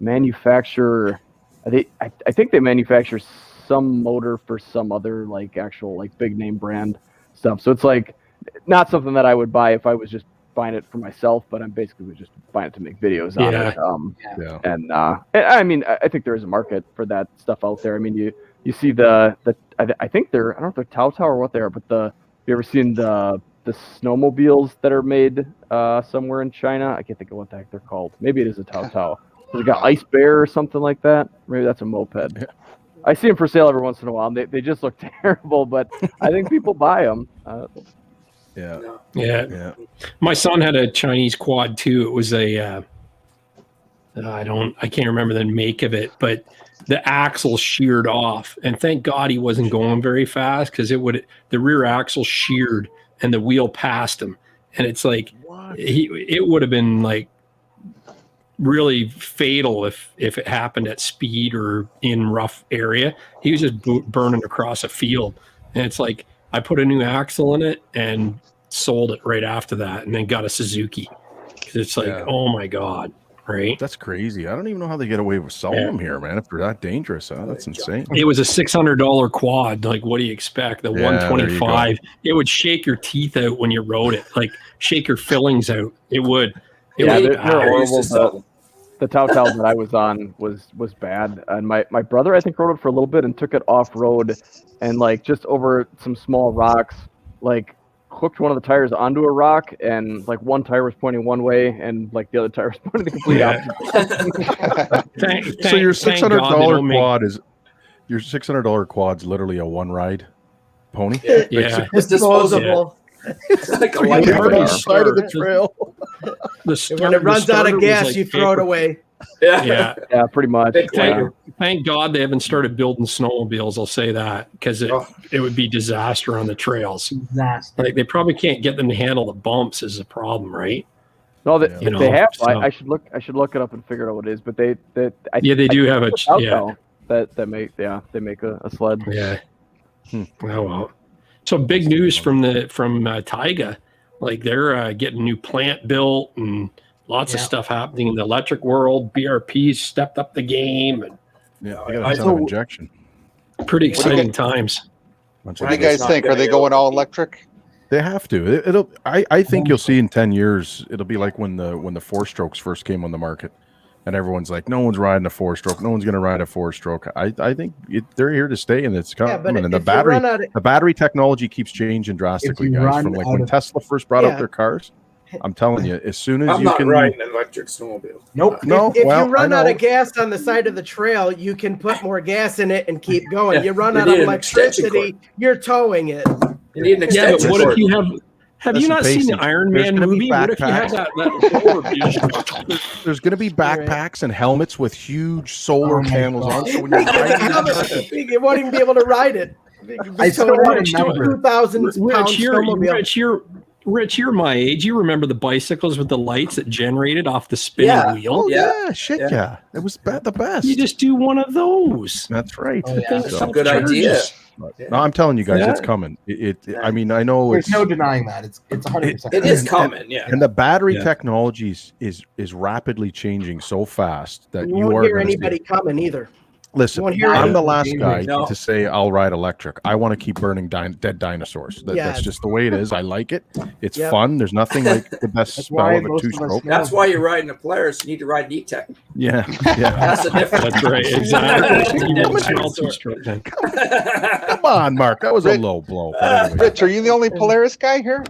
manufacture. I think they manufacture some motor for some other actual big name brand stuff. So it's not something that I would buy if I was just buying it for myself, but I'm basically just buying it to make videos on it. And I mean, I think there is a market for that stuff out there. I mean, you see I think I don't know if they're Tao or what they are, but have you ever seen the snowmobiles that are made somewhere in China? I can't think of what the heck they're called. Maybe it is a Tao. There's got Ice Bear or something like that. Maybe that's a moped. I see them for sale every once in a while, and they just look terrible, but I think people buy them. Yeah. My son had a Chinese quad too. It was a I can't remember the make of it, but the axle sheared off, and thank God he wasn't going very fast, because the rear axle sheared and the wheel passed him, and it's like it would have been like really fatal if it happened at speed or in rough area. He was just burning across a field, and it's like I put a new axle in it and sold it right after that, and then got a Suzuki, because it's like, oh my God. Right, that's crazy. I don't even know how they get away with selling them here, man. If they're that dangerous, that's insane. It was a $600 quad. Like, what do you expect? The 125. It would shake your teeth out when you rode it. Like, shake your fillings out. It would. They're horrible. The Tautau that I was on was bad, and my brother, I think, rode it for a little bit and took it off road, and like just over some small rocks, like hooked one of the tires onto a rock, and like one tire was pointing one way and like the other tire was pointing the complete opposite. So your $600 quad is your $600 quad's literally a one ride pony. Yeah. It's disposable. It's like a light side of the trail. When it runs out of gas, you throw it away. Yeah, pretty much. Thank God they haven't started building snowmobiles. I'll say that, because it would be disaster on the trails. Disaster. Like, they probably can't get them to handle the bumps is the problem, right? No, they have. So. I should look it up and figure out what it is. But they do have a that make a sled. Yeah. Oh well. So big news from Taiga, like they're getting a new plant built and lots of stuff happening in the electric world. BRP's stepped up the game, and I got a ton of injection. Pretty exciting times. What do you guys think? Are they going all electric? They have to. I think you'll see in 10 years it'll be like when the four strokes first came on the market, and everyone's like, no one's riding a four stroke. No one's going to ride a four stroke. I think they're here to stay, and it's coming. And the battery technology keeps changing drastically, guys. From like when Tesla first brought out their cars, I'm telling you, as soon as I'm not riding an electric snowmobile. Nope. If you run out of gas on the side of the trail, you can put more gas in it and keep going. You run out of electricity, you're towing it. You need an extension. But what if you have you not seen the Iron Man movie? What if you have that There's going to be backpacks and helmets with huge solar panels on. So when you're riding, you won't even be able to ride it. I still want to remember. 2,000 pound snowmobile. Rich, you're my age. You remember the bicycles with the lights that generated off the spinning wheel? Oh, yeah. It was the best. You just do one of those. That's right. That's a good idea. No, I'm telling you guys, it's coming. I mean, I know there's no denying that. It's 100%. It is coming. And the battery technology is rapidly changing so fast that you won't hear anybody coming either. Listen, I'm the last guy to say I'll ride electric. I want to keep burning dead dinosaurs. That's just the way it is. I like it. It's fun. There's nothing like the best spell of a two-stroke. That's why you're riding a Polaris. You need to ride an E-Tech. Yeah. That's the difference. That's right. Exactly. Come on, Mark. That was a low blow. Anyway. Rich, are you the only Polaris guy here?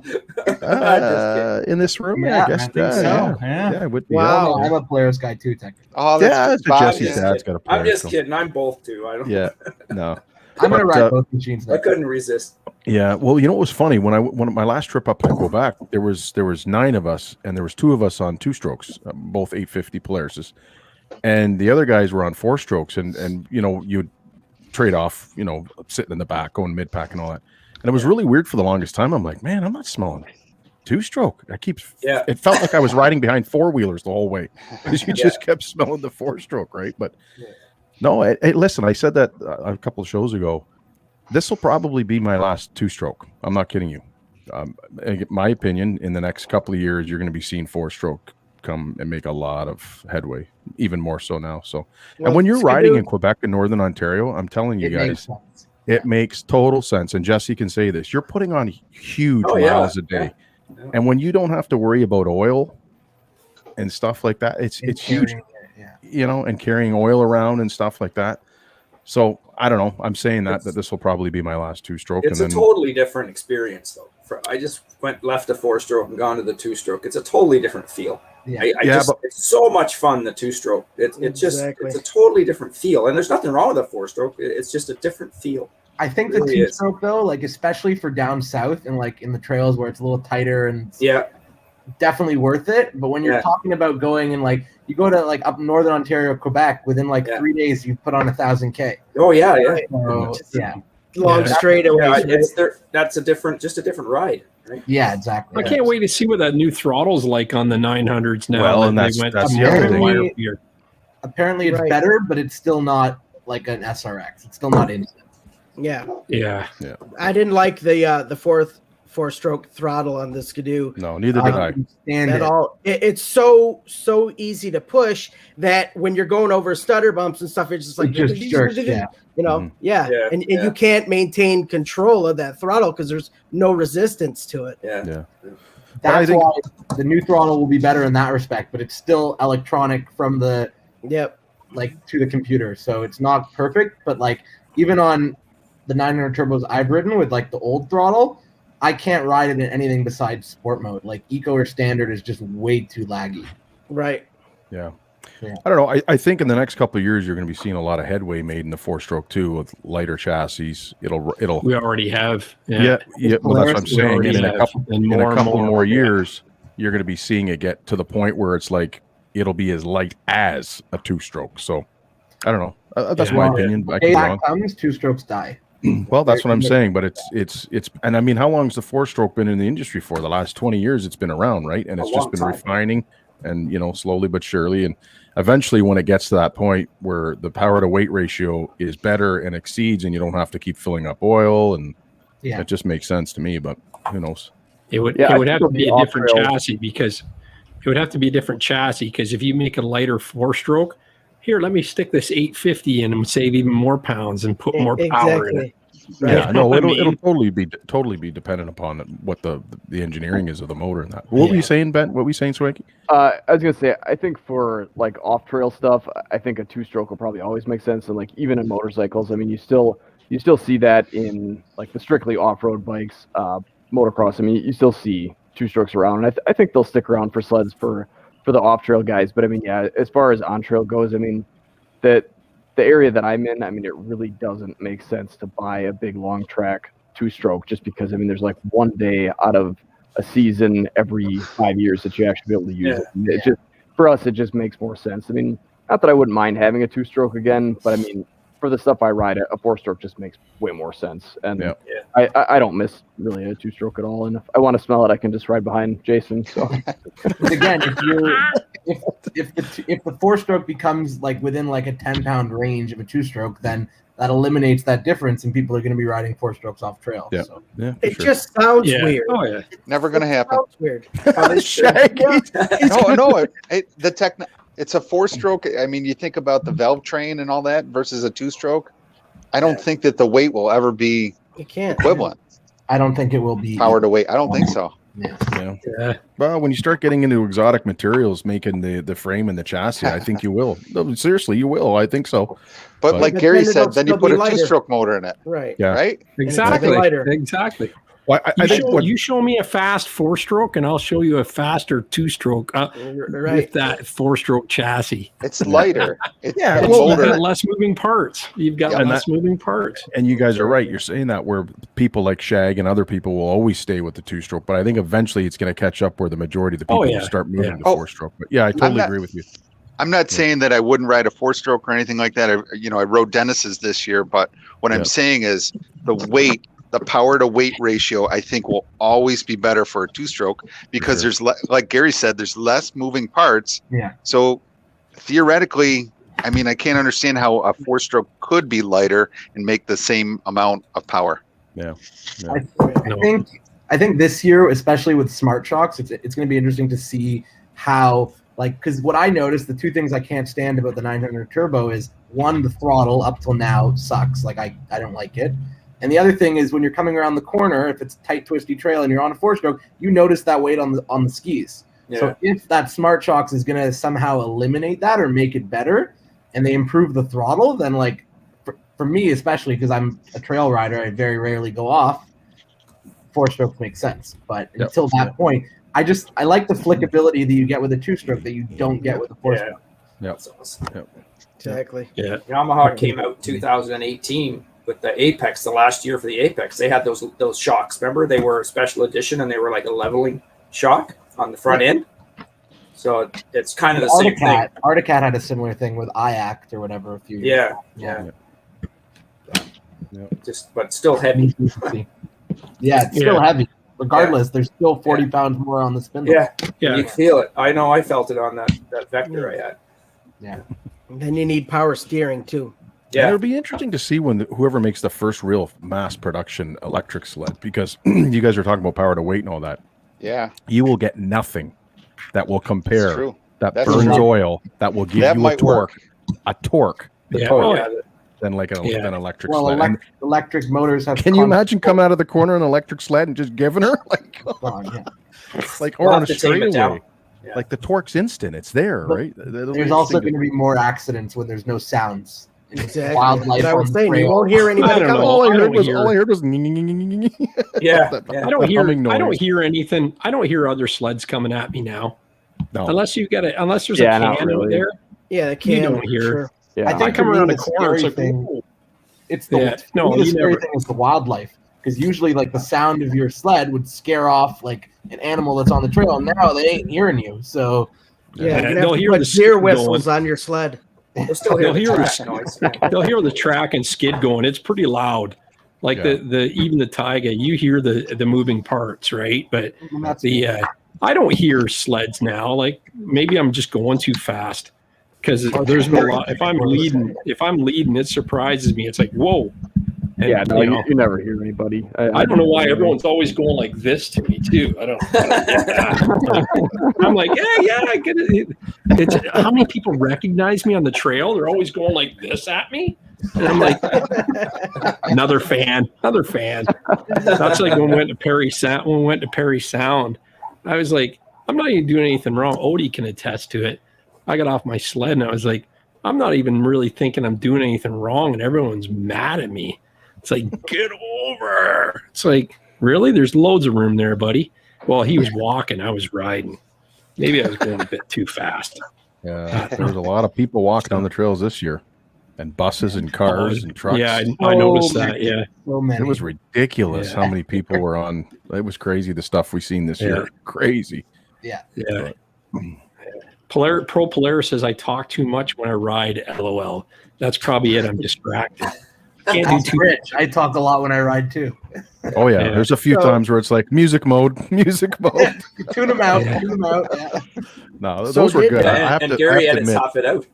In this room? Yeah, I guess. I think so. Yeah, it would be. Wow, I'm a Polaris guy too, technically. Oh, Jesse's dad's got a Polaris. I'm just kidding. I'm both too. I don't. Yeah, no. I'm gonna ride both machines. I couldn't resist. Yeah, well, you know what was funny when my last trip up to Quebec, there was 9 of us, and there was 2 of us on 2 strokes, both 850 Polarises, and the other guys were on 4 strokes, and you'd trade off, sitting in the back, going mid pack and all that, and it was really weird for the longest time. I'm like, man, I'm not smelling 2-stroke. It felt like I was riding behind 4-wheelers the whole way because you just kept smelling the 4-stroke, right? But no, hey, listen, I said that a couple of shows ago. This will probably be my last 2-stroke. I'm not kidding you. In my opinion, in the next couple of years, you're going to be seeing 4-stroke come and make a lot of headway, even more so now. So, and when you're riding in Quebec and Northern Ontario, I'm telling you guys, it makes total sense. And Jesse can say this: you're putting on huge miles a day. Yeah. And when you don't have to worry about oil and stuff like that, it's huge, and carrying oil around and stuff like that. So I don't know. I'm saying that this will probably be my last 2-stroke. It's a totally different experience, though. I just left a 4-stroke and gone to the 2-stroke. It's a totally different feel. It's so much fun, the 2-stroke. It's a totally different feel, and there's nothing wrong with a 4-stroke. It's just a different feel. I think the 2-stroke though, like especially for down south and like in the trails where it's a little tighter and definitely worth it. But when you're talking about going and like You go to like up northern Ontario, Quebec, within like 3 days, you put on 1,000K. Oh yeah, yeah. So, yeah. Long straightaways. Yeah, that's a different ride. Right? Yeah, exactly. I can't wait to see what that new throttle's like on the 900s now. Well, that and they that's went the to other more wire thing. gear. Apparently, it's better, but it's still not like an SRX. It's still not instant. Yeah. Yeah. I didn't like the four-stroke throttle on the Skidoo. No, neither did I. At all. It's so easy to push that when you're going over stutter bumps and stuff, it's just like It just jerks, yeah. you know, and you can't maintain control of that throttle because there's no resistance to it. That's why the new throttle will be better in that respect, but it's still electronic from the like to the computer, so it's not perfect. But like even on the 900 turbos I've ridden with like the old throttle, I can't ride it in anything besides sport mode. Like eco or standard is just way too laggy. Right. Yeah. I don't know. I think in the next couple of years you're going to be seeing a lot of headway made in the 4-stroke too with lighter chassis. It'll. We already have. Yeah. Well, that's what I'm saying. And in a couple more yeah. years, you're going to be seeing it get to the point where it's like it'll be as light as a 2-stroke. So I don't know. That's my opinion. I could be wrong. Comes 2-strokes die. Well, that's what I'm saying. But it's and I mean, how long has the 4-stroke been in the industry for? The last 20 years, it's been around, right? And it's just been refining, and slowly but surely, and eventually, when it gets to that point where the power to weight ratio is better and exceeds, and you don't have to keep filling up oil, and it just makes sense to me. But who knows? It would have to be a different chassis because if you make a lighter 4-stroke, here, let me stick this 850 in and save even more pounds and put more power in it. Right. Yeah, no, it'll totally be dependent upon what the engineering is of the motor and that. What were you saying, Ben? What were you saying, Swanky? I was gonna say, I think for like off-trail stuff, I think a 2-stroke will probably always make sense, and like even in motorcycles, I mean, you still see that in like the strictly off-road bikes, motocross. I mean, you still see 2-strokes around, and I think they'll stick around for sleds for the off-trail guys. But I mean, yeah, as far as on-trail goes, I mean, the area that I'm in, I mean, it really doesn't make sense to buy a big long track 2-stroke just because, I mean, there's like one day out of a season every 5 years that you actually be able to use it. And just, for us, it just makes more sense. I mean, not that I wouldn't mind having a 2-stroke again, but I mean, for the stuff I ride, a 4-stroke just makes way more sense. And I don't miss really a 2-stroke at all. And if I want to smell it, I can just ride behind Jason. So again, if the 4-stroke becomes like within like a 10-pound range of a 2-stroke, then that eliminates that difference, and people are going to be riding 4-strokes off trail. Yeah, so. It just sounds weird. Oh yeah, never going to happen. Sounds weird. It's a 4-stroke. I mean, you think about the valve train and all that versus a 2-stroke. I don't think that the weight will ever be equivalent. I don't think it will be power to weight. I don't think so. Yeah. Well, when you start getting into exotic materials, making the frame and the chassis, I think you will. No, seriously, you will. I think so. But like Gary said, then you put a 2-stroke motor in it. Right. Yeah. Right. Exactly. Well, you show me a fast 4-stroke, and I'll show you a faster 2-stroke with that 4-stroke chassis. It's lighter. You've got less moving parts. You've got less moving parts. And you guys are right. You're saying that where people like Shag and other people will always stay with the 2-stroke, but I think eventually it's going to catch up where the majority of the people will start moving to 4-stroke. But yeah, I totally agree with you. I'm not saying that I wouldn't ride a 4-stroke or anything like that. I rode Dennis's this year, but what I'm saying is the weight. The power to weight ratio, I think, will always be better for a 2-stroke because there's, like Gary said, there's less moving parts. Yeah. So theoretically, I mean, I can't understand how a 4-stroke could be lighter and make the same amount of power. Yeah. I think this year, especially with smart shocks, it's going to be interesting to see how, like, because what I noticed, the two things I can't stand about the 900 turbo is, one, the throttle up till now sucks. Like, I don't like it. And the other thing is when you're coming around the corner, if it's a tight, twisty trail and you're on a 4-stroke, you notice that weight on the skis. Yeah. So if that Smart Shocks is going to somehow eliminate that or make it better, and they improve the throttle, then like for me especially, because I'm a trail rider, I very rarely go off. 4-strokes make sense, but until that point, I like the flickability that you get with a 2-stroke that you don't get with a 4-stroke. That's awesome. Exactly. Yeah. Yamaha came out 2018. With the Apex, the last year for the Apex, they had those shocks. Remember, they were a special edition and they were like a leveling shock on the front end. So it's kind of the same thing. Articat had a similar thing with IACT or whatever a few years ago. Yeah. But still heavy. Yeah, it's still heavy. Regardless, there's still 40 pounds more on the spindle. Yeah, you feel it. I know I felt it on that Vector I had. Yeah. And then you need power steering too. Yeah, it'll be interesting to see when whoever makes the first real mass production electric sled, because you guys are talking about power to weight and all that. Yeah, you will get nothing that will compare that That's burns true. oil that will give That you might work. a torque Yeah. than like an electric Well, sled. And electric motors have. can you imagine coming out of the corner on an electric sled and just giving her like or We'll on have a to tame it down. straightaway? Like the torque's instant, it's there, But right? There's also going to be more accidents when there's no sounds. Exactly. Wildlife. But I was on saying, you trail. won't hear anybody coming. All I heard was Yeah. I don't hear anything. I don't hear other sleds coming at me now. No. Unless you got unless there's Yeah, a not can out really. there. Yeah, the You can. don't hear. Sure. Yeah. I think I come for me, around the the corner, it's scary like, thing. whoa. It's the, Yeah, to no, me, the you scary never- thing is the wildlife, because usually like the sound of your sled would scare off like an animal that's on the trail. Now they ain't hearing you, so Yeah, you're they'll gonna hear put the deer skid whistles going. on your sled. They'll still hear They'll the hear track the noise. They'll hear the track and skid going. It's pretty loud. Like the even the Taiga, you hear the moving parts, right? But that's the I don't hear sleds now. Like maybe I'm just going too fast because there's no lot. If I'm leading, it surprises me. It's like whoa. And, Yeah, no, you know, you never hear anybody. I don't know why everyone's always going like this to me too. I don't get that. I'm like, yeah, I get it. It's how many people recognize me on the trail? They're always going like this at me, and I'm like, another fan. That's like when we went to Perry Sound. I was like, I'm not even doing anything wrong. Odie can attest to it. I got off my sled and I was like, I'm not even really thinking I'm doing anything wrong, and everyone's mad at me. It's like, get over. It's like, really? There's loads of room there, buddy. Well, he was walking. I was riding. Maybe I was going a bit too fast. Yeah, there was a lot of people walking on the trails this year, and buses and cars and trucks. Yeah, I noticed that. Yeah. so many. It was ridiculous how many people were on. It was crazy, the stuff we seen this year. Crazy. Yeah. Pro Polaris says I talk too much when I ride. LOL. That's probably it. I'm distracted. Can't do too Rich. I talk a lot when I ride too. Oh yeah, there's a few times where it's like music mode. Tune them out. Yeah. Tune them out. Yeah. No, those were good. And Gary had to tough it out.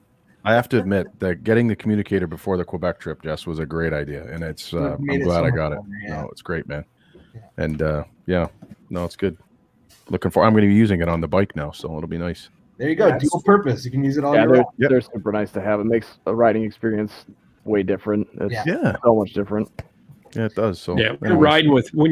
I have to admit that getting the communicator before the Quebec trip, Jess, was a great idea, and it's. I'm glad I got it. No, it's great, man. And no, it's good. Looking for. I'm going to be using it on the bike now, so it'll be nice. There you go. Dual purpose. You can use it all Yeah, year round. they're super nice to have. It makes a riding experience way different. It's so much different. Yeah, it does. So yeah, when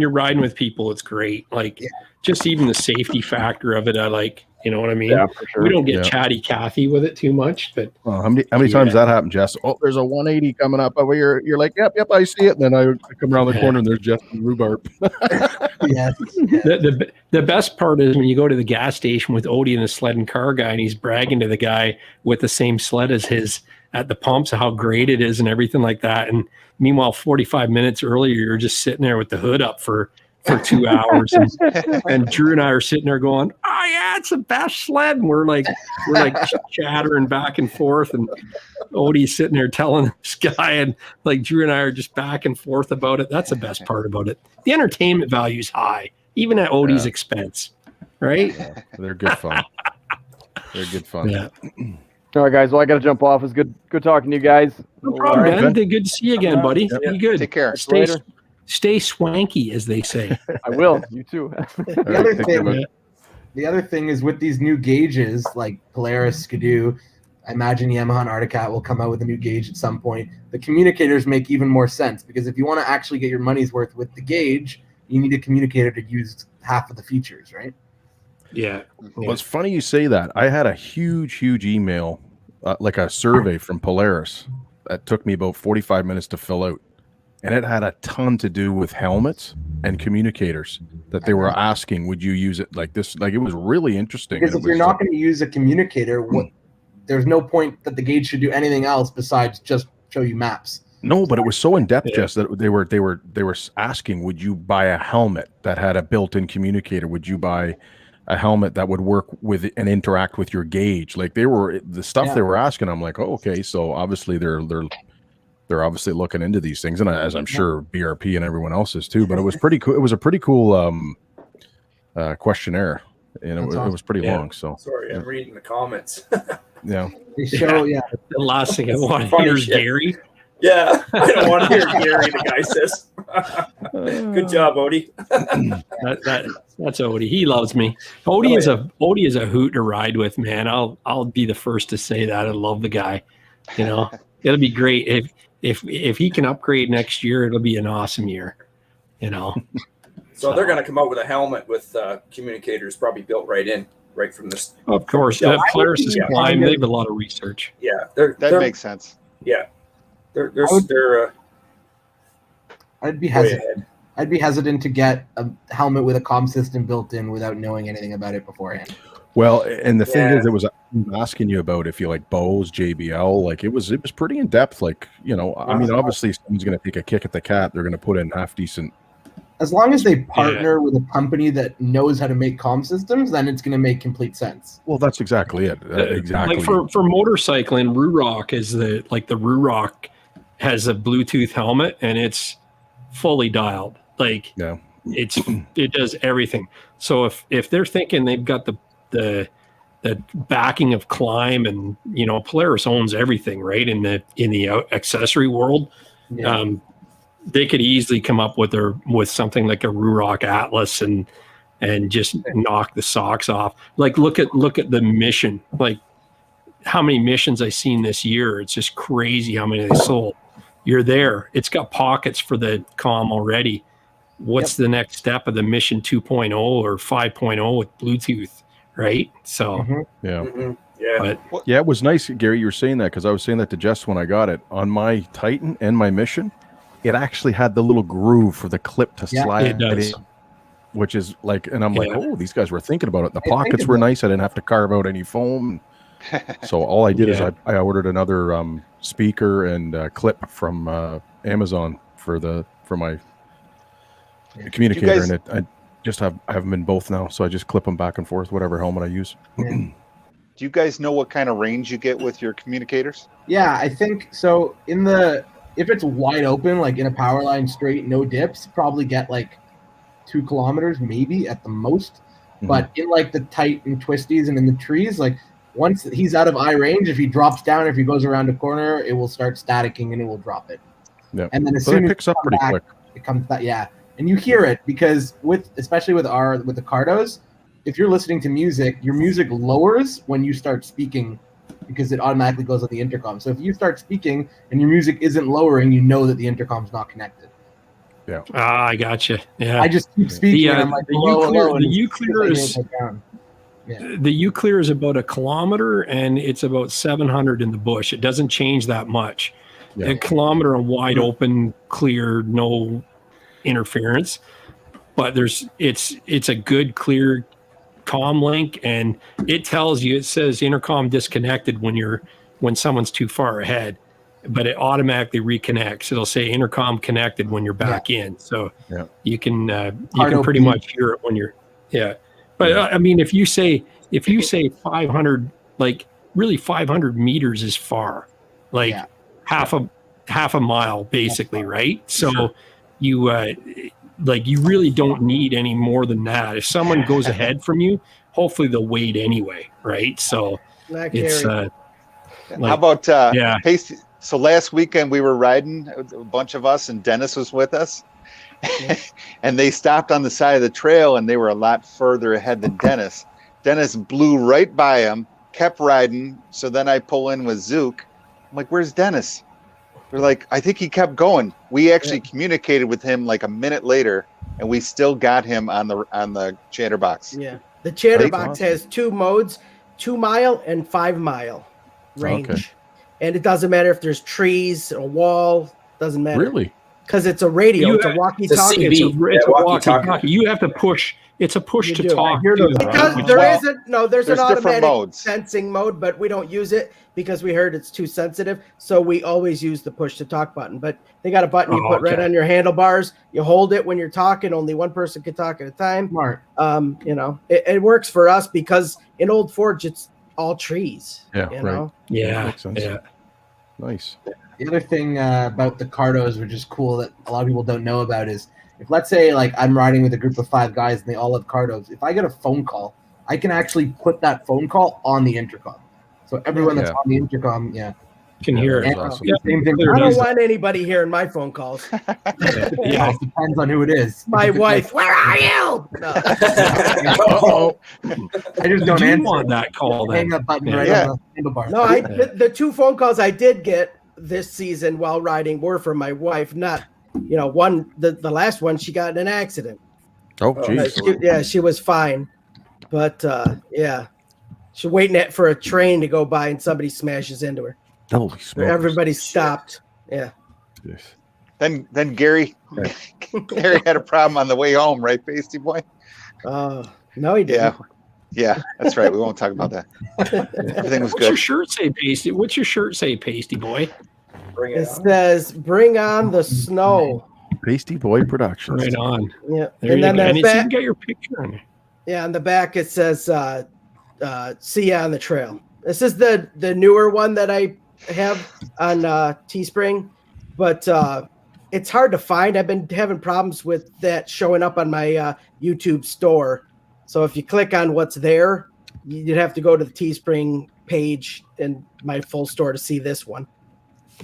you're riding with people, it's great. Like just even the safety factor of it, I like. You know what I mean? Yeah, for sure. We don't get chatty Cathy with it too much, but how many times that happened, Jess? Oh, there's a 180 coming up over here. You're like, yep, I see it. And then I come around the corner and there's Jess and rhubarb. The best part is when you go to the gas station with Odie and the sled and car guy, and he's bragging to the guy with the same sled as his at the pumps, how great it is and everything like that. And meanwhile, 45 minutes earlier, you're just sitting there with the hood up for 2 hours, and Drew and I are sitting there going, "Oh yeah, it's the best sled." And we're like chattering back and forth, and Odie's sitting there telling this guy, and like Drew and I are just back and forth about it. That's the best part about it. The entertainment value is high, even at Odie's expense, right? Yeah, they're good fun. They're good fun. Yeah. All right, guys. Well, I got to jump off. It's good talking to you guys. No problem, man. Good to see you again, buddy. Yep. Be good. Take care. Stay swanky, as they say. I will. You too. The other thing is with these new gauges like Polaris, Skidoo, I imagine Yamaha and Articat will come out with a new gauge at some point. The communicators make even more sense because if you want to actually get your money's worth with the gauge, you need a communicator to use half of the features, right? Yeah. Well, it's funny you say that. I had a huge email, like a survey from Polaris that took me about 45 minutes to fill out. And it had a ton to do with helmets and communicators that they were asking, would you use it like this? Like, it was really interesting. Because if you're not going to use a communicator, there's no point that the gauge should do anything else besides just show you maps. No, but it was so in depth, Jess, that they were asking, would you buy a helmet that had a built-in communicator? Would you buy a helmet that would work with and interact with your gauge. Like they were the stuff they were asking. I'm like, oh, okay, so obviously they're obviously looking into these things, and as I'm sure BRP and everyone else is too. But it was pretty cool. It was a pretty cool questionnaire, and it was pretty long. So sorry, I'm reading the comments. Yeah. They show, The last thing I want to hear is Gary. Yeah, I don't want to hear Gary, the guy says. Good job, Odie. That's Odie. He loves me. Odie is a hoot to ride with, man. I'll be the first to say that. I love the guy. You know, it'll be great if he can upgrade next year. It'll be an awesome year. You know. So they're going to come out with a helmet with communicators probably built right from this. Of course, Polaris is Climb. They have a lot of research. Yeah, that makes sense. Yeah, I'd be hesitant. I'd be hesitant to get a helmet with a comm system built in without knowing anything about it beforehand. Well, and the thing is, it was asking you about if you like Bose, JBL, like it was pretty in depth. Like, you know, I mean, obviously, if someone's going to take a kick at the cat, they're going to put in half decent. As long as they partner with a company that knows how to make comm systems, then it's going to make complete sense. Well, that's exactly it. Exactly. Like for motorcycling, Ruroc is the Ruroc has a Bluetooth helmet and it's fully dialed. Like it does everything. So if they're thinking they've got the backing of Climb, and you know Polaris owns everything, right, in the accessory world. They could easily come up with something like a Ruroc Atlas and just knock the socks off. Like look at the mission. Like how many missions I've seen this year. It's just crazy how many they sold. You're there. It's got pockets for the comm already. What's the next step of the mission 2.0 or 5.0 with Bluetooth, right? So it was nice, Gary. You were saying that because I was saying that to Jess when I got it on my Titan and my Mission. It actually had the little groove for the clip to slide in, which is like, and I'm like, oh, these guys were thinking about it. The pockets were nice. I didn't have to carve out any foam. So all I did is I ordered another speaker and clip from Amazon for my communicator, and I have them in both now. So I just clip them back and forth, whatever helmet I use. Do you guys know what kind of range you get with your communicators? Yeah, I think so. If it's wide open, like in a power line straight, no dips, probably get like 2 kilometers, maybe at the most. But in like the tight and twisties and in the trees, like once he's out of eye range, if he drops down, if he goes around a corner, it will start staticking and it will drop it. Yeah. And then as soon as it picks up pretty quick. It comes back, and you hear it because especially with the Cardos, if you're listening to music, your music lowers when you start speaking, because it automatically goes on the intercom. So if you start speaking and your music isn't lowering, you know that the intercom's not connected. Yeah. I gotcha. Yeah. I just keep speaking. And I'm like, the Uclear is about 1 kilometer and it's about 700 in the bush. It doesn't change that much. A kilometer on wide open, clear, no interference. But it's a good clear comm link, and it tells you, it says intercom disconnected when someone's too far ahead, but it automatically reconnects. It'll say intercom connected when you're back in, so you can pretty much hear it when you're but I mean, if you say 500, like really 500 meters is far, like half a mile basically, right? So you you really don't need any more than that. If someone goes ahead from you, hopefully they'll wait anyway, right? So it's how about so last weekend we were riding, a bunch of us, and Dennis was with us. And they stopped on the side of the trail, and they were a lot further ahead than Dennis. Dennis blew right by him, kept riding. So then I pull in with Zuke. I'm like, where's Dennis? We're like, I think he kept going. We actually communicated with him like a minute later, and we still got him on the chatterbox. Yeah, the chatterbox has 2 modes: 2 mile and 5 mile range, and it doesn't matter if there's trees, a wall. Doesn't matter. Really? because it's a radio. It's a walkie-talkie. It's a walkie-talkie. You have to push. It's a push to talk. Because there's an automatic sensing mode, but we don't use it because we heard it's too sensitive. So we always use the push to talk button. But they got a button you put right on your handlebars. You hold it when you're talking. Only one person can talk at a time. Smart. It works for us because in Old Forge it's all trees. Yeah. You know? Yeah. Makes sense. Yeah. Nice. The other thing about the Cardos, which is cool that a lot of people don't know about, is if let's say like I'm riding with a group of 5 guys and they all have Cardos, if I get a phone call, I can actually put that phone call on the intercom. So everyone that's on the intercom, can hear it. Awesome. Same thing. I don't want anybody hearing my phone calls. Yeah, it depends on who it is. My wife, where are you? No. I just don't answer. Want that call then. Hang that button right on the handlebar. No, the 2 phone calls I did get this season while riding were from my wife, not one. The last one, she got in an accident. Oh, geez. She was fine, but she's waiting for a train to go by and somebody smashes into her. Holy smokes. Everybody stopped. Yeah. Yes. Then Gary had a problem on the way home, right, Paisteboy? No, he didn't. Yeah, that's right. We won't talk about that. Everything was good. What's your shirt say, Pasty? What's your shirt say, Paisteboy? It says, "Bring on the snow." Paisteboy Productions. Right on. Yeah, There and you then go. And the it's back, even got your picture on it. yeah, on the back it says, "See ya on the trail." This is the newer one that I have on Teespring, but it's hard to find. I've been having problems with that showing up on my YouTube store. So if you click on what's there, you'd have to go to the Teespring page in my full store to see this one.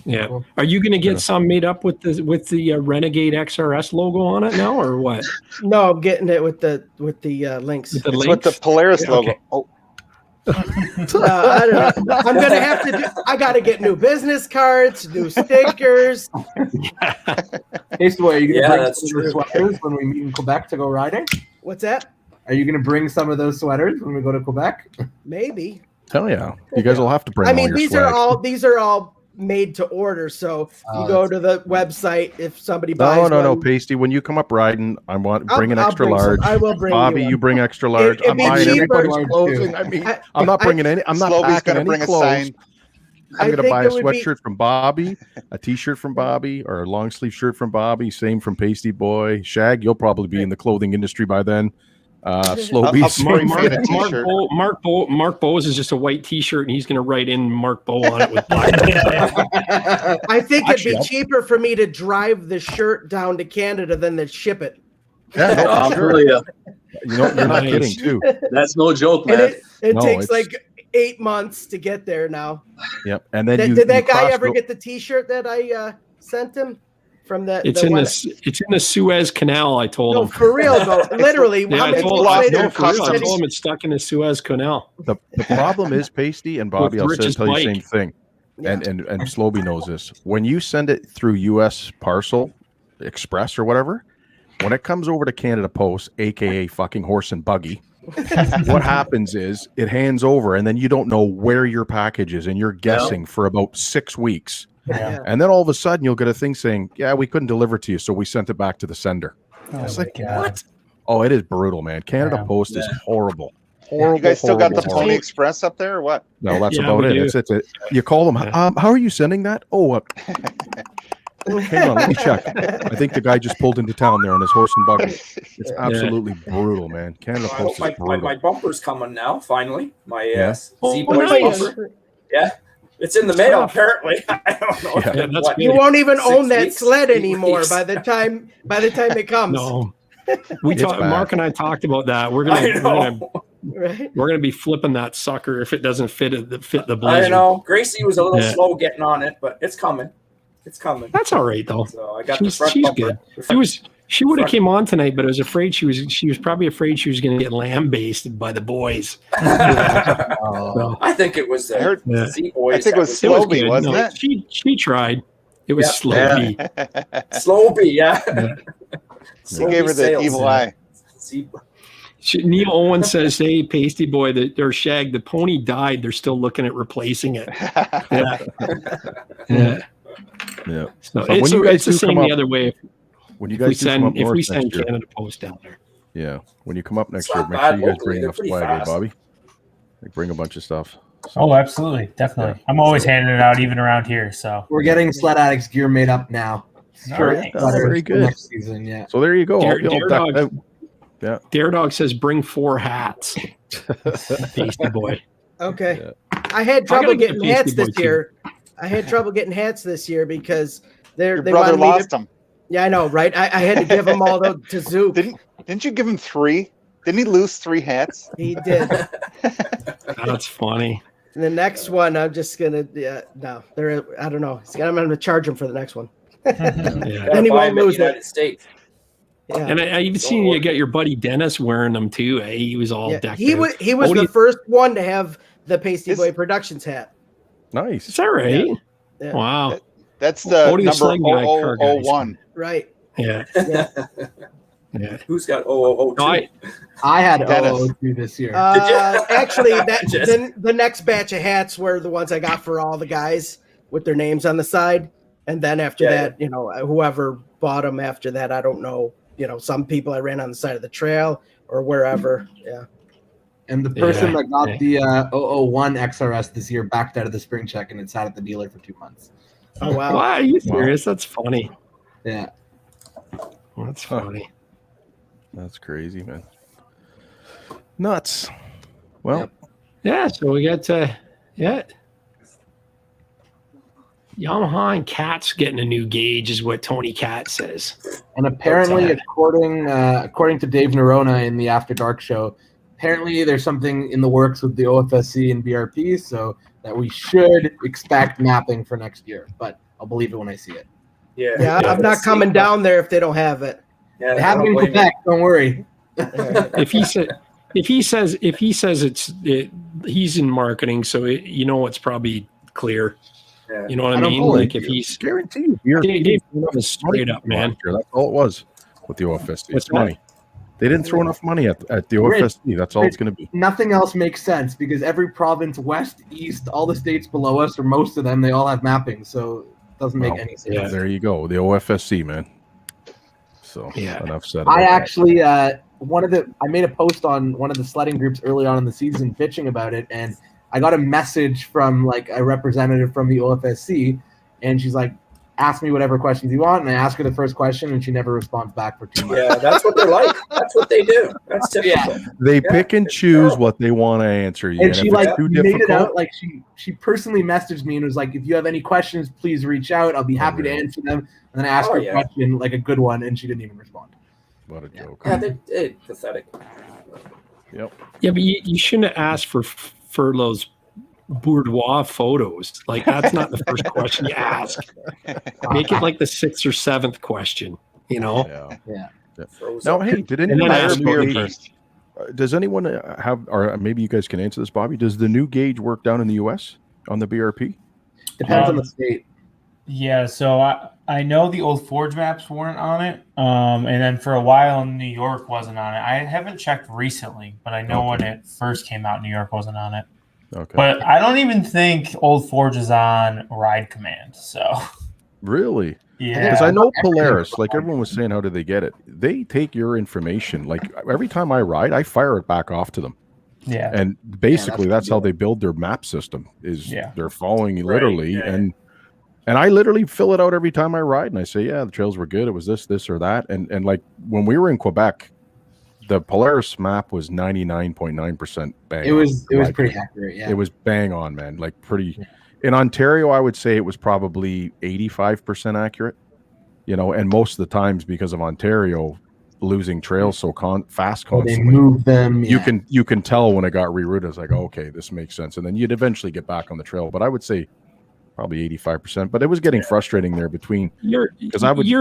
Yeah. Are you going to get some made up with the Renegade XRS logo on it now, or what? No, I'm getting it with the links. With the Polaris logo. Okay. Oh. I don't know. I'm gonna have to. I got to get new business cards, new stickers. Paisteboy, are you going to bring some of the sweaters when we meet in Quebec to go riding? What's that? Are you going to bring some of those sweaters when we go to Quebec? Maybe. Hell yeah! You guys will have to bring. I mean, all your these swag. are all made to order. So you go to the website if somebody buys. No, Pasty. When you come up riding, bring an extra large. I will bring. Bobby, you bring extra large. I'm buying everybody's clothing. I mean, I'm not bringing any. I'm not packing any clothes. I'm going to buy a sweatshirt from Bobby, a T-shirt from Bobby, or a long sleeve shirt from Bobby. Same from Paisteboy. Shag, you'll probably be in the clothing industry by then. Slowbee. Mark Bowes is just a white T-shirt, and he's going to write in Mark Bow on it with black. I think it'd be cheaper for me to drive the shirt down to Canada than to ship it. Yeah, no, I'll sure. tell you. You're not kidding, too. That's no joke, man. And it takes like 8 months to get there now. Yep, and then did that guy ever get the T-shirt that I sent him? From that, it's in the Suez Canal. I told him. For real though, literally. Yeah, I told him it's stuck in the Suez Canal. The problem is, Pasty and Bobby, I'll tell you the same thing, and Slowbee knows this. When you send it through U.S. Parcel Express or whatever, when it comes over to Canada Post, aka fucking horse and buggy, what happens is it hands over, and then you don't know where your package is, and you're guessing for about 6 weeks. Yeah. And then all of a sudden you'll get a thing saying, yeah, we couldn't deliver to you, so we sent it back to the sender. It's like, what? Oh, it is brutal, man. Canada Post is horrible. You guys still got the Pony Express up there or what? No, that's about it. It's you call them, how are you sending that? Oh, hang on, let me check. I think the guy just pulled into town there on his horse and buggy. It's absolutely brutal, man. Canada Post is brutal. My bumper's coming now, finally. My Nice. bumper. Yeah. It's in the mail, apparently. I don't know. You won't even own that sled 8 anymore weeks. by the time it comes. No, Mark and I talked about that. We're gonna be flipping that sucker if it doesn't fit the Blizzard. I know. Gracie was a little slow getting on it, but it's coming. It's coming. That's all right though. So I got the front bumper. Good. She would have came on tonight, but I was afraid she was probably afraid she was going to get lambasted by the boys. I think it was the Z boys. I think it was Slowbee, wasn't it? She tried. It was Slowbee. Slowbee, yeah. He gave her the evil eye. Neil Owen says, "Hey, Paisteboy, or Shag, the pony died. They're still looking at replacing it." Yeah. Yeah. So But when you it's guys the do same come the up- other way. When you If guys we do come up send if north we next send year- Canada Post down there. Yeah, when you come up next It's year, not make bad sure you guys locally. bring They're enough pretty swag, fast. Bobby. Like, bring a bunch of stuff. Oh, absolutely, definitely. I'm always handing it out, even around here. So We're getting Sledaddicz gear made up now. Nice. Oh, very good. Next season, yeah. So there you go. Dare, I'll be all decked Dog, out. Yeah. Dare Dog says bring 4 hats. Paisteboy. Okay. I had trouble gotta get a getting hats Paisteboy this too. year. I had trouble getting hats this year because they brother wanted me lost to. them. Yeah, I know, right? I had to give them all to Zuke. Didn't you give him 3? Didn't he lose 3 hats? He did. That's funny. And the next one, I'm just gonna no, I don't know. I'm gonna charge him for the next one. Then he won't lose it. States. Yeah. And I've seen you get your buddy Dennis wearing them too. He was all decked He out. was the first one to have the Paisteboy Productions hat. Nice. Is that right? Yeah. Wow. That's the Odie number Sling guy, car guy. 001. Right. Yeah. Yeah. Yeah. Who's got 002? I had Dennis. 002 this year. Actually, then the next batch of hats were the ones I got for all the guys with their names on the side. And then after that, you know, whoever bought them after that, I don't know. You know, some people I ran on the side of the trail or wherever. Yeah. And the person that got the 001 XRS this year backed out of the spring check and it sat at the dealer for 2 months. Oh, wow. Why are you serious? That's funny. Yeah. That's funny. That's crazy, man. Nuts. Well, yeah. So we got Yamaha and Cat's getting a new gauge, is what Tony Cat says. And apparently, according to Dave Nerona in the After Dark show, apparently there's something in the works with the OFSC and BRP, so that we should expect mapping for next year. But I'll believe it when I see it. Yeah, I'm not coming down there if they don't have it. They have it in Quebec. Don't worry. If he says he's in marketing, so you know it's probably clear. Yeah. You know what I mean? Like if he's guaranteed, Dave was straight up, man. That's all it was with the OFSC. What's It's money. They didn't throw enough money at the OFSC. That's all it's going to be. Nothing else makes sense because every province, west, east, all the states below us, or most of them, they all have mapping. So it doesn't make any sense. Yeah, there you go. The OFSC, man. So enough said. I actually I made a post on one of the sledding groups early on in the season bitching about it, and I got a message from like a representative from the OFSC, and she's like, ask me whatever questions you want, and I ask her the first question, and she never responds back for 2 months. Yeah, that's what they're like. That's what they do. That's typical. They pick and choose what they want to answer you. And she if like it's too made it difficult, out like she personally messaged me and was like, if you have any questions, please reach out. I'll be happy to answer them. And then I asked her a question, like a good one, and she didn't even respond. What a joke. Yeah, they're pathetic. Yep. Yeah, but you shouldn't have asked for those boudoir photos. Like that's not the first question you ask. Make it like the 6th or 7th question. You know. Yeah. Now, hey, did anyone does anyone have, or maybe you guys can answer this, Bobby? Does the new gauge work down in the U.S. on the BRP? Depends on the state. Yeah, so I know the old Forge maps weren't on it, and then for a while New York wasn't on it. I haven't checked recently, but I know when it first came out, New York wasn't on it. Okay. But I don't even think Old Forge is on Ride Command. So Really? Yeah. Because I know Polaris, like everyone was saying, how do they get it? They take your information. Like every time I ride, I fire it back off to them. Yeah. And basically that's how they build their map system is they're following you literally. And I literally fill it out every time I ride. And I say, yeah, the trails were good. It was this or that. And like when we were in Quebec, the Polaris map was 99.9% bang. It was pretty accurate. Yeah. It was bang on, man. Like pretty. In Ontario, I would say it was probably 85% accurate, you know, and most of the times because of Ontario losing trails so fast constantly. They move them. Yeah. You can tell when it got rerouted. It's like, oh, okay, this makes sense. And then you'd eventually get back on the trail. But I would say probably 85%. But it was getting frustrating there between. You're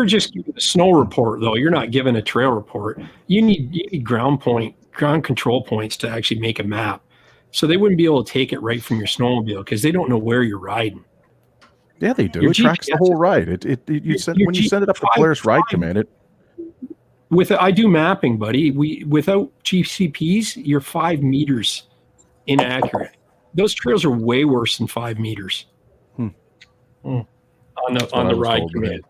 just giving a snow report, though. You're not giving a trail report. You need ground control points to actually make a map. So they wouldn't be able to take it right from your snowmobile because they don't know where you're riding. Yeah, they do. Your it tracks the whole ride. When you send it up the Polaris Ride Command, I do mapping, buddy. Without GCPs, you're 5 meters inaccurate. Those trails are way worse than 5 meters. on the ride command.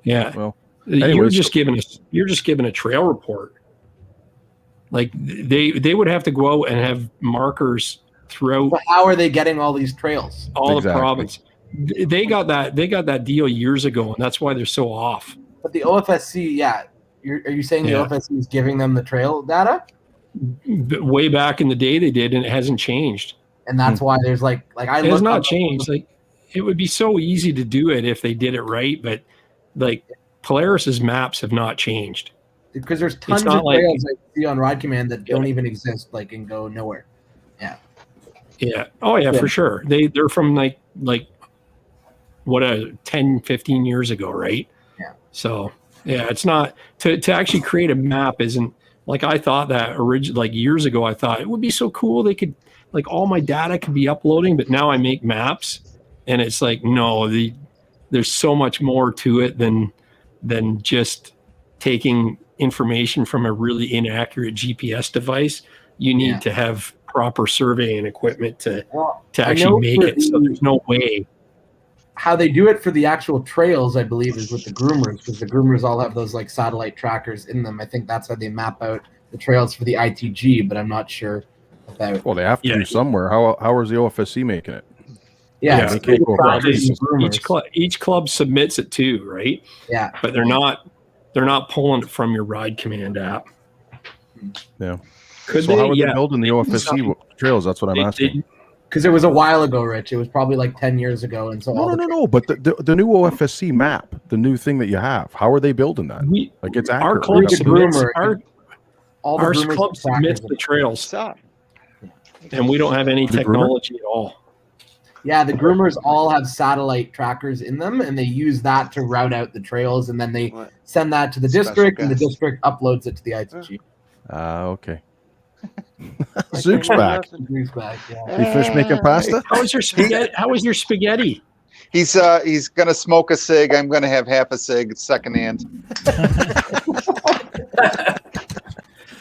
Yeah. Well, you're just giving a trail report. Like they would have to go out and have markers throughout. But how are they getting all these trails? All the province. They got that deal years ago, and that's why they're so off. But the OFSC, are you saying the OFSC is giving them the trail data? Way back in the day, they did, and it hasn't changed. And that's why there's it has not changed. Like it would be so easy to do it if they did it right, but like Polaris's maps have not changed. Because there's tons of trails I see on Ride Command that don't even exist, and go nowhere. Yeah. Yeah. Oh yeah, for sure. They're from like 10, 15 years ago, right? Yeah. So yeah, it's not to actually create a map isn't like I thought that years ago. I thought it would be so cool they could all my data could be uploading, but now I make maps, and it's like no, there's so much more to it than just taking information from a really inaccurate GPS device. You need to have proper surveying equipment to actually make it. So there's no way. How they do it for the actual trails, I believe, is with the groomers, because the groomers all have those satellite trackers in them. I think that's how they map out the trails for the ITG, but I'm not sure about. Well, they have to do somewhere. How is the OFSC making it? Yeah, they can't go across. Each club submits it too, right? Yeah, but they're not pulling it from your Ride Command app. Yeah. How are they building the OFSC trails? That's what I'm asking. Because it was a while ago, Rich. It was probably 10 years ago, and so no. But the new OFSC map, the new thing that you have, how are they building that? It's accurate. Our club submits the trails, and we don't have any technology at all. Yeah, the groomers all have satellite trackers in them, and they use that to route out the trails, and then they send that to the district, and the district uploads it to the ITG. Okay. Zuke's back. Zuke's back. Yeah. You fish making pasta? How was your spaghetti? He's gonna smoke a cig. I'm gonna have half a cig secondhand.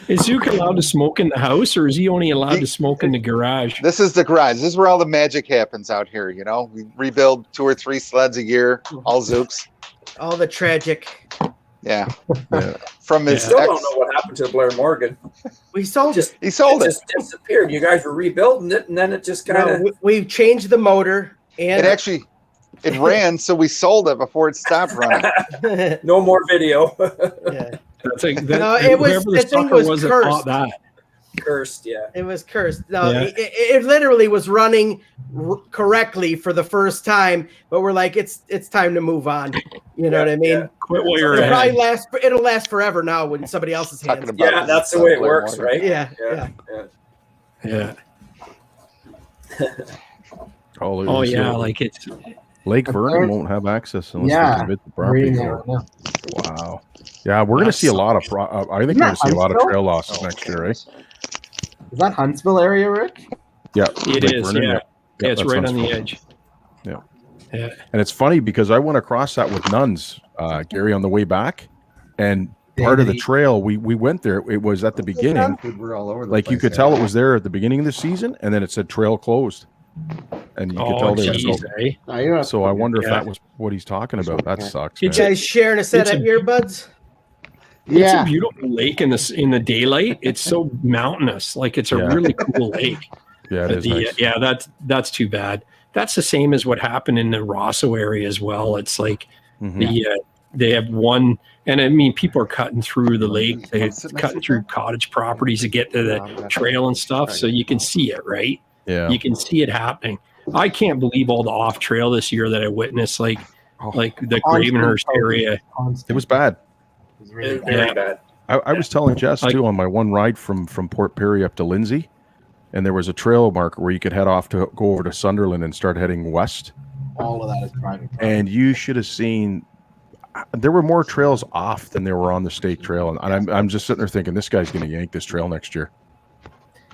Is Zuke allowed to smoke in the house, or is he only allowed to smoke in the garage? This is the garage. This is where all the magic happens out here. We rebuild 2 or 3 sleds a year. All Zukes. All the tragic. Yeah. From his. Still don't know what happened to Blair Morgan. We sold it. He sold it. Just disappeared. You guys were rebuilding it, and then it just kind of. We changed the motor, and it ran, so we sold it before it stopped running. No more video. Yeah. It was the thing was cursed. Cursed, yeah. It was cursed. No, it literally was running correctly for the first time, but we're like, it's time to move on. You know what I mean? Yeah. Quit while you're ahead. It'll last forever now when somebody else's hands. Yeah, that's the way it works, right? Yeah. Oh yeah, it's Lake Vernon won't have access unless they commit the property. Wow. Yeah, we're going to see a lot of. I think we're going to see a lot of trail losses next year, right? Is that Huntsville area, Rick? Yeah, it is. Vernon, yeah, it's right on the edge. Yeah. And it's funny because I went across that with nuns, Gary, on the way back, and part of the trail we went there. It was at the beginning. We're all over the place, you could tell it was there at the beginning of the season, and then it said trail closed. And you could tell they were so I wonder if that was what he's talking about. That sucks. You guys sharing a set of earbuds? It's a beautiful lake in the daylight. It's so mountainous. It's a really cool lake. Yeah, it is nice. Yeah, that's too bad. That's the same as what happened in the Rosso area as well. It's like they have one, and I mean people are cutting through the lake. They're cutting through cottage properties to get to the trail and stuff, so you can see it, right? Yeah, you can see it happening. I can't believe all the off trail this year that I witnessed, like the Gravenhurst area. It was bad. It was really very bad. I was telling Jess too on my one ride from Port Perry up to Lindsay, and there was a trail marker where you could head off to go over to Sunderland and start heading west. All of that is private. And you should have seen. There were more trails off than there were on the state trail, and I'm just sitting there thinking this guy's going to yank this trail next year.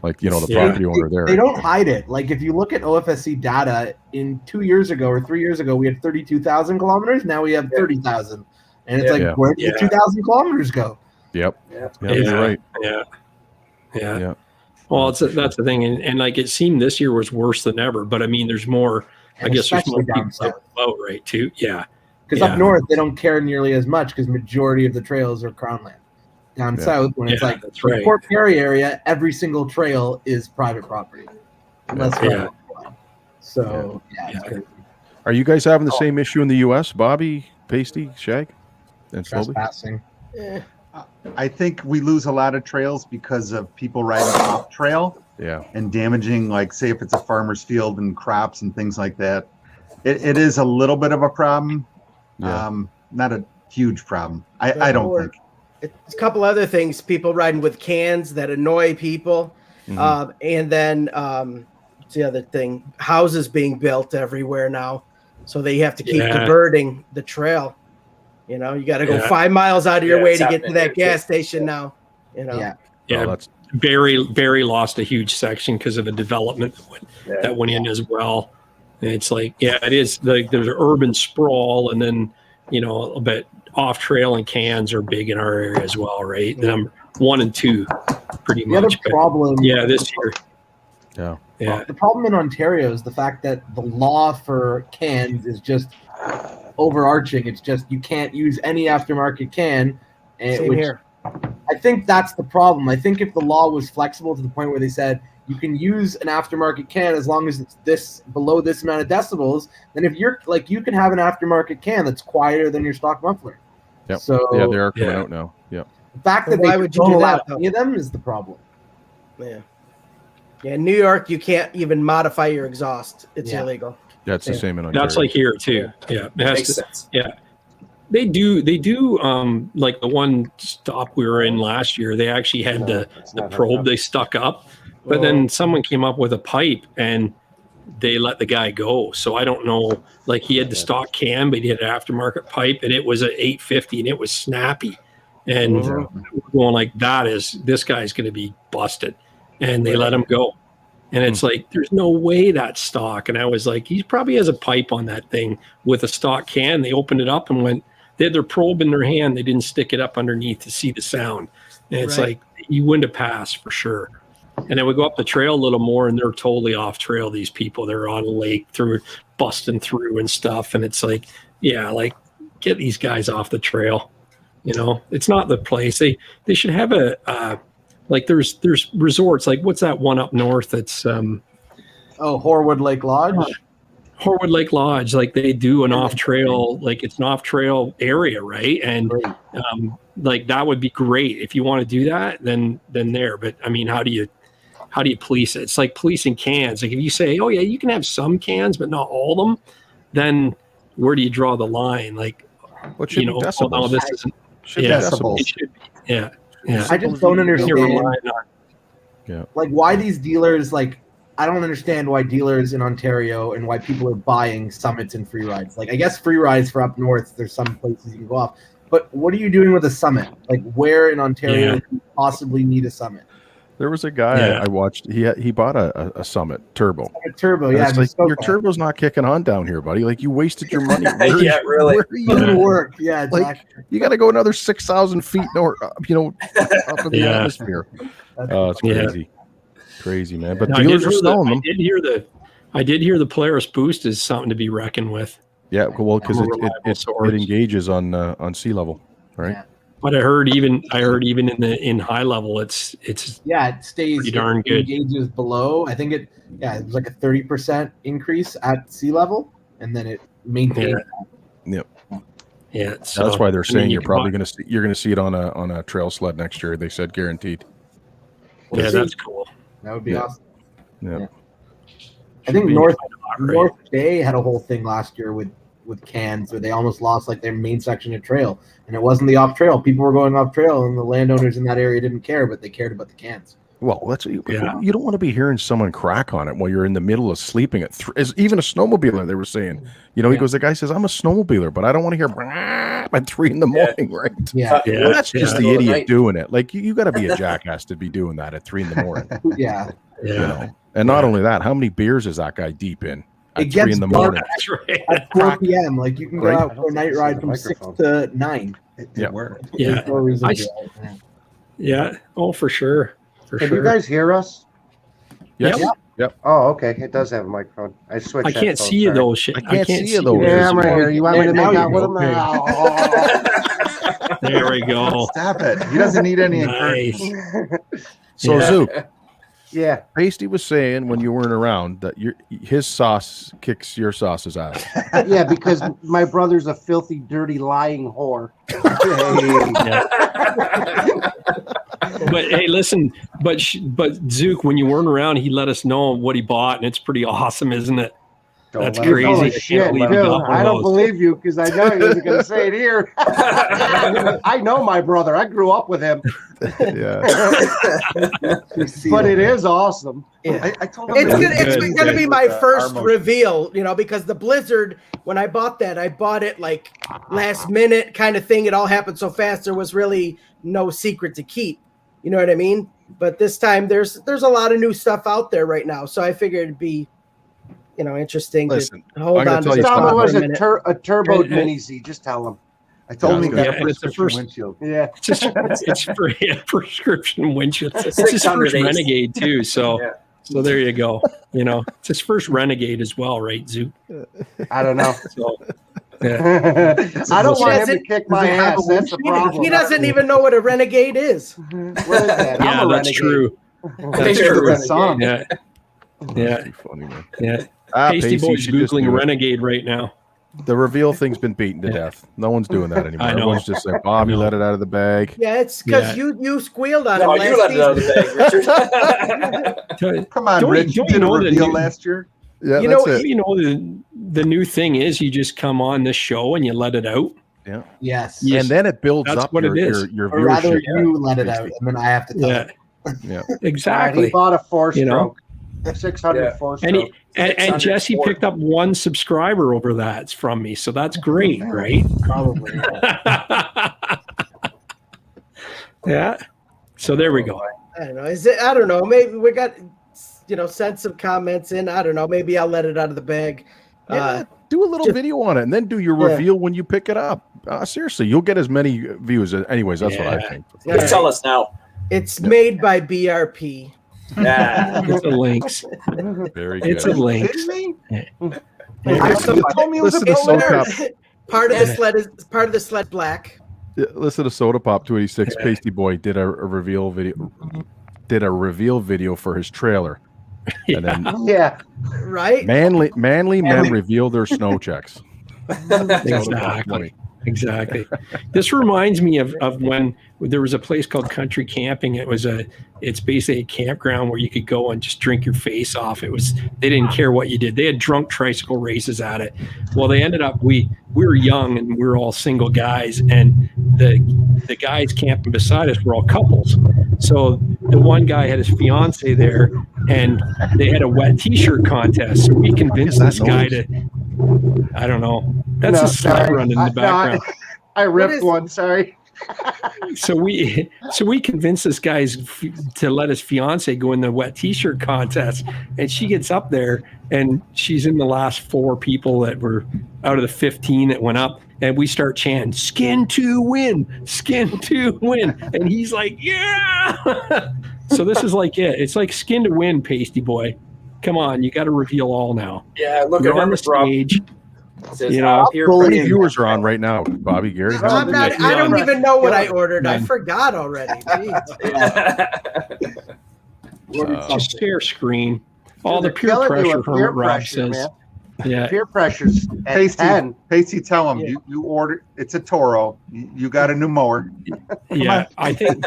The property owner there. They don't hide it. If you look at OFSC data, in 2 years ago or 3 years ago, we had 32,000 kilometers. Now we have 30,000. And it's where did the 2,000 kilometers go? Yep. You're right. Yeah. Well, that's the thing, and like it seemed this year was worse than ever. But I mean, there's more. I guess there's more people out, right? Too, yeah. Because up north they don't care nearly as much because majority of the trails are crown land. Down south, when it's like the Port Perry area, every single trail is private property. So it's crazy. Are you guys having the same issue in the U.S., Bobby, Pasty, Shag, and Slowbee? Trespassing. I think we lose a lot of trails because of people riding off trail. Yeah. And damaging, like, say, if it's a farmer's field and crops and things like that. It is a little bit of a problem. Yeah. Not a huge problem. I don't think. It's a couple other things. People riding with cans that annoy people. And then what's the other thing? Houses being built everywhere now. So they have to keep diverting the trail. You know, you got to go 5 miles out of your way to get to that gas station now. You know. Barry lost a huge section because of a development that went in as well. And it's like, it is like there's urban sprawl, and then a bit off trail and cans are big in our area as well, right? Number 1 and 2, pretty much. The problem, this year. Yeah. The problem in Ontario is the fact that the law for cans is just overarching. It's just you can't use any aftermarket can. Same here. I think that's the problem. I think if the law was flexible to the point where they said you can use an aftermarket can as long as it's below this amount of decibels, then if you're like, you can have an aftermarket can that's quieter than your stock muffler. Yep. So they are coming out now. Yeah. The fact that why they would you don't do allow that, though? any of them is the problem. Yeah. Yeah, in New York, you can't even modify your exhaust. It's illegal. That's the same in Ontario. That's like here too. Yeah, Makes sense. Yeah, they do. Like the one stop we were in last year, they actually had the probe they stuck up, but then someone came up with a pipe and they let the guy go. So I don't know. Like he had the stock can, but he had an aftermarket pipe, and it was an 850, and it was snappy. And we're going like, this guy's going to be busted, and they let him go. And it's like, there's no way that's stock. And I was like, he probably has a pipe on that thing with a stock can. They opened it up and they had their probe in their hand. They didn't stick it up underneath to see the sound. And it's like, you wouldn't have passed for sure. And then we go up the trail a little more, and they're totally off trail. These people, they're on a lake busting through and stuff. And it's like, get these guys off the trail. It's not the place. They should have like there's resorts, like what's that one up north that's Horwood Lake Lodge. Horwood Lake Lodge, like they do an off trail, like it's an off trail area, right? And like that would be great if you want to do that. Then there, but I mean, how do you police it? It's like policing cans. Like if you say, oh yeah, you can have some cans, but not all of them, then where do you draw the line? Like, what should be decibels? Oh, no, this isn't. Decibels. It should be. Yeah. I just don't understand. Yeah. Like why these dealers, like I don't understand why dealers in Ontario and why people are buying Summits and free rides. Like I guess free rides for up north, there's some places you can go off. But what are you doing with a Summit? Like where in Ontario do you possibly need a Summit? There was a guy I watched. He bought a Summit Turbo. Turbo, It's like, your turbo's not kicking on down here, buddy. Like you wasted your money. Really. Where are you Doesn't work. Yeah, exactly. Like you got to go another 6,000 feet north, up in the atmosphere. It's crazy, crazy, man. But dealers are selling them. I did hear the Polaris Boost is something to be reckoned with. Yeah, well, because it engages on sea level, right? Yeah. But I heard even in high level, it stays pretty darn good. Engages below. I think it was like a 30% increase at sea level, and then it maintains. Yep. Yeah, so that's why they're saying you're probably going to see it on a trail sled next year. They said guaranteed. Yeah, that's cool. That would be awesome. Yeah. I think North Bay had a whole thing last year with cans where they almost lost like their main section of trail, and it wasn't the off trail. People were going off trail, and the landowners in that area didn't care, but they cared about the cans. Well, you don't want to be hearing someone crack on it while you're in the middle of sleeping at even a snowmobiler. They were saying, he goes, the guy says, I'm a snowmobiler, but I don't want to hear at 3 a.m, right? Yeah. Well, that's just the idiot doing it. Like you got to be a jackass to be doing that at 3 a.m. Yeah. And not only that, how many beers is that guy deep in? It gets 3 a.m. That's right. At 4 p.m. Like you can go out for a night ride from 6 to 9. It worked. Yeah. Yeah. Oh, for sure. Can you guys hear us? Yes. Yep. Oh, okay. It does have a microphone. I switched. I can't see you though. Shit. I can't see you though. Yeah, I'm right here. You want me to make out with him? There we go. Stop it. He doesn't need any Nice. encouragement. So Zuke, Yeah. Pasty was saying when you weren't around that his sauce kicks your sauce's ass. Yeah, because my brother's a filthy, dirty, lying whore. But hey, listen, but Zuke, when you weren't around, he let us know what he bought, and it's pretty awesome, isn't it? That's crazy. Oh, shit, I don't believe you because I know he was going to say it here. I know my brother. I grew up with him. Yeah. But it is awesome. Yeah. I told him It's going to be my first reveal, because the Blizzard, when I bought that, I bought it like last minute kind of thing. It all happened so fast. There was really no secret to keep. You know what I mean? But this time there's a lot of new stuff out there right now. So I figured it'd be, interesting. Listen, to hold on to tell him it was a a turbo mini Z. Just tell him. I told him that it's the first windshield. Yeah. It's for a prescription windshield. It's his first Renegade too. So so there you go. It's his first Renegade as well, right, Zuke? I don't know. So, I don't want him to kick my ass. That's the problem. He doesn't even know what a Renegade is. What is that? yeah, that's true. That's true. Yeah. Yeah. Funny, man. Yeah. Pasty, Paisteboy's you just Googling do it. Renegade right now. The reveal thing's been beaten to death. No one's doing that anymore. I know. Everyone's just like, Bob, you let it out of the bag. Yeah, it's because you squealed on No, it. you let it out of the bag, Richard. Come on, Rich. You did a reveal last year. Yeah, you that's know, it. the new thing is you just come on this show and you let it out. Yeah. Yes. And then it builds That's up what your, it is. your Or rather, viewership. you let it out, and then I have to tell you. Yeah. Exactly. He bought a 4-stroke. 600 4-stroke. And Jesse picked up one subscriber over that from me, so that's great, right? Probably. Yeah. So there we go. I don't know. I don't know. Maybe we got, send some comments in. I don't know. Maybe I'll let it out of the bag. Yeah, do a little video on it and then do your reveal when you pick it up. Seriously, you'll get as many views. Anyways, that's what I think. Just tell us now. It's made by BRP. Yeah. It's a Lynx. Very good. It's a Lynx. Listen to Soda Pop. Part of the sled is black. Listen to Soda Pop 286. Paisteboy did a reveal video. Did a reveal video for his trailer. And then right. Manly men reveal their snow checks. Exactly. This reminds me of when there was a place called Country Camping. It's basically a campground where you could go and just drink your face off. They didn't care what you did. They had drunk tricycle races at it. Well, they ended up, we were young and we were all single guys, and the guys camping beside us were all couples. So the one guy had his fiance there, and they had a wet t-shirt contest. So we convinced this guy to, I don't know. That's a sled run in the background. I ripped one. Sorry. So we convinced this guy to let his fiance go in the wet t-shirt contest, and she gets up there and she's in the last 4 people that were out of the 15 that went up, and we start chanting "Skin to win, skin to win," and he's like, "Yeah!" So this is like it. It's like skin to win, Paisteboy. Come on, you got to reveal all now. Yeah, look You're at on the stage. How many viewers are on right now, Bobby, Gary? I don't even know what I ordered. I forgot already. Just share screen. All the peer pressure, Hermit Rob says. Yeah. Peer pressure's at 10. Pasty, tell him you ordered. It's a Toro. You got a new mower. Yeah, I think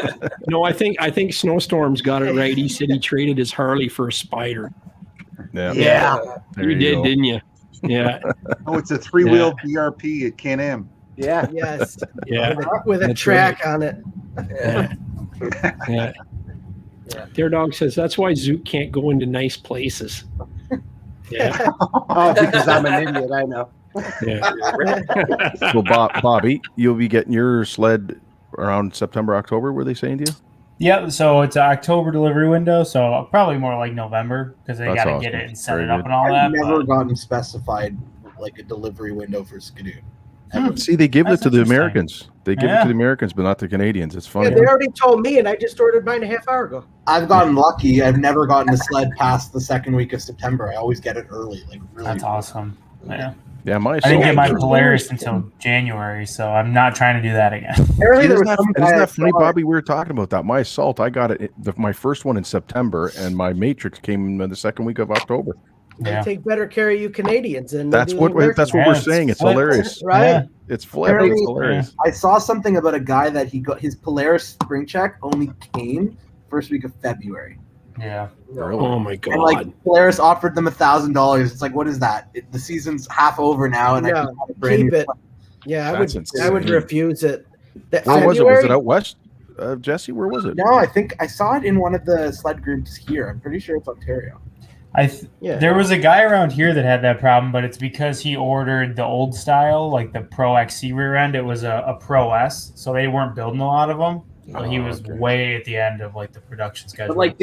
Snowstorm's got it right. He said he traded his Harley for a Spider. Yeah. You did, didn't you? Yeah. Oh, it's a 3-wheel BRP at Can-Am. Yeah. Yes. Yeah. With a track on it. Yeah. Their dog says that's why Zuke can't go into nice places. Yeah. Oh, because I'm an idiot. I know. Yeah. So, Bobby, you'll be getting your sled around September, October, were they saying to you? Yeah, so it's an October delivery window, so probably more like November because they got to get it and set it up and all that. I've never gotten specified like a delivery window for Skidoo. See, they give it to the Americans. They give it to the Americans, but not the Canadians. It's funny. Yeah, they already told me, and I just ordered mine a half hour ago. I've gotten lucky. I've never gotten a sled past the second week of September. I always get it early. Like really. That's awesome. Yeah. Yeah, I didn't get my Polaris until January, so I'm not trying to do that again. Isn't that funny, Bobby? We were talking about that. My Assault, I got it. My first one in September, and my Matrix came in the second week of October. They take better care of you Canadians, and that's what we're saying. It's hilarious, right? Yeah. It's flipped. It's hilarious. I saw something about a guy that he got his Polaris spring check only came first week of February. Yeah. Really? Oh my god! And like Polaris offered them $1,000. It's like, what is that? The season's half over now, and I can keep it. Yeah, I would refuse it. Where was it? Was it out west, Jesse? Where was it? No, I think I saw it in one of the sled groups here. I'm pretty sure it's Ontario. There was a guy around here that had that problem, but it's because he ordered the old style, like the Pro XC rear end. It was a Pro S, so they weren't building a lot of them. So he was way at the end of like the production schedule. But like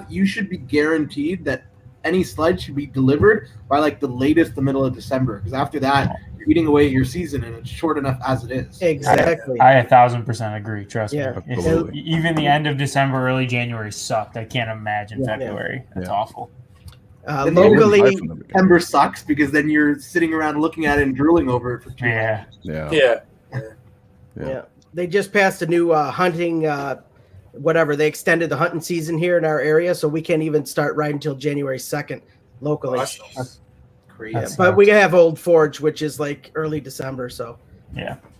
you should be guaranteed that any sled should be delivered by like the latest the middle of December, because after that you're eating away your season and it's short enough as it is. Exactly. I 1000% agree. Trust me. Absolutely. Even the end of December, early January sucked. I can't imagine February. That's awful. Locally, September sucks because then you're sitting around looking at it and drooling over it for 2 months. Yeah. They just passed a new hunting, whatever. They extended the hunting season here in our area, so we can't even start riding until January 2nd locally. That's crazy. Yeah, but we have Old Forge, which is like early December, so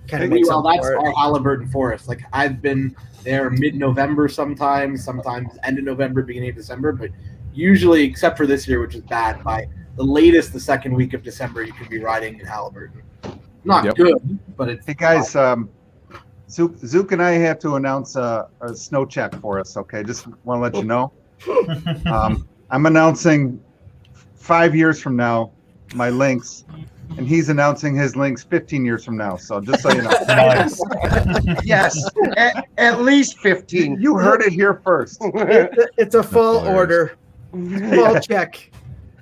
kind of makes up that's for it. our Halliburton Forest. Like I've been there mid-November sometimes end of November, beginning of December, but usually, except for this year, which is bad, by the latest the second week of December, you can be riding in Halliburton. Not good, but it's... Hey, guys, Zuke and I have to announce a snow check for us, okay? Just want to let you know. I'm announcing 5 years from now my links, and he's announcing his links 15 years from now, so just so you know. Yes, at least 15. You heard it here first. It's a full order. Fall check.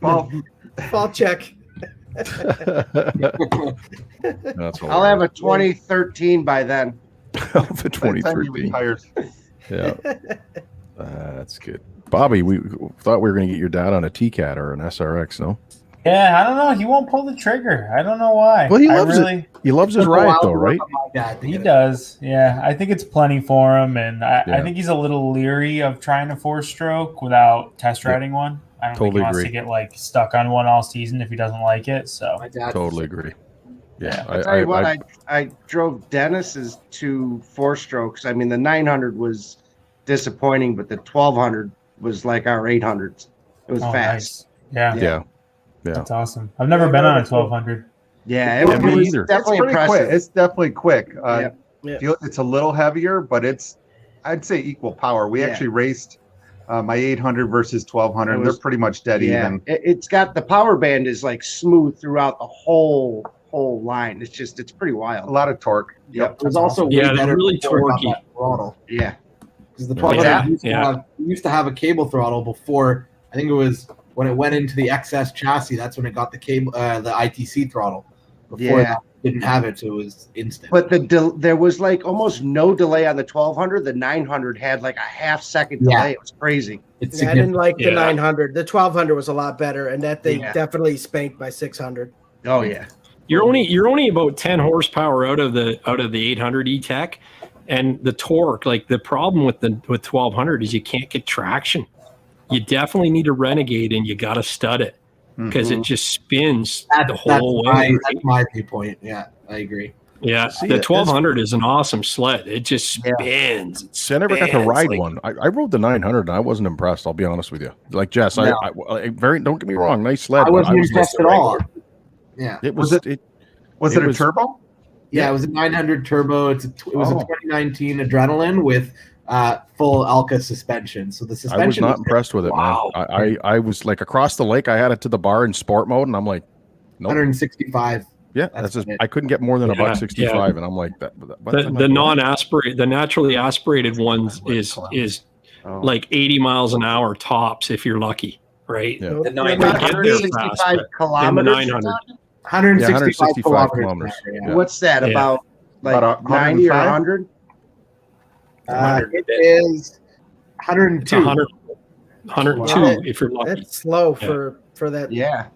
Fall check. I'll have a 2013 by then. The 2013. Yeah, that's good. Bobby, we thought we were going to get your dad on a TCAT or an SRX, no? Yeah, I don't know. He won't pull the trigger. I don't know why. Well, he loves it. He loves his ride, though, right? He does. Yeah, I think it's plenty for him, and I think he's a little leery of trying a 4-stroke without test riding one. I don't think he wants to get like stuck on one all season if he doesn't like it. So totally agree. Yeah, I'll tell you what, I drove Dennis's to 4-strokes. I mean, the 900 was disappointing, but the 1200 was like our 800s. It was fast. Nice. Yeah. That's awesome. I've never been on a 1200. Yeah, it was definitely impressive. Quick. It's definitely quick. It's a little heavier, but I'd say equal power. We actually raced my 800 versus 1200. They're pretty much dead even. It's got the power band is like smooth throughout the whole line. It's pretty wild. A lot of torque. Yep. It was also way better really torquey throttle. Yeah. Because the 1200 used to have a cable throttle before. I think it was when it went into the XS chassis. That's when it got the cable, the ITC throttle. Before that, it didn't have it, so it was instant. But there was like almost no delay on the 1200. The 900 had like a half-second delay. It was crazy. I didn't like the 900. The 1200 was a lot better, and that thing definitely spanked by 600. Oh yeah. You're only about 10 horsepower out of the 800 E-Tech, and the torque. Like the problem with 1200 is you can't get traction. You definitely need a Renegade, and you got to stud it because it just spins the whole way. That's my viewpoint. Yeah, I agree. Yeah, the 1200 is an awesome sled. It just spins. See, I never got to ride one. I rode the 900, and I wasn't impressed. I'll be honest with you. Like Jess, I don't get me wrong, nice sled. I wasn't impressed at all. Yeah, was it a turbo? Yeah, it was a 900 turbo. It was a 2019 Adrenaline with full Alka suspension. So the suspension. I was not impressed with it, man. I was like across the lake. I had it to the bar in sport mode, and I'm like, nope. 165. Yeah, that's just, I couldn't get more than a $165, and I'm like that. The non-aspirated, the naturally aspirated ones is like 80 miles an hour tops if you're lucky, right? The 965 kilometers. 165 kilometers. Yeah. What's that about? Like About 90 or 105? 100? It is 102. 102 if you're lucky. That's slow for that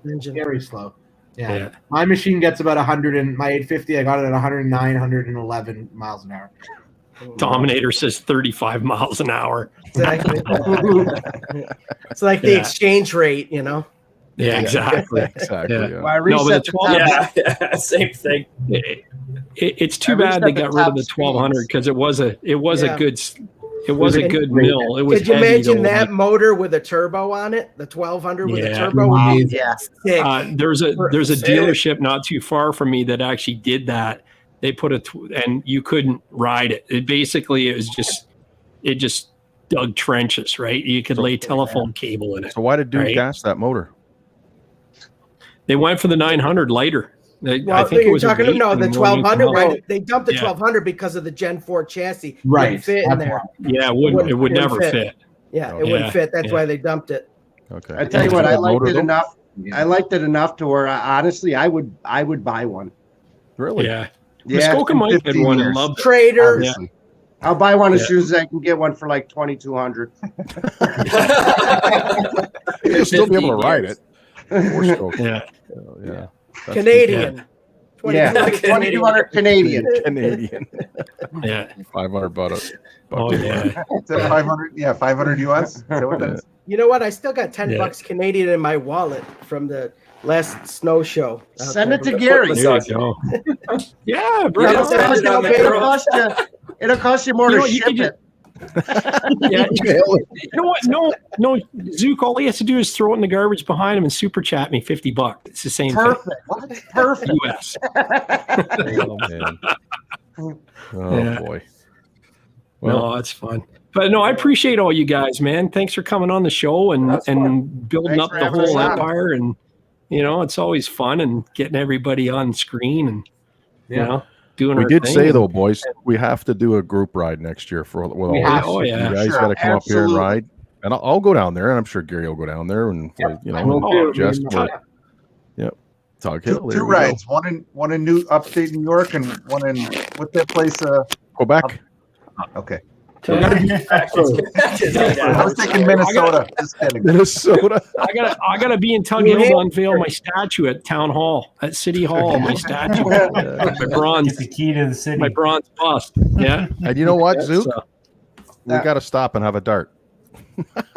engine. Very slow. Yeah. My machine gets about 100, and my 850, I got it at 109, 111 miles an hour. Dominator says 35 miles an hour. Exactly. It's like the exchange rate, you know? Yeah, exactly. Exactly. Yeah. Well, No, but the 12, same thing. It's too bad they got rid of the 1200 because it was a good mill. It was Could you heavy, imagine though, that motor with a turbo on it? The 1200 with a turbo? Wow. Would be Yeah. sick. There's a dealership not too far from me that actually did that. They put and you couldn't ride it. It just dug trenches, right? You could lay telephone cable in it. So why did Duke right? gas that motor? They went for the 900 lighter. Well, I think it was the 1200, right? They dumped the Yeah. 1200 because of the Gen 4 chassis. Right. Wouldn't fit in there. Yeah, it would never fit. Yeah, it wouldn't fit. That's why they dumped it. Okay. I tell you what, I liked it enough. I liked it enough to where honestly, I would buy one. Really? Yeah. Yeah, Muskoka Mike had one and loved it. Trader. Yeah. I'll buy one as soon as I can get one for like $2,200. You'll still be able to ride it. Yeah. Yeah. Canadian. Yeah, 2,200 Canadian. Canadian. Yeah. 500 bucks. Oh yeah. Is that 500? Yeah, 500 US. Is that what it is? You know what? I still got $10 Canadian in my wallet from the last snow show. Send it to Gary. There you go. Yeah, bro. It'll cost you more to ship it. Yeah. You know what? No, Zuke, all he has to do is throw it in the garbage behind him and super chat me $50. It's the same Perfect. thing. What? Perfect. US. Oh, man. Oh, boy. Well, that's fun. But no, I appreciate all you guys, man. Thanks for coming on the show and building Thanks up for the having us whole on. empire. And, you know, it's always fun and getting everybody on screen and, you know, doing We our did thing. say, though, boys, we have to do a group ride next year with all of us. Oh, yeah. You guys Sure, got to come up here and absolutely. ride. And I'll go down there, and I'm sure Gary will go down there. And, you know, just Tug Hill. Two rides. One in New upstate New York and one in what's that place? Quebec. Okay. I I was thinking Minnesota. Just kidding. Minnesota. I gotta be in Tug Hill to unveil my statue at Town Hall, at City Hall. My statue, my bronze, the key to the city. my bronze bust. Yeah, And you know what, Zook? So- We got to stop and have a dart.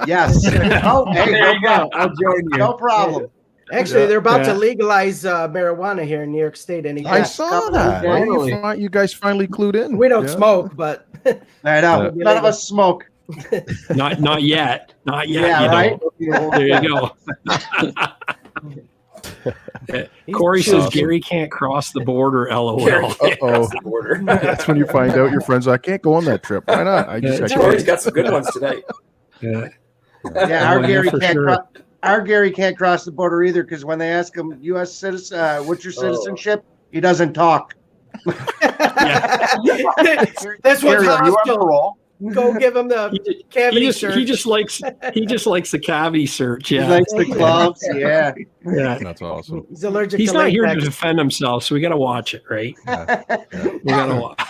Yes. Oh, hey, no problem. I'll join you. No problem. Actually, they're about Yeah. to legalize marijuana here in New York State. I saw that. Finally. You guys finally clued in. We don't Yeah. smoke, but I know. None of us smoke. not yet. Not yet. Yeah, you right? know. There you go. Corey says Gary can't cross the border. LOL. Uh-oh. Border. That's when you find out your friends. I can't go on that trip. Why not? I Corey's got some good ones tonight. Yeah. Yeah, our Oh, yeah, Gary for can't. sure. Our Gary can't cross the border either because when they ask him U.S. citizen, what's your citizenship, he doesn't talk. that's what's Gary, are you on hostile. parole? Go give him the cavity search. He just likes the cavity search. He Yeah. likes the gloves. Yeah. Yeah. That's awesome. He's allergic He's to not here to latex. defend himself, so we got to watch it, right? We got to watch.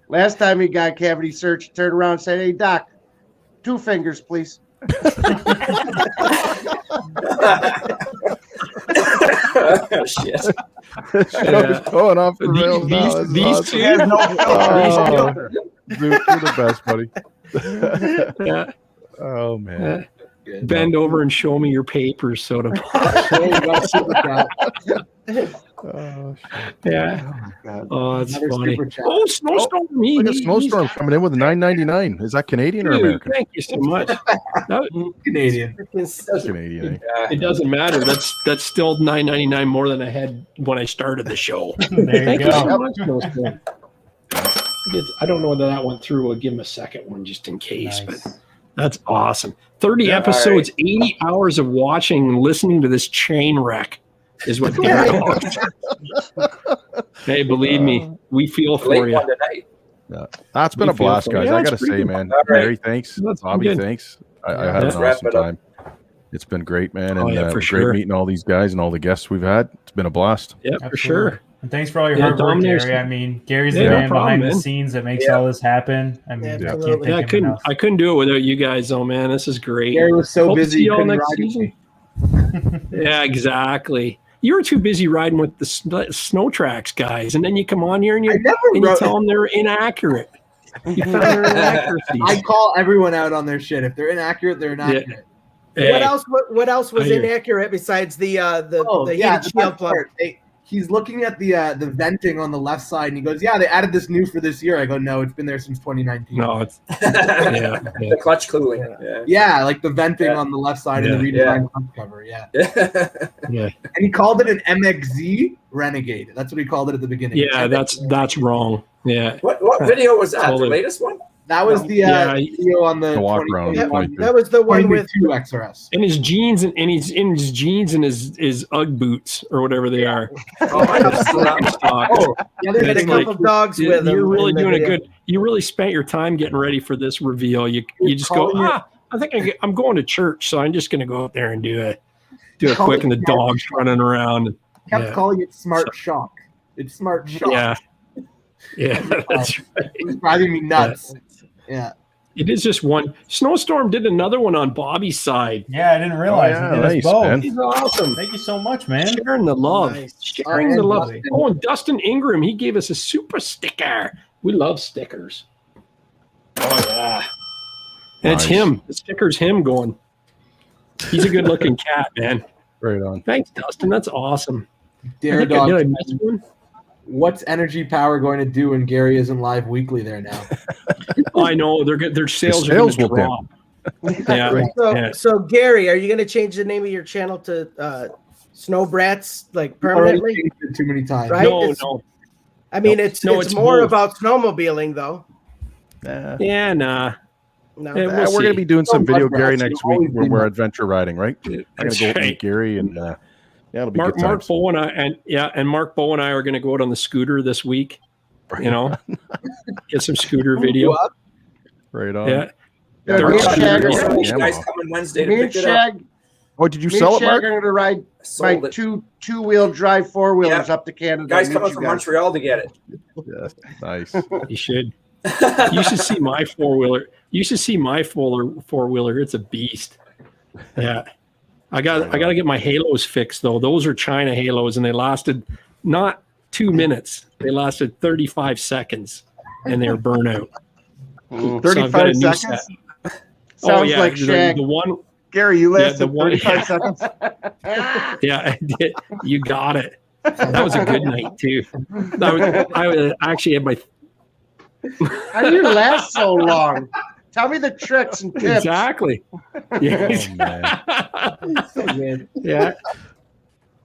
Last time he got cavity search, he turned around and said, "Hey, doc, 2 fingers, please." Shit. Show's going off the rails now. This is These awesome. two. Dude, you're the best, buddy. Yeah. Oh, man. Bend over and show me your papers, soda pop. Yeah. Oh, that's Another funny. super chat. Oh, snowstorm! Look at Snowstorm coming in with $9.99. Is that Canadian or Dude, American? thank you so much. Canadian. Canadian. It doesn't matter. That's still $9.99 more than I had when I started the show. There Thank you you so go. much, Snowstorm. I don't know whether that went through. We'll give him a second one just in case. Nice. But that's awesome. 30 Yeah, episodes, 80 hours of watching and listening to this train wreck is what Derek wants. Hey, believe me, we feel for Late you. one tonight. Yeah. That's been We a blast, feel for guys. you. Yeah, I it's got to pretty say, good. man. All right. Gary, thanks. That's Bobby, good. thanks. I had Let's an wrap awesome it up. time. It's been great, man. Oh, And yeah, for great sure. meeting all these guys and all the guests we've had. It's been a blast. Yeah, for sure. And thanks for all your Yeah, hard work, Dominic's- Gary. I mean, Gary's Yeah, the no man problem, behind man. the scenes that makes Yeah. all this happen. I mean, I can't thank Yeah, him I couldn't do it without you guys, though, man. This is great. Gary was so Hope to busy see he y'all couldn't next ride with season. me. Yeah, exactly. You were too busy riding with the snow tracks guys, and then you come on here and you tell them they're inaccurate. You found their inaccuracies. I call everyone out on their shit. If they're inaccurate, they're inaccurate. Hey. What else was I hear you. inaccurate besides the the heated shield best plug? part, he's looking at the venting on the left side, and he goes, "Yeah, they added this new for this year." I go, "No, it's been there since 2019." No, it's yeah. The clutch cooling. Yeah, like the venting on the left side of the redesigned front cover. Yeah. Yeah. And he called it an MXZ Renegade. That's what he called it at the beginning. Yeah, that's wrong. Yeah. What video was that? The Totally. latest one? That was the video on the walk around. 2021 That was the one with 22 XRS. In his jeans and his UGG boots or whatever they are. Oh, yeah, there's It's a couple like, dogs you- with him. You're really in the doing a video. good. You really spent your time getting ready for this reveal. You just go. calling it- I think I'm going to church, so I'm just going to go out there and do it quick, Calling and the it- dogs running around. Kept Yeah. calling it Smart Shock. It's Smart Shock. Yeah. Yeah, that's right. It was driving me nuts. Yeah. It is just one. Snowstorm did another one on Bobby's side. Yeah, I didn't realize. yeah, he did us nice, both. man. He's awesome. Thank you so much, man. Sharing the love. Nice. Sharing Oh, the and love. Dustin. Oh, and Dustin Ingram, he gave us a super sticker. We love stickers. Oh, yeah. And it's Nice. him. The sticker's him going. He's a good looking cat, man. Right on. Thanks, Dustin. That's awesome. Dare Did Dog. I miss one? What's Energy Power going to do when Gary isn't live weekly there now? I know their sales are going sales to will drop. Yeah, yeah. So Gary, are you going to change the name of your channel to Snowbrats like Already permanently? changed it too many times. Right? No, It's- no. I mean, No. it's No, it's it's more both. about snowmobiling though. Yeah, nah. No, Yeah, we're we'll going to see. be doing some So video, much, Gary, Brad. next You've week always when been we're that. adventure riding, right? I'm going That's to go right. meet Gary, and yeah, it'll be Mark good times. Bow and Mark Bow and I are going to go out on the scooter this week. You know, get some scooter video. Right on. Yeah. Yeah, They're me and excited. Shag are- Yeah. You guys coming Wednesday to Me and pick it up. Shag, Oh, did you me and sell it, Shag Mark? are going to ride Sold my it. two-wheel drive four-wheelers Yeah. up to Canada. Guys to coming meet from you guys. Montreal to get it. Yeah, nice. You should. You should see my four-wheeler. You should see my four-wheeler. It's a beast. Yeah. I got to get my halos fixed though. Those are China halos and they lasted not 2 minutes. They lasted 35 seconds and they were burnout. So I've got a 35 new seconds? set. Sounds like Shag. The one Gary, you Yeah, lasted the one- 35 seconds? Yeah, I did. You got it. That was a good night too. I actually had my How do you last so long? Tell me the tricks and tips. exactly. Yeah. So good. Yeah.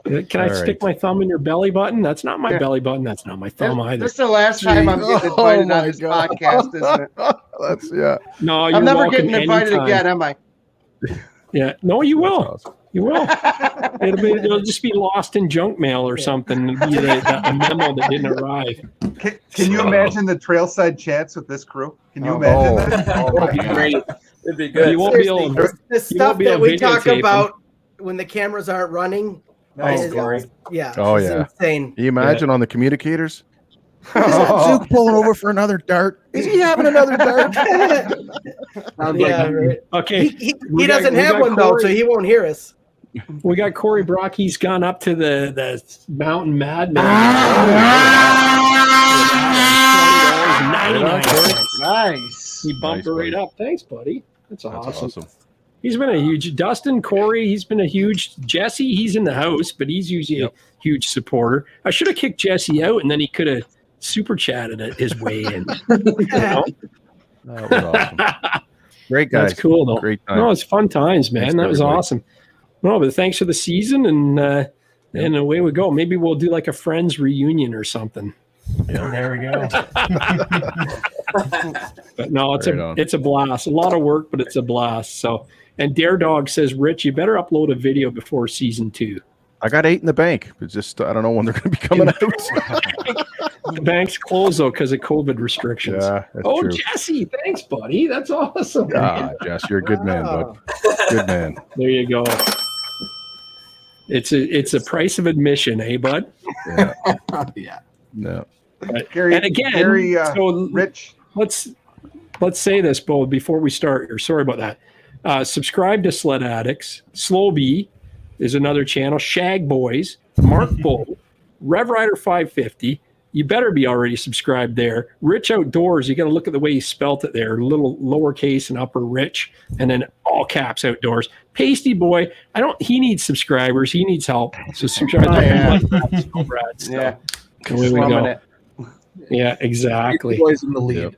Can I All stick right. my thumb in your belly button? That's not my belly button. That's not my thumb either. This is the last time I'm getting invited Oh on my this God. podcast, isn't it? That's, yeah. No, you're I'm never welcome getting invited anytime. again, am I? Yeah. No, you will. That's awesome. You will. It'll just be lost in junk mail or something. It'll be a memo that didn't arrive. Can you imagine the trailside chats with this crew? Can you Oh, imagine that? That'd be great. It'd be good. You won't be able Seriously, to. the stuff be that able we to talk videotape 'em. about when the cameras aren't running. Nice, is- Corey. Yeah. Oh, it's yeah. insane. Can you imagine on the communicators? Is that Zuke pulling over for another dart? Is he having another dart? Sounds Yeah, like right. Okay. He We got- doesn't we have got one though, Corey. so he won't hear us. We got Corey Brock. He's gone up to the Mountain Madman. $99. Nice. He bumped Nice, it right buddy. up. Thanks, buddy. That's That's awesome. awesome. He's been a huge Dustin, Corey. He's been a huge Jesse. He's in the house, but he's usually a huge supporter. I should have kicked Jesse out, and then he could have super chatted at his way in. You know? That was awesome. Great guys. That's cool though. Great time. No, it's fun times, man. Thanks, that was everybody. awesome. No, but thanks for the season, and away we go. Maybe we'll do like a friends reunion or something. There we go. But no, Right on. it's a blast. A lot of work, but it's a blast. So, and Dare Dog says, Rich, you better upload a video before season 2. I got 8 in the bank. It's just I don't know when they're going to be coming out. The bank's closed though because of COVID restrictions. Yeah, that's oh, true. Jesse, thanks, buddy. That's awesome. Jess, you're a good man, bud. Good man. There you go. It's a price of admission, eh, bud? Yeah. Yeah. No. Gary, and again, Gary, so Rich. Let's say this, Bo, before we start here. Sorry about that. Subscribe to Sledaddicz. Slowbee is another channel. Shag Boys, Mark Bull, Revrider550. You better be already subscribed there. Rich Outdoors, you got to look at the way he spelt it there. Little lowercase and upper Rich, and then all caps Outdoors. Paisteboy, he needs subscribers. He needs help. So subscribe to MUDBRATS. Yeah. There we go. Yeah, exactly. Boys in the lead.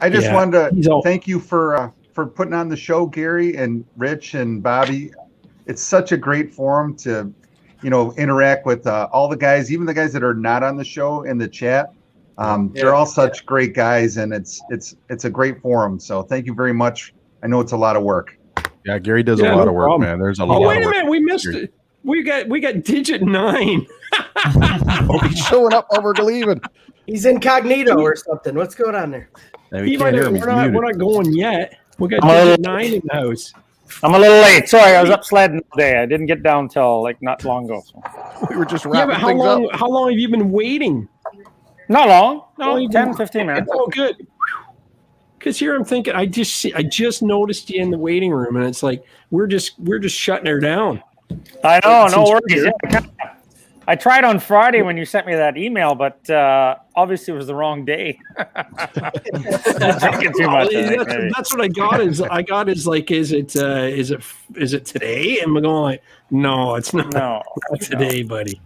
I just wanted to thank you for putting on the show, Gary and Rich and Bobby. It's such a great forum to, interact with all the guys, even the guys that are not on the show in the chat. They're all such great guys, and it's a great forum. So thank you very much. I know it's a lot of work. Yeah, Gary does a lot of work, man. There's a lot. Oh, wait a minute, we missed it. We got Digit 9. Oh, he's showing up over to leaving. He's incognito or something. What's going on there? We're not going yet. We got Digit 9 in the house. I'm a little late. Sorry, I was up sledding all day. I didn't get down till not long ago. So. We were just wrapping things up. How long have you been waiting? Not long. No, 10, 15 minutes. Oh, good. Because here I'm thinking, I just noticed you in the waiting room, and it's like we're just shutting her down. I know, no worries. Yeah, I tried on Friday when you sent me that email, but obviously it was the wrong day. Drinking too much. That's what I got. Is it today? And I'm going like, no, it's not. No, not today, buddy.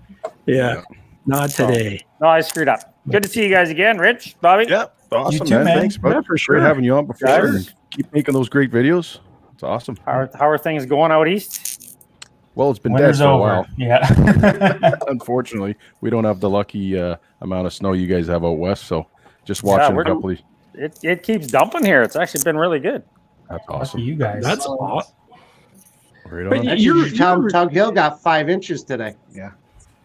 Yeah, not today. No, I screwed up. Good to see you guys again, Rich, Bobby. Yep, awesome, you too, man. Thanks, bud. Yeah, for sure. Great having you on before. Guys. And keep making those great videos. It's awesome. How are things going out east? Well, it's been Winter's dead for a over. while. Yeah. Unfortunately, we don't have the lucky amount of snow you guys have out west. So just watching a couple of. It keeps dumping here. It's actually been really good. That's awesome. You guys. That's a lot. Right But on. Tug Hill got 5 inches today. Yeah.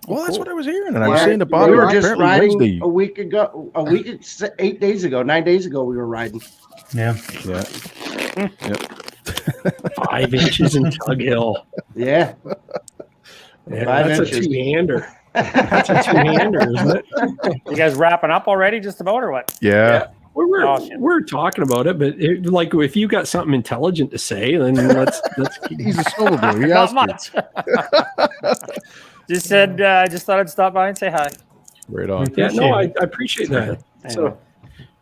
Well, that's what I was hearing, and I was saying to Bobby. We were just riding Wednesday. a week ago. 8 days ago, 9 days ago, we were riding. Yeah. Yeah. Yep. 5 inches in Tug Hill. Yeah. Yeah, 5 that's inches. a two-hander. That's a two-hander, isn't it? You guys wrapping up already, just about, or what? Yeah. We're talking about it, but if you got something intelligent to say, then let's He's a snowmobile. He Not asked much. Just said, just thought I'd stop by and say hi. Right on. Yeah, no, I appreciate that. So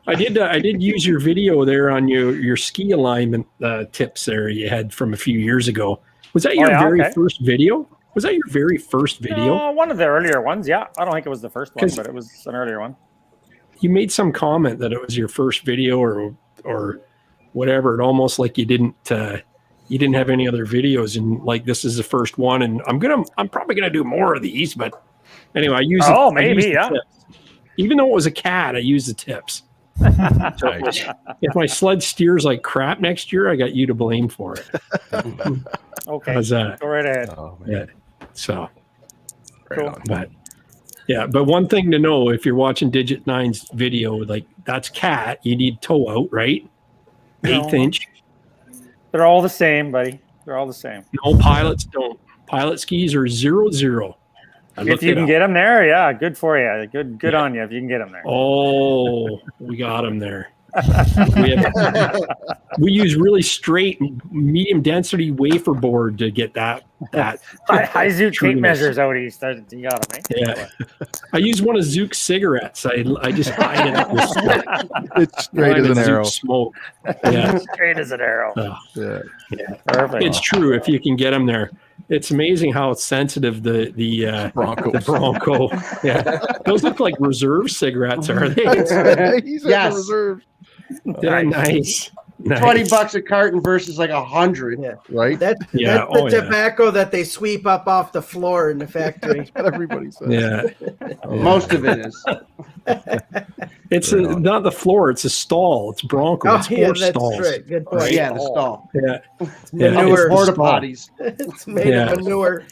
I did use your video there on your ski alignment tips there you had from a few years ago. Was that your first video? Was that your very first video? No, one of the earlier ones. Yeah, I don't think it was the first one, but it was an earlier one. You made some comment that it was your first video or whatever. It almost like you didn't have any other videos, and like this is the first one. And I'm probably gonna do more of these, but anyway, I used the tips. Even though it was a cat, I used the tips. So if my sled steers like crap next year, I got you to blame for it. Okay, How's that? go right ahead. Oh, Yeah. So, Cool. but one thing to know, if you're watching Digit 9's video, like that's cat, you need toe out, right? No. 1/8 inch. They're all the same, buddy. They're all the same. No, pilots don't. Pilot skis are 0-0. If you can get them there, yeah, good for you. Good on you if you can get them there. Oh, we got them there. We use really straight medium density wafer board to get that high Zuke tape measures out east. You got them, eh? Yeah, I use one of Zuke's cigarettes. I just hide it up with smoke. It's straight as an arrow. Smoke. Yeah, straight as an arrow. Yeah, perfect. It's true if you can get them there. It's amazing how sensitive the Bronco. Yeah, those look like reserve cigarettes, are they? Yes. Reserve. They're nice. $20 a carton versus like 100. Yeah. Right? That's the tobacco that they sweep up off the floor in the factory. That's what everybody says. Yeah. Most of it is. It's not the floor, it's a stall. It's Bronco. It's horse stalls. Right. Good point. Yeah, the stall. Yeah. Manure. Porta potties. It's made of manure.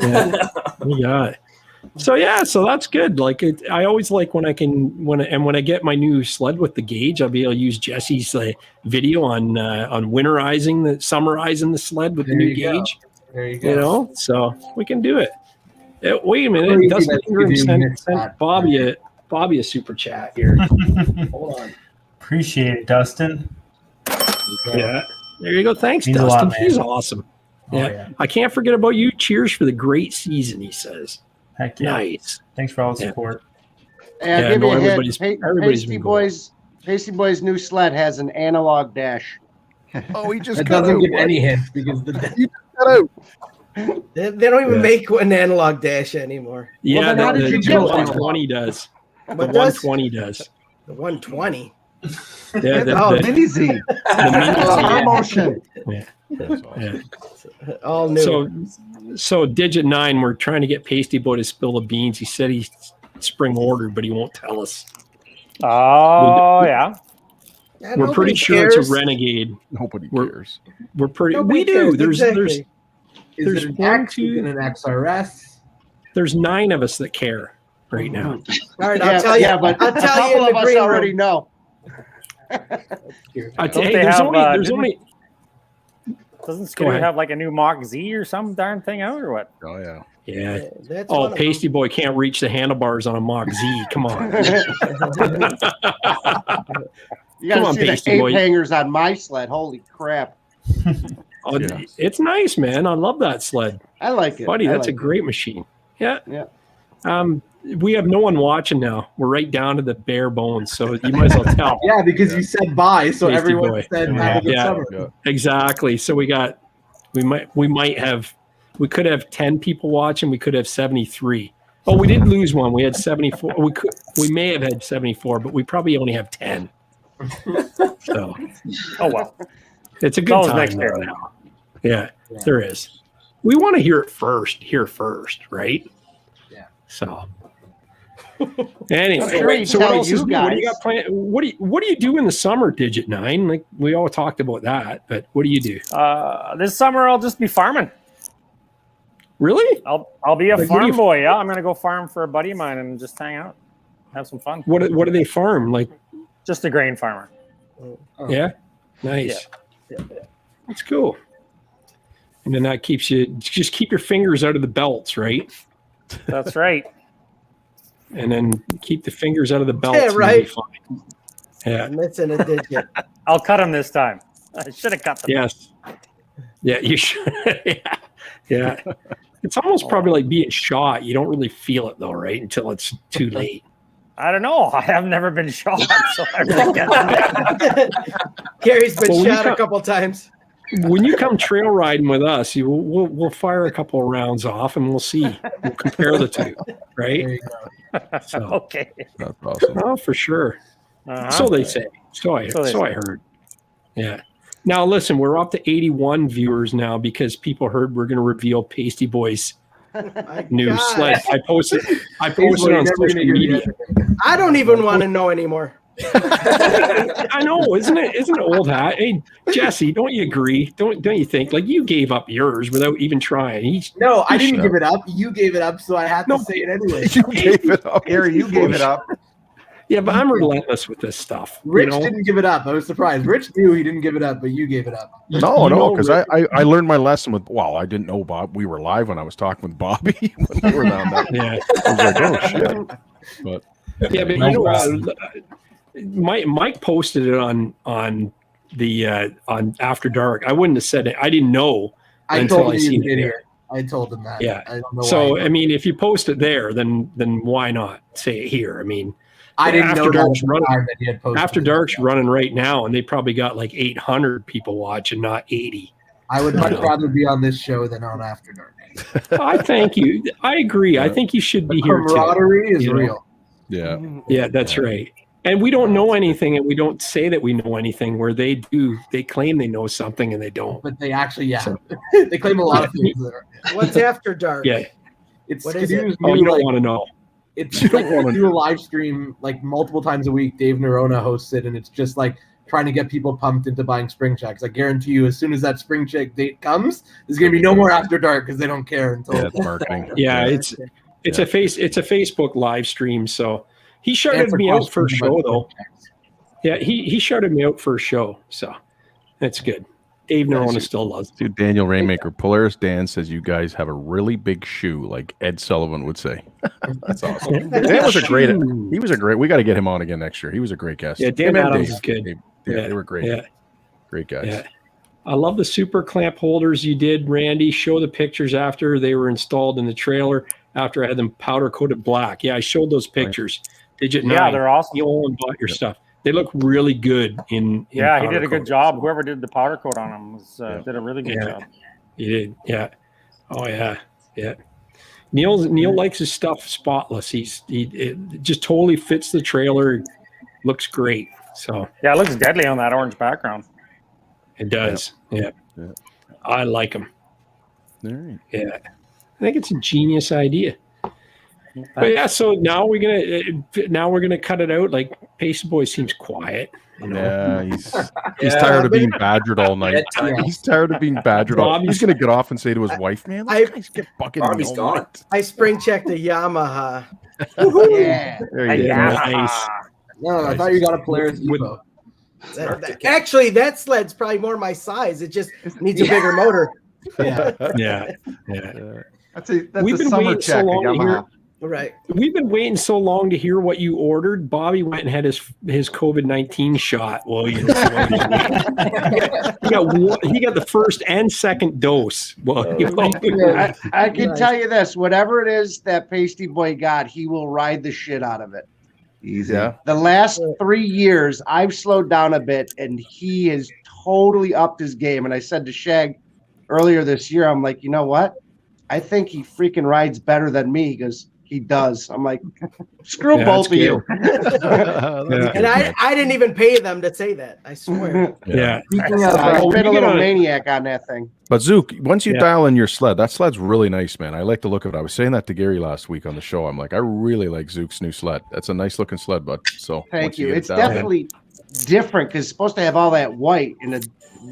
Yeah. We got it. So yeah, so that's good. Like I always like when I when I get my new sled with the gauge, I'll be able to use Jesse's video on summarizing the sled with the new gauge. There you go. You know, so we can do it. Wait a minute, Dustin Ingram sent Bobby a super chat here. Hold on. Appreciate it, Dustin. Yeah, there you go. Thanks, Means a Dustin. lot, man. He's awesome. Oh, Yeah. yeah. I can't forget about you. Cheers for the great season, he says. Heck yeah. Nice. Thanks for all the support. And give me a hint. everybody's been Paisteboy's new sled has an analog dash. Oh, he just That doesn't give any hints because They don't even make an analog dash anymore. Yeah, then how the did you get one? 120 does. The What does? 120 does. The 120. Yeah, Mini Z. the Motion. Yeah. All new. So Digit 9, we're trying to get Paisteboy to spill the beans. He said he's spring ordered, but he won't tell us. Oh, yeah. We're pretty sure it's a Renegade. Nobody cares. We're pretty. Nobody We do. cares, There's Is it an X? Is it an XRS? There's 9 of us that care right now. All right, I'll tell you. Yeah, but I'll a tell you couple in of the us green already room. know. I tell Don't you, they there's have, only. Doesn't Scooter ahead. have like a new Mach Z or some darn thing out or what? Oh yeah. Yeah. That's Oh, one of them. Paisteboy can't reach the handlebars on a Mach Z. Come on. You Come gotta on, see the Paisteboy. ape hangers on my sled. Holy crap. Oh, it's nice, man. I love that sled. I like it. Buddy, I that's like a great machine. Yeah. Yeah. We have no one watching now. We're right down to the bare bones, so you might as well tell. Yeah, because you said bye, so Pasty everyone boy. said have a good Yeah, summer. exactly. So we could have 10 people watching. We could have 73. Oh, we did lose one. We had 74. We may have had 74, but we probably only have 10. So, oh well, it's a good always time next though year. now. Yeah, there is. We want to hear it first, right? Yeah. So, anyway, I'm sure so what tell else you is new? What do you guys. got planned? What do you do in the summer, Digit 9? Like we all talked about that, but what do you do? This summer I'll just be farming. Really? I'll be a Like, what do farm you- boy. Yeah, I'm gonna go farm for a buddy of mine and just hang out, have some fun. What do they farm? Like Just a grain farmer. yeah, nice. Yeah. That's cool. And then that keeps you just keep your fingers out of the belts, right? That's right. And then keep the fingers out of the belts. Yeah, and you'll right. be fine. Yeah. I'm missing a digit. I'll cut him this time. I should have cut them. Yes. Yeah, you should. Yeah. It's almost probably like being shot. You don't really feel it though, right? Until it's too late. I don't know. I have never been shot, so I really can't. Gary's been Well, when you shot a couple times. When you come trail riding with us, we'll fire a couple of rounds off and we'll see. We'll compare the two, right? So, Okay. That's awesome. oh, for sure. Uh-huh. So they say. So I heard. Yeah. Now listen, we're up to 81 viewers now because people heard we're going to reveal Paisteboy's new God. sled. I posted on social media. I don't even want to know anymore. I know, isn't it old hat? Hey, Jesse, don't you agree? Don't you think like you gave up yours without even trying? No, I didn't give it up. You gave it up, so I had to say it anyway. You gave it up. Gary, you gave it up. Yeah, but I'm relentless with this stuff. Rich you know? didn't give it up. I was surprised. Rich knew he didn't give it up, but you gave it up. No, because I learned my lesson with. Well, I didn't know Bob. We were live when I was talking with Bobby when we were down there. Yeah, I was like, oh shit. But yeah, but you know what? Mike posted it on the on After Dark. I wouldn't have said it. I didn't know I until told I him seen you it did there. here. I told him that. Yeah. I don't know So why. I mean, if you post it there, then why not say it here? I mean, I didn't know that Dark's at the running. time that he had posted After it. Dark's running right now, and they probably got like 800 people watching, not 80. I would much rather be on this show than on After Dark. I thank you. I agree. I think you should be here too. Camaraderie is you know? real. yeah. Yeah, that's right. And we don't know anything, and we don't say that we know anything. Where they do, they claim they know something, and they don't. But they actually, yeah, So- they claim a lot of things. That are, What's After Dark? Yeah. it's What is it? Skidoo's Oh, new, you don't like, want to know. It's You don't like wanna they do a live stream like multiple times a week. Dave Nerona hosts it, and it's just like trying to get people pumped into buying spring checks. I guarantee you, as soon as that spring check date comes, there's gonna be no more After Dark because they don't care until Yeah, it's marketing. Yeah, It's a Facebook live stream. So he shouted me out for a show though. Yeah, he shouted me out for a show. So that's good. Dave Nerona still loves it. Dude, Daniel Rainmaker, Polaris Dan says you guys have a really big shoe, like Ed Sullivan would say. That's awesome. Dan was a great. He was a great. We got to get him on again next year. He was a great guest. Yeah, Dan Adams is good. They were great. Yeah. Great guys. Yeah. I love the super clamp holders you did, Randy. Show the pictures after they were installed in the trailer after I had them powder coated black. Yeah, I showed those pictures. Digit 9. Yeah, they're awesome. You all bought your stuff. They look really good in yeah, he did a powder good coat. job. Whoever did the powder coat on them did a really good job. He did. Yeah. Oh yeah. Yeah. Neil likes his stuff spotless. It just totally fits the trailer. Looks great. So yeah, it looks deadly on that orange background. It does. Yeah. I like them. All right. Yeah. I think it's a genius idea. But yeah, so now we're gonna cut it out. Like Paisteboy seems quiet. You know? Yeah, he's tired of being badgered all night. He's tired of being badgered. He's gonna get off and say to his wife, "Man, this guy's get bucking me all night." I spring checked the Yamaha. Yeah. There you go. Nice. No, I thought you got a Polaris Evo. Actually, that sled's probably more my size. It just needs a bigger motor. Yeah. That's a We've been summer waiting so check. long to hear. Right. We've been waiting so long to hear what you ordered. Bobby went and had his COVID-19 shot. Well, he got the first and second dose. Well, I can tell you this: whatever it is that Paisteboy got, he will ride the shit out of it. Easy. Yeah. The last 3 years, I've slowed down a bit, and he has totally upped his game. And I said to Shag earlier this year, I'm like, you know what? I think he freaking rides better than me. He goes, he does. I'm like, screw both of you. And I didn't even pay them to say that. I swear. Yeah. I've been a little maniac on that thing. But Zuke, once you dial in your sled, that sled's really nice, man. I like the look of it. I was saying that to Gary last week on the show. I'm like, I really like Zuke's new sled. That's a nice looking sled, bud. So Thank you. It's definitely different because it's supposed to have all that white, and the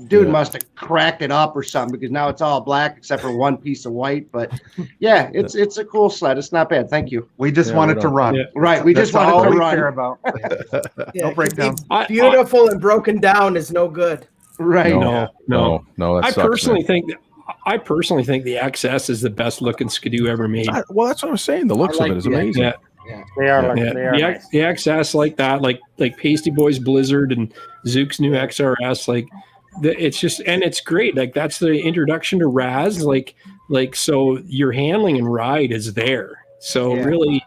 dude must have cracked it up or something because now it's all black except for one piece of white. But yeah, it's a cool sled. It's not bad. Thank you. We just wanted to run. Yeah. Right. We That's just wanted all to we run. care about. No breakdown. Beautiful and broken down is no good. Right. No. That I sucks, personally man. think the XS is the best looking Skidoo ever made. Well, that's what I was saying. The looks of it is amazing. Yeah. They are. They are. The XS like that, like Paisteboy's Blizzard and Zuke's new XRS, like it's just, and it's great. Like that's the introduction to Raz. Like so your handling and ride is there. So really,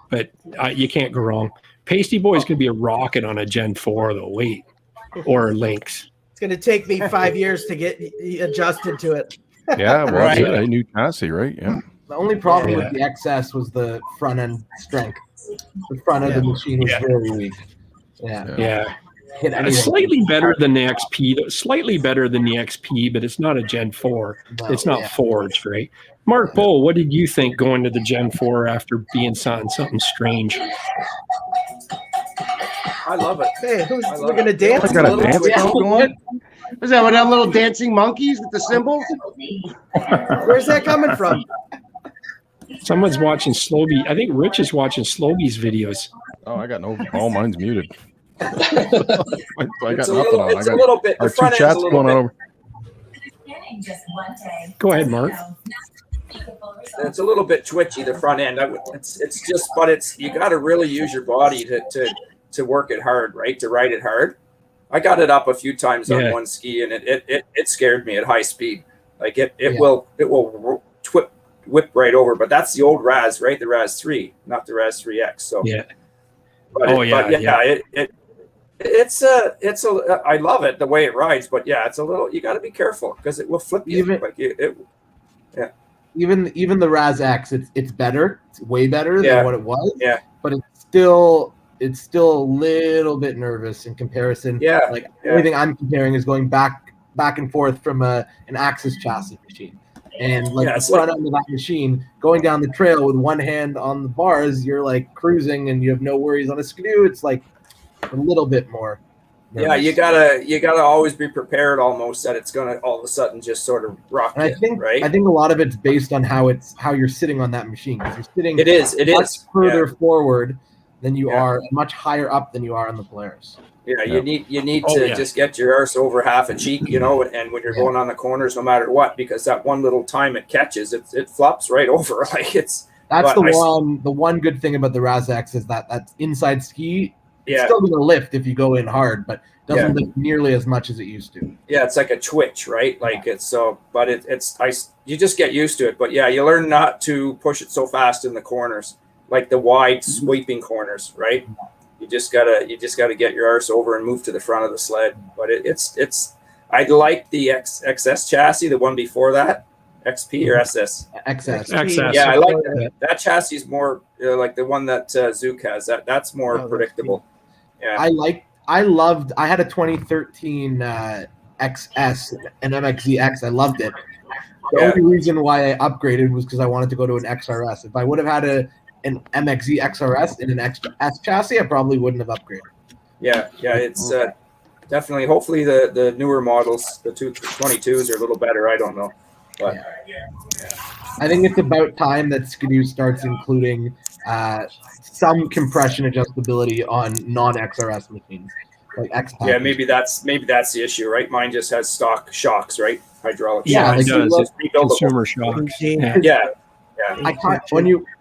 but you can't go wrong. Paisteboy is going to be a rocket on a Gen 4 though. Wait, or Lynx. It's going to take me 5 years to get adjusted to it. Yeah, well, a new chassis, right? Yeah. The only problem with the XS was the front end strength. The front end of the machine was very weak. Yeah. It's slightly better than the XP, though. Slightly better than the XP, but it's not a Gen 4. No, it's not forged, right? Mark Bull, what did you think going to the Gen 4 after being on something strange? I love it. Hey, who's going to dance? Was that with that little dancing monkeys with the cymbals? Where's that coming from? Someone's watching Slowbee. I think Rich is watching Slowbee's videos. Oh, I got all mine's muted. I got nothing on. It's a little bit. Our two chats going on over. Go ahead, Mark. It's a little bit twitchy, the front end. It's just, but you got to really use your body to work it hard, right? To ride it hard. I got it up a few times on one ski, and it scared me at high speed. Like it will whip right over. But that's the old Raz, right? The Raz 3, not the Raz 3X. So it's I love it the way it rides, but it's a little, you got to be careful because it will flip you. Even the Raz X, it's better. It's way better than what it was. Yeah, but it's still a little bit nervous in comparison. Everything I'm comparing is going back and forth from an Axis chassis machine, and the front end of that machine going down the trail with one hand on the bars, you're like cruising and you have no worries. On a Skidoo, it's like a little bit more Yeah, you gotta always be prepared almost that it's gonna all of a sudden just sort of rock And right? I think a lot of it's based on how you're sitting on that machine. Because you're sitting It is further forward than you are, much higher up than you are on the Polaris. Yeah, you need to just get your arse over half a cheek, and when you're going on the corners, no matter what, because that one little time it catches, it flops right over. Like it's that's the one good thing about the RazX is that inside ski. It's Yeah. still going to lift if you go in hard, but doesn't lift nearly as much as it used to. Yeah, it's like a twitch, right? Like it's so, but you just get used to it. But yeah, you learn not to push it so fast in the corners, like the wide sweeping corners, right? You just gotta get your arse over and move to the front of the sled. But it's I like the XS chassis, the one before that, XP or SS. XS. Yeah, I like that. That chassis is more like the one that Zuke has. That's more predictable. Yeah, I had a 2013 XS and MXZX. I loved it. The only reason why I upgraded was because I wanted to go to an XRS. If I would have had an MXZ XRS in an XS chassis, I probably wouldn't have upgraded. Yeah, it's definitely. Hopefully, the newer models, the 22s, are a little better. I don't know, but I think it's about time that Skidoo starts including some compression adjustability on non-XRS machines, like X. Yeah, maybe that's the issue, right? Mine just has stock shocks, right? Hydraulic shocks. It does. Consumer shocks. Yeah.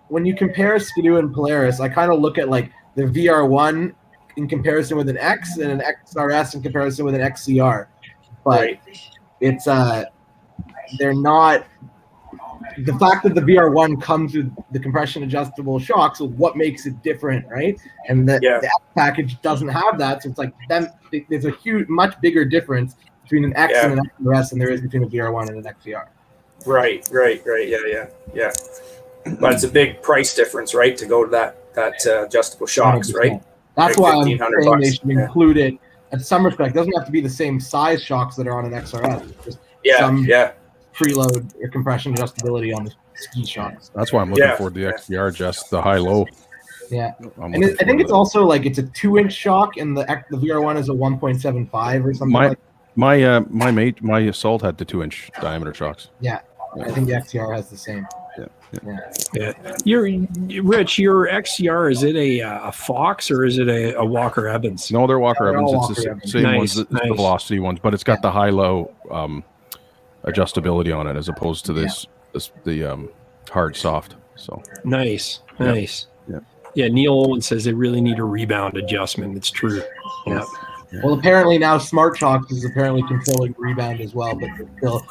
When you compare Skidoo and Polaris, I kind of look at like the VR1 in comparison with an X and an XRS in comparison with an XCR, but it's they're not. The fact that the VR1 comes with the compression adjustable shocks is what makes it different, right? And the X package doesn't have that, so it's like there's a much bigger difference between an X and an XRS than there is between a VR1 and an XCR. Right. Yeah. But it's a big price difference, right? To go to that adjustable shocks, 100%. right? That's like why I'm saying they should $1,500. include it at some respect. It doesn't have to be the same size shocks that are on an XRS. It's just some preload or compression adjustability on the ski shocks. That's why I'm looking for the XDR, just the high-low. Yeah, and I think it's also like it's a 2-inch shock, and the VR1 is a 1.75 or something. My Assault had the 2-inch diameter shocks. Yeah, I think the XCR has the same. Yeah. Rich, your XCR, is it a Fox or is it a Walker Evans? No, they're Walker Evans. It's the same ones, the Velocity ones, but it's got the high-low adjustability on it as opposed to the hard soft. So nice. Yeah, Neil Owen says they really need a rebound adjustment. It's true. Yeah. Well, apparently now Smart Shocks is apparently controlling rebound as well, but still,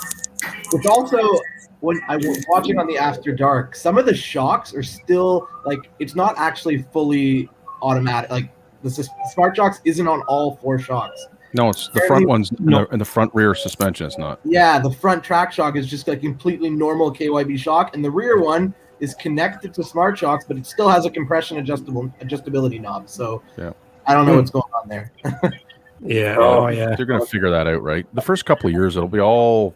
it's also when I was watching on the After Dark, some of the shocks are still like it's not actually fully automatic. Like the Smart Shocks isn't on all 4 shocks. No, it's the front ones and the front rear suspension is not. Yeah, the front track shock is just a completely normal KYB shock, and the rear one is connected to Smart Shocks, but it still has a compression adjustability knob. So I don't know what's going on there. Yeah. They're going to figure that out, right? The first couple of years, it'll be all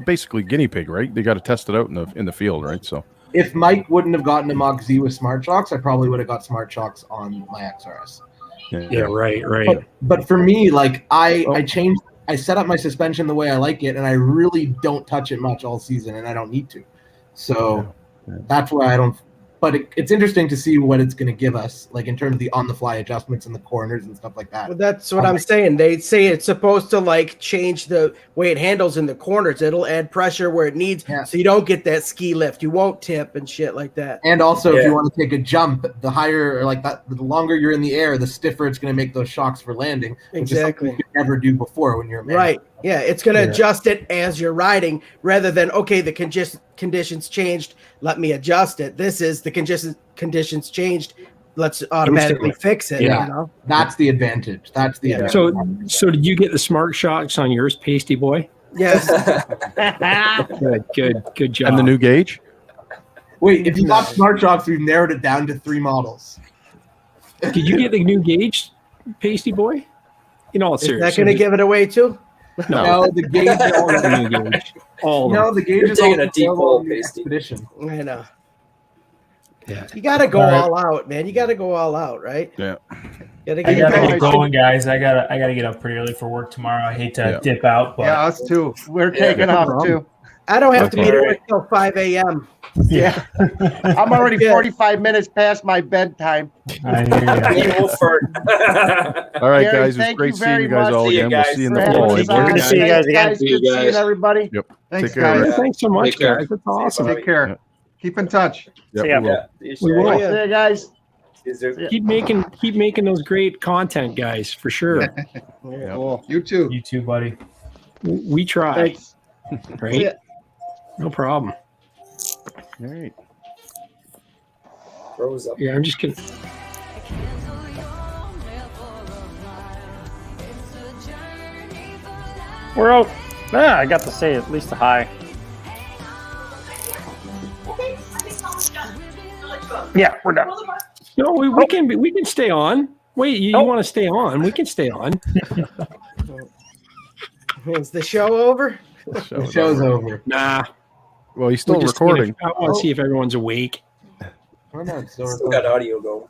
basically guinea pig, right? They got to test it out in the field, right? So if Mike wouldn't have gotten a Mach Z with Smart Shocks, I probably would have got Smart Shocks on my XRS. Yeah, right. But for me, like I set up my suspension the way I like it, and I really don't touch it much all season, and I don't need to. So that's why I don't. But it's interesting to see what it's going to give us, like in terms of the on-the-fly adjustments in the corners and stuff like that. Well, that's what I'm saying. They say it's supposed to like change the way it handles in the corners. It'll add pressure where it needs, so you don't get that ski lift. You won't tip and shit like that. And also, if you want to take a jump, the higher, like that, the longer you're in the air, the stiffer it's going to make those shocks for landing. Which is something you could never do before when you're right. Yeah, it's going to adjust it as you're riding, rather than the conditions changed. Let me adjust it. This is the conditions changed. Let's automatically fix it. Yeah, you know? That's the advantage. So did you get the Smart Shocks on yours, Paisteboy? Yes. Good job. And the new gauge? Wait, if you got Smart Shocks, we've narrowed it down to 3 models. Did you get the new gauge, Paisteboy? In all seriousness, is that going to give it away too? No, the gauge is all the gauge You're is taking all a deep hole, Pasty. Expedition. I know. Yeah. You got to go All right. all out, man. You got to go all out, right? Yeah. Gotta I gotta get get going, guys. I gotta get up pretty early for work tomorrow. I hate to dip out, but Yeah, us too. We're taking off too. I don't have to be Okay. to work till 5 a.m. Yeah. I'm already 45 minutes past my bedtime. I hear you. All right, Gary, guys. It was thank great you seeing very you guys much. all See you again. We'll guys. see you in the Good fall. to see you guys again. Good seeing everybody. Yep. Thanks, Take care, guys. Thanks so much, Take care. guys. That's awesome. Take care. Keep in touch. Yep, See ya. we will. We will. See you guys. Keep making those great content, guys, for sure. Cool. You too. You too, buddy. We try. Thanks. Right? No problem. All right. Throws up. Yeah, I'm just kidding. We're out. Ah, I got to say at least a hi. Yeah, we're done. No, we can stay on. Wait, you want to stay on? We can stay on. Is the show over? The show's over. Nah. Well, he's still We're just recording. I want to see if everyone's awake. Why not? Still got audio going.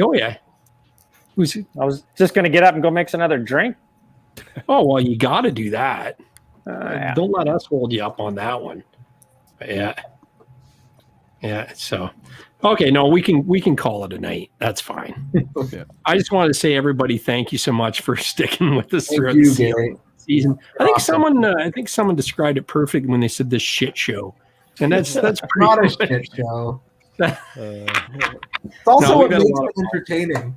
Oh yeah. I was just gonna get up and go mix another drink. Oh well, you got to do that. Yeah. Don't let us hold you up on that one. But yeah. So, okay, no, we can call it a night. That's fine. Yeah. I just wanted to say, everybody, thank you so much for sticking with us Thank throughout you, the Gary. season. I think someone described it perfect when they said this shit show, and that's pretty Not a good. shit show. It's It's also what makes it entertaining.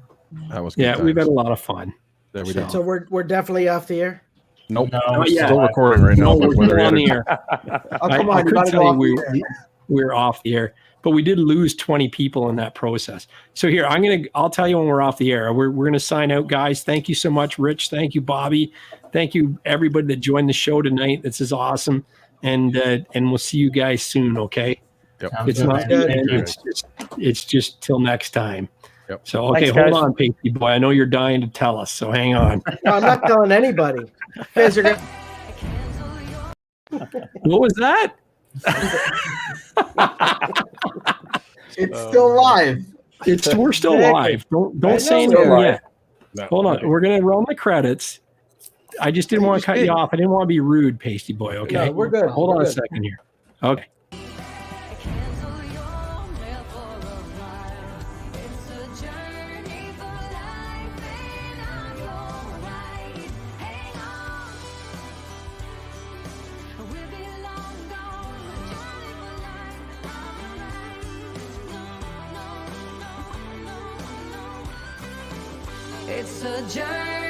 That was good Yeah, we've times. had a lot of fun. There we go. So we're definitely off the air. Nope. No, Not yet. Still recording right now. No, but we're whether still on you the had air. Oh, come I on, you could gotta tell go you off the air. we're off the air, but we did lose 20 people in that process. So here, I'll tell you when we're off the air. We're gonna sign out, guys. Thank you so much, Rich. Thank you, Bobby. Thank you, everybody that joined the show tonight. This is awesome, and we'll see you guys soon. Okay. Yep. It's good, not man. the end. It's just till next time. Yep. So okay, Thanks, hold guys. on, Paisteboy. I know you're dying to tell us, so hang on. No, I'm not telling anybody. You guys are gonna. What was that? It's still live. We're still Exactly. live. Don't I say know anything we're yet. No. Hold on. We're gonna roll the credits. I just didn't want to cut you off. I didn't want to be rude, Paisteboy. Okay. No, we're good. Hold We're on a good. second here. Okay. It's a journey.